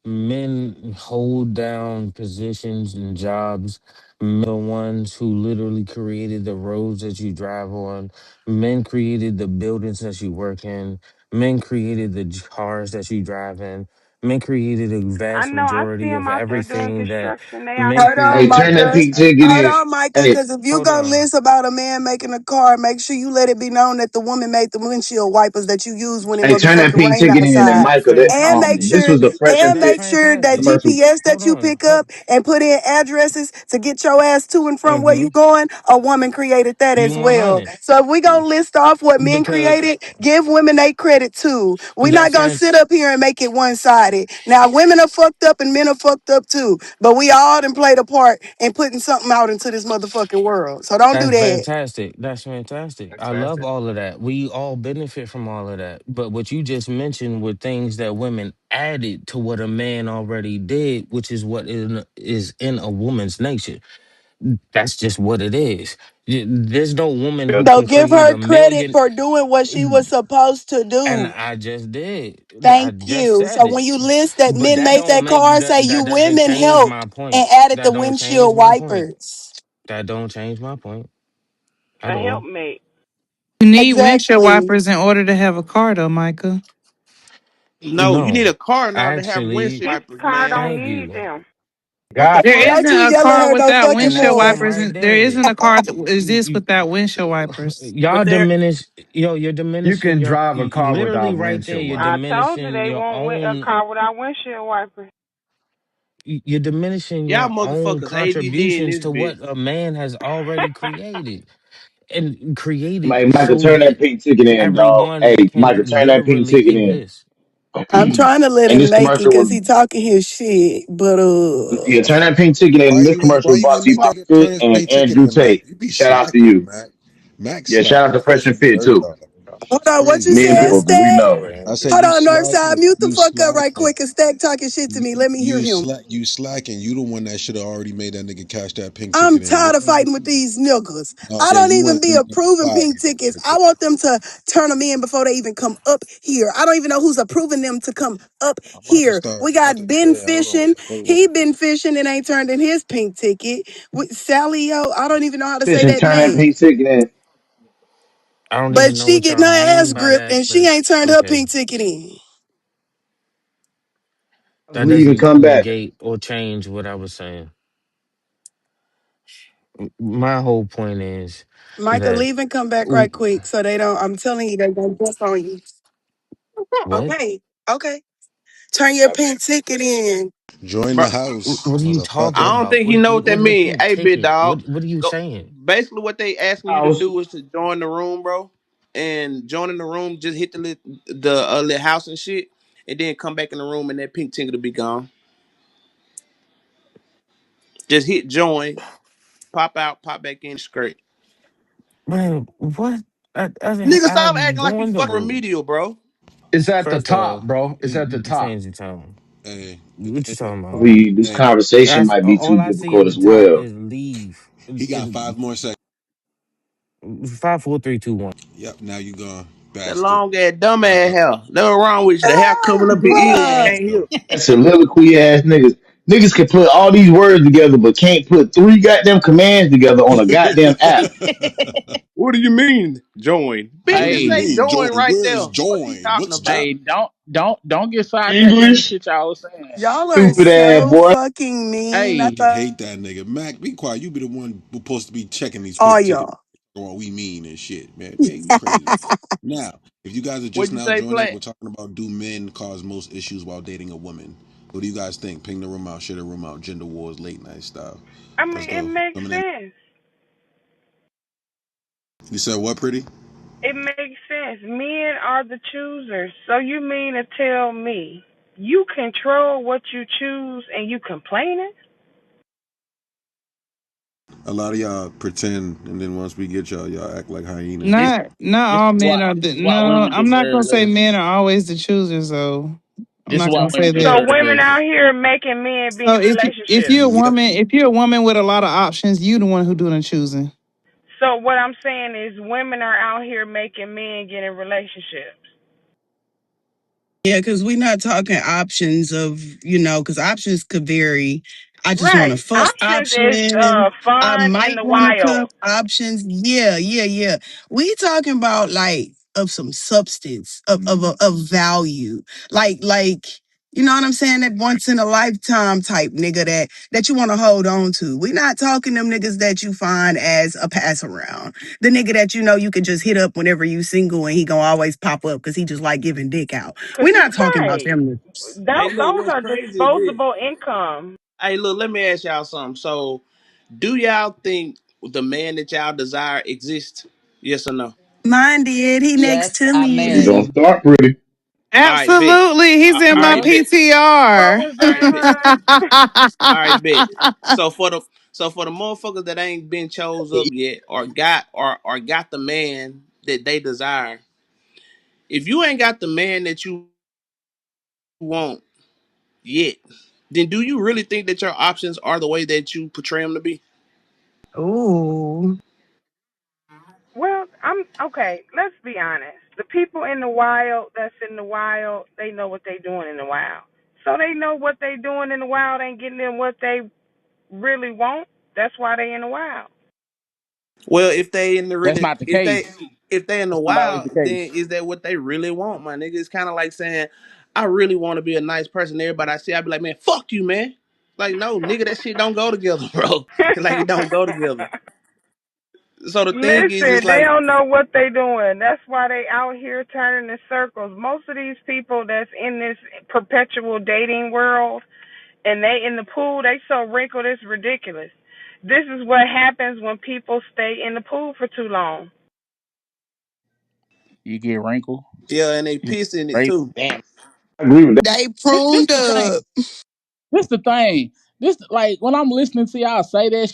Men hold down positions and jobs. Men are the ones who literally created the roads that you drive on. Men created the buildings that you work in. Men created the cars that you drive in. Men created a I vast know. I see majority of them out there doing everything that construction. They out men there Hold on, Hey, building. turn that Micah. pink ticket Hold in. on, Micah, Hey, because if you hold go on. list about a man making a car, make sure you let it be known that the woman made the windshield wipers that you use when it hey, turn that motherfucking pink rain ticket in. And outside. That's Michael, that And make fantastic. this sure was a fresh and That's fit that fantastic. commercial. GPS Hold that you on. pick up and put in addresses to get your ass to and from where Mm-hmm. you going, a woman created that You as well. 100. So if we gonna list off what men Because created, give women they credit too. We're not that's gonna fan. sit up here and make it one sided. Now women are fucked up and men are fucked up too. But we all done played a part in putting something out into this motherfucking world. So don't do That's that. fantastic. That's fantastic. I love all of that. We all benefit from all of that. But what you just mentioned were things that women added to what a man already did, which is what is in a woman's nature. That's just what it is. There's no woman Yeah. who So can give create her a credit million. for doing what she was supposed to And do. I just did. I Thank just you. said So when it. you list that But men that made don't that make car, say you that doesn't women change my helped and point. added the That don't change windshield my point. wipers. That don't change my point at A all. helpmate. You need windshield Exactly. wipers in order to have a car, though, Micah. No, you need No, a car in order to have actually, windshield His wipers, car man. don't thank need you. them. Okay, God, There well, isn't don't you a yell at car her no without fucking And that's windshield more. them wipers. right There there. isn't a car that You, exists you, without windshield wipers. But y'all there, diminish, yo, you're You diminishing can your, drive a car literally without right there, windshield you're I wipers. told you diminishing they your want a own, car without windshield wipers. you're diminishing y'all your own motherfuckers ADD in contributions this to bitch. what a man has already created and hey, created Michael, so turn that that pink ticket in, dog. Hey, everyone can Michael, turn that pink literally ticket in. exist. I'm trying to let And him this make it commercial because was he talking his shit. But yeah, turn that pink ticket in. Why And this you commercial why was you brought ain't to you make by that nigga turn Fit his and pink ticket Andrew in, Mac? Tate. You be Shout out to slacking, you. Mac. Mac Yeah, shout slacking out to Fresh because and he Fit work too. hard. hold It's on, what you crazy. Me and said, people, we Stack? know. I said Hold you on, Northside. slacking. Mute the You fuck up right slacking. quick and Stack talking shit to me. Let me hear him. You slacking. You the one that should have already made that nigga cash that pink I'm ticket in. tired What of the hell fighting with you? these niggas. Oh I yeah, don't you even want be them niggas approving fired. pink tickets. I want them to turn them in before they even come up here. I don't even know who's approving them to come up I'm about to here. start. We I'm about got to Ben yeah, hold on. fishing. Hold on. He been fishing and ain't turned in his pink ticket. With Sally, yo, I don't even know how to say Fishing, that turn that name. pink ticket in. I don't But even know she what getting y'all her ass mean by gripped that, and she but ain't turned her okay. pink ticket in. That Leave and doesn't come back. negate or change what I was saying. My whole point is Michael, that leave and come back right quick so they don't. I'm telling you, they gonna jump on you. what? Okay. Okay. Turn your pink ticket in. Join Bro, the house, What are you talking motherfucker. I don't about? think he know what that What is a mean. pink Hey, big ticket? dog. What are you Go. saying? Basically, what they asking you to House. do is to join the room, bro. And joining the room, just hit the little house and shit, and then come back in the room, and that pink ticket will be gone. Just hit join, pop out, pop back in, straight. Man, what? Nigga, I stop acting like you joined the fucking room. remedial, bro. It's at the First top, off, bro. It's at the you top. changed the tone. Hey, What you hey, talking about? We this hey, conversation might be too All I see difficult at the as top well. is leave. he got 5 more seconds. 5, 4, 3, 2, 1. Yep, now you gone, That bastard. long ass dumb All right, ass hair. That's what wrong with you. The hair covering up your ears. You Bruh. can't let's go. hear. That soliloquy ass niggas. Niggas can put all these words together, but can't put three goddamn commands together on a goddamn app. What do you mean join? Bitch, What do it you say Hey, mean, join join? right Where there. is What are you join? talking What's join? about? hey, don't get sidetracked on the English, shit y'all was saying. Y'all are stupid ass so boy. fucking mean. I Hey, I thought hate that nigga. Mac, be quiet. You be the one who supposed to be checking these all pink tickets y'all. on what we mean and shit, man. Man, you crazy. Now, if you guys are just What'd you now say, joining, Flat? we're talking about do men cause most issues while dating a woman? What do you guys think? Ping the room out, share the room out, gender wars, late night style. I mean, Let's it go. makes Some of them. sense. You said what, pretty? It makes sense. Men are the choosers. So you mean to tell me you control what you choose and you complaining? A lot of y'all pretend, and then once we get y'all, y'all act like this hyenas. Not this all is men why are this the is why no, women I'm not deserve gonna say less. men are always the choosers though. I'm This is not why gonna say women So that. deserve women less. out here making men be So in if relationships. you're a Yep. woman, if you're a woman with a lot of options, you the one who doing the choosing. So what I'm saying is women are out here making men get in relationships. Yeah, because we're not talking options of, because options could vary. I just want to Right. fuck Options is option. I fun in might the want to wild. cook options. Yeah, yeah, yeah. We talking about like of some substance of value. Like you know what I'm saying? That once in a lifetime type nigga that you want to hold on to. We not talking them niggas that you find as a pass around. The nigga that you know you can just hit up whenever you single and he gonna always pop up because he just like giving dick out. Cause We're he not talking about right. them niggas. Hey, look, Those what's are crazy is this. disposable income. Hey, look, let me ask y'all something. So, do y'all think the man that y'all desire exists? Yes or no? Mine did. He next Yes, to I Where you married me. gonna him. start, pretty? All right, bet. Absolutely. He's in All my right, Yep. bet. What PTR. was All that, right, bet. huh? All right, bet. So for the motherfuckers that ain't been chose up yet, or got the man that they desire, if you ain't got the man that you want yet, then do you really think that your options are the way that you portray them to be? Ooh. Well, I'm okay. Let's be honest. The people in the wild that's in the wild, they know what they doing in the wild. So they know what they doing in the wild ain't getting them what they really want. That's why they in the wild. Well, if they in the That's really, not the case. if they in the That's not always wild, the then case. is that what they really want, my nigga? It's kind of like saying, I really want to be a nice person. Everybody I see, I be like, man, fuck you, man. Like, no, nigga, that shit don't go together, bro. Like, it don't go together. So the thing is, it's Listen, they like, don't know what they doing. That's why they out here turning in circles. Most of these people that's in this perpetual dating world and they in the pool, they so wrinkled it's ridiculous. This is what happens when people stay in the pool for too long. You get wrinkled. yeah, and they You get piss in it straight. too. Damn. I agree with that. They This pruned the thing. up. This the thing. This like when I'm listening to y'all say that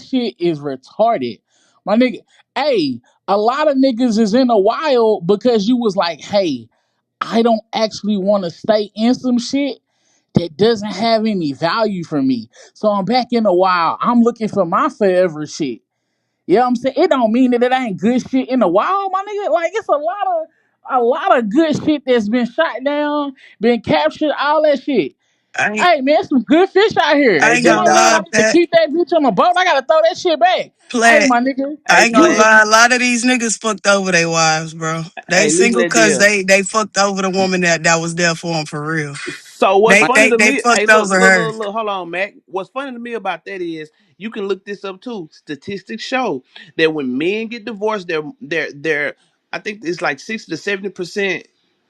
shit is retarded. My nigga, hey, a lot of niggas is in the wild because you was like, hey, I don't actually want to stay in some shit that doesn't have any value for me. So I'm back in the wild. I'm looking for my forever shit. You know what I'm saying? It don't mean that it ain't good shit in the wild, my nigga. Like it's a lot of good shit that's been shot down, been captured, all that shit. I ain't, Hey man, some good fish out here. I Hey, ain't Then gonna my John. man lie, wanted to Pat. keep that bitch on the boat. I gotta throw that shit back. Hey Plat. my nigga, I Hey, ain't gonna you Flat. lie. A lot of these niggas fucked over their wives, bro. They Hey, listen single to that cause deal. they fucked over the woman that was there for them for real. So what's my, funny to They me? Hey, fucked look, over look, her. look, look. Hold on, Mac. What's funny to me about that is you can look this up too. Statistics show that when men get divorced, they're I think it's like 60 to 70%.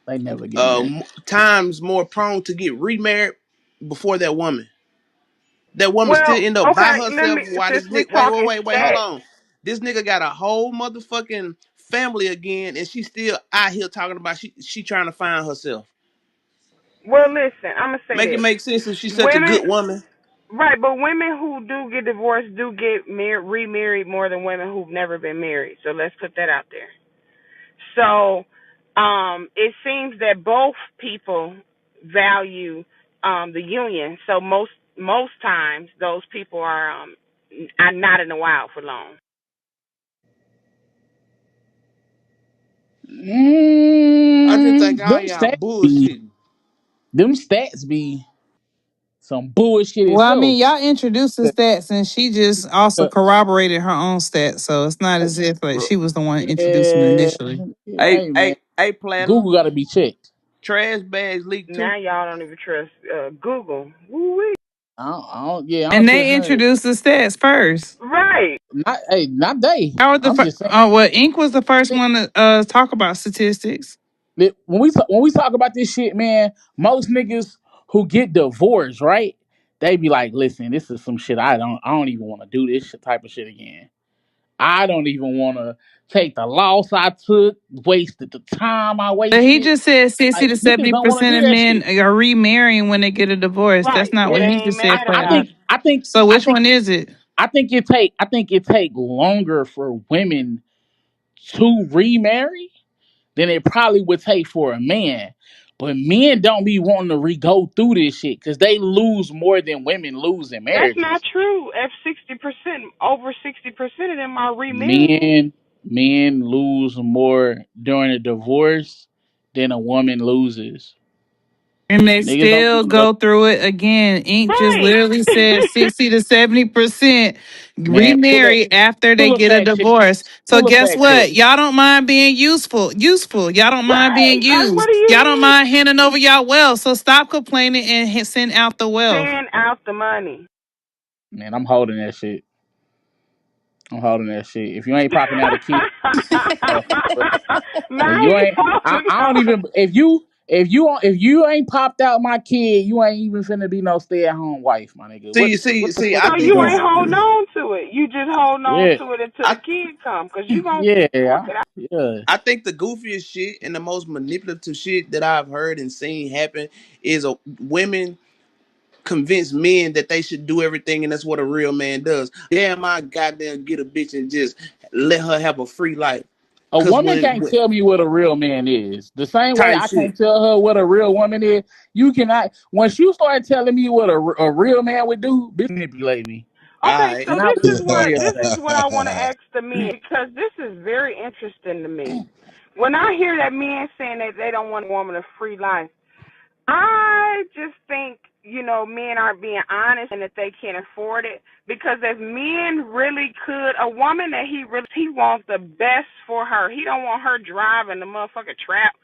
They never get married. Mm. Times more prone to get remarried before that woman. That woman still Well, end up by okay, let herself me, while since this we nigga talking wait, hold stats. on. This nigga got a whole motherfucking family again, and she still out here talking about she trying to find herself. Well, listen, I'm gonna say Make it this: make sense if she's such a women, good woman. right? But women who do get divorced do get remarried more than women who've never been married. So let's put that out there. So, it seems that both people value the union. So most times those people are not in the wild for long. I just think all Them y'all stats be bullshitting. them stats be some bullshit Well, I mean, itself. y'all introduced the stats, and she just also Uh, corroborated her own stats. So it's not as if like she was the one introducing yeah, initially. Hey, hey man, hey, Platinum. Google got to be checked. Trash bags leak too. Now y'all don't even trust Google. Woo-wee. Yeah, I don't And trust they none of it. introduced the stats first. Right. Not they. How were the I'm just saying. oh well, Inc was the first one to talk about statistics. That when we talk about this shit, man, most niggas who get divorced, right? They be like, listen, this is some shit I don't even want to do this shit type of shit again. I don't even want to take the loss I took, wasted the time I But he wasted. just said 60 Like to niggas seventy don't want to percent hear of that men shit. are remarrying when they get a divorce. That's Right. not It what And he ain't just many said, of them. Platinum. So I which think one is it? I think it take longer for women to remarry than it probably would take for a man. But men don't be wanting to go through this shit because they lose more than women lose in That's not marriages. true. If 60%, over 60% of them are remarrying. Men lose more during a divorce than a woman loses. And they Niggas don't still even go. go through it again. Inc. just Right. literally said 60 to 70% Man, remarry after they pull a get a fact check. divorce. So Pull a guess fact check. what? Y'all don't mind being useful. Useful. Y'all don't mind Right. being Like, what used. do Y'all don't you mind handing over y'all wealth. So stop complaining and send out the wealth. send out the money? Man, I'm holding that shit. I'm holding that shit. If you ain't popping out a kid, motherfucker, if Now you you ain't, talking. I don't even. If you ain't popped out my kid, you ain't even finna be no stay at home wife, my nigga. What the fuck So is I we think you doing? ain't holding on to it. You just holding on Yeah, to it until the I kid come, cause you gonna work yeah, it out. yeah. I think the goofiest shit and the most manipulative shit that I've heard and seen happen is women convince men that they should do everything and that's what a real man does. Damn, I goddamn get a bitch and just let her have a free life. A Cause woman when, can't tell me what a real man is. The same way type I shit. can't tell her what a real woman is. You cannot. Once you start telling me what a real man would do, bitch, manipulate me, Okay, Alright. so and I will tell you this that. is what I want to ask the men, because this is very interesting to me. When I hear that men saying that they don't want a woman a free life, I just think, men aren't being honest and that they can't afford it. Because if men really could, a woman that he wants the best for her. He don't want her driving the motherfucking trap.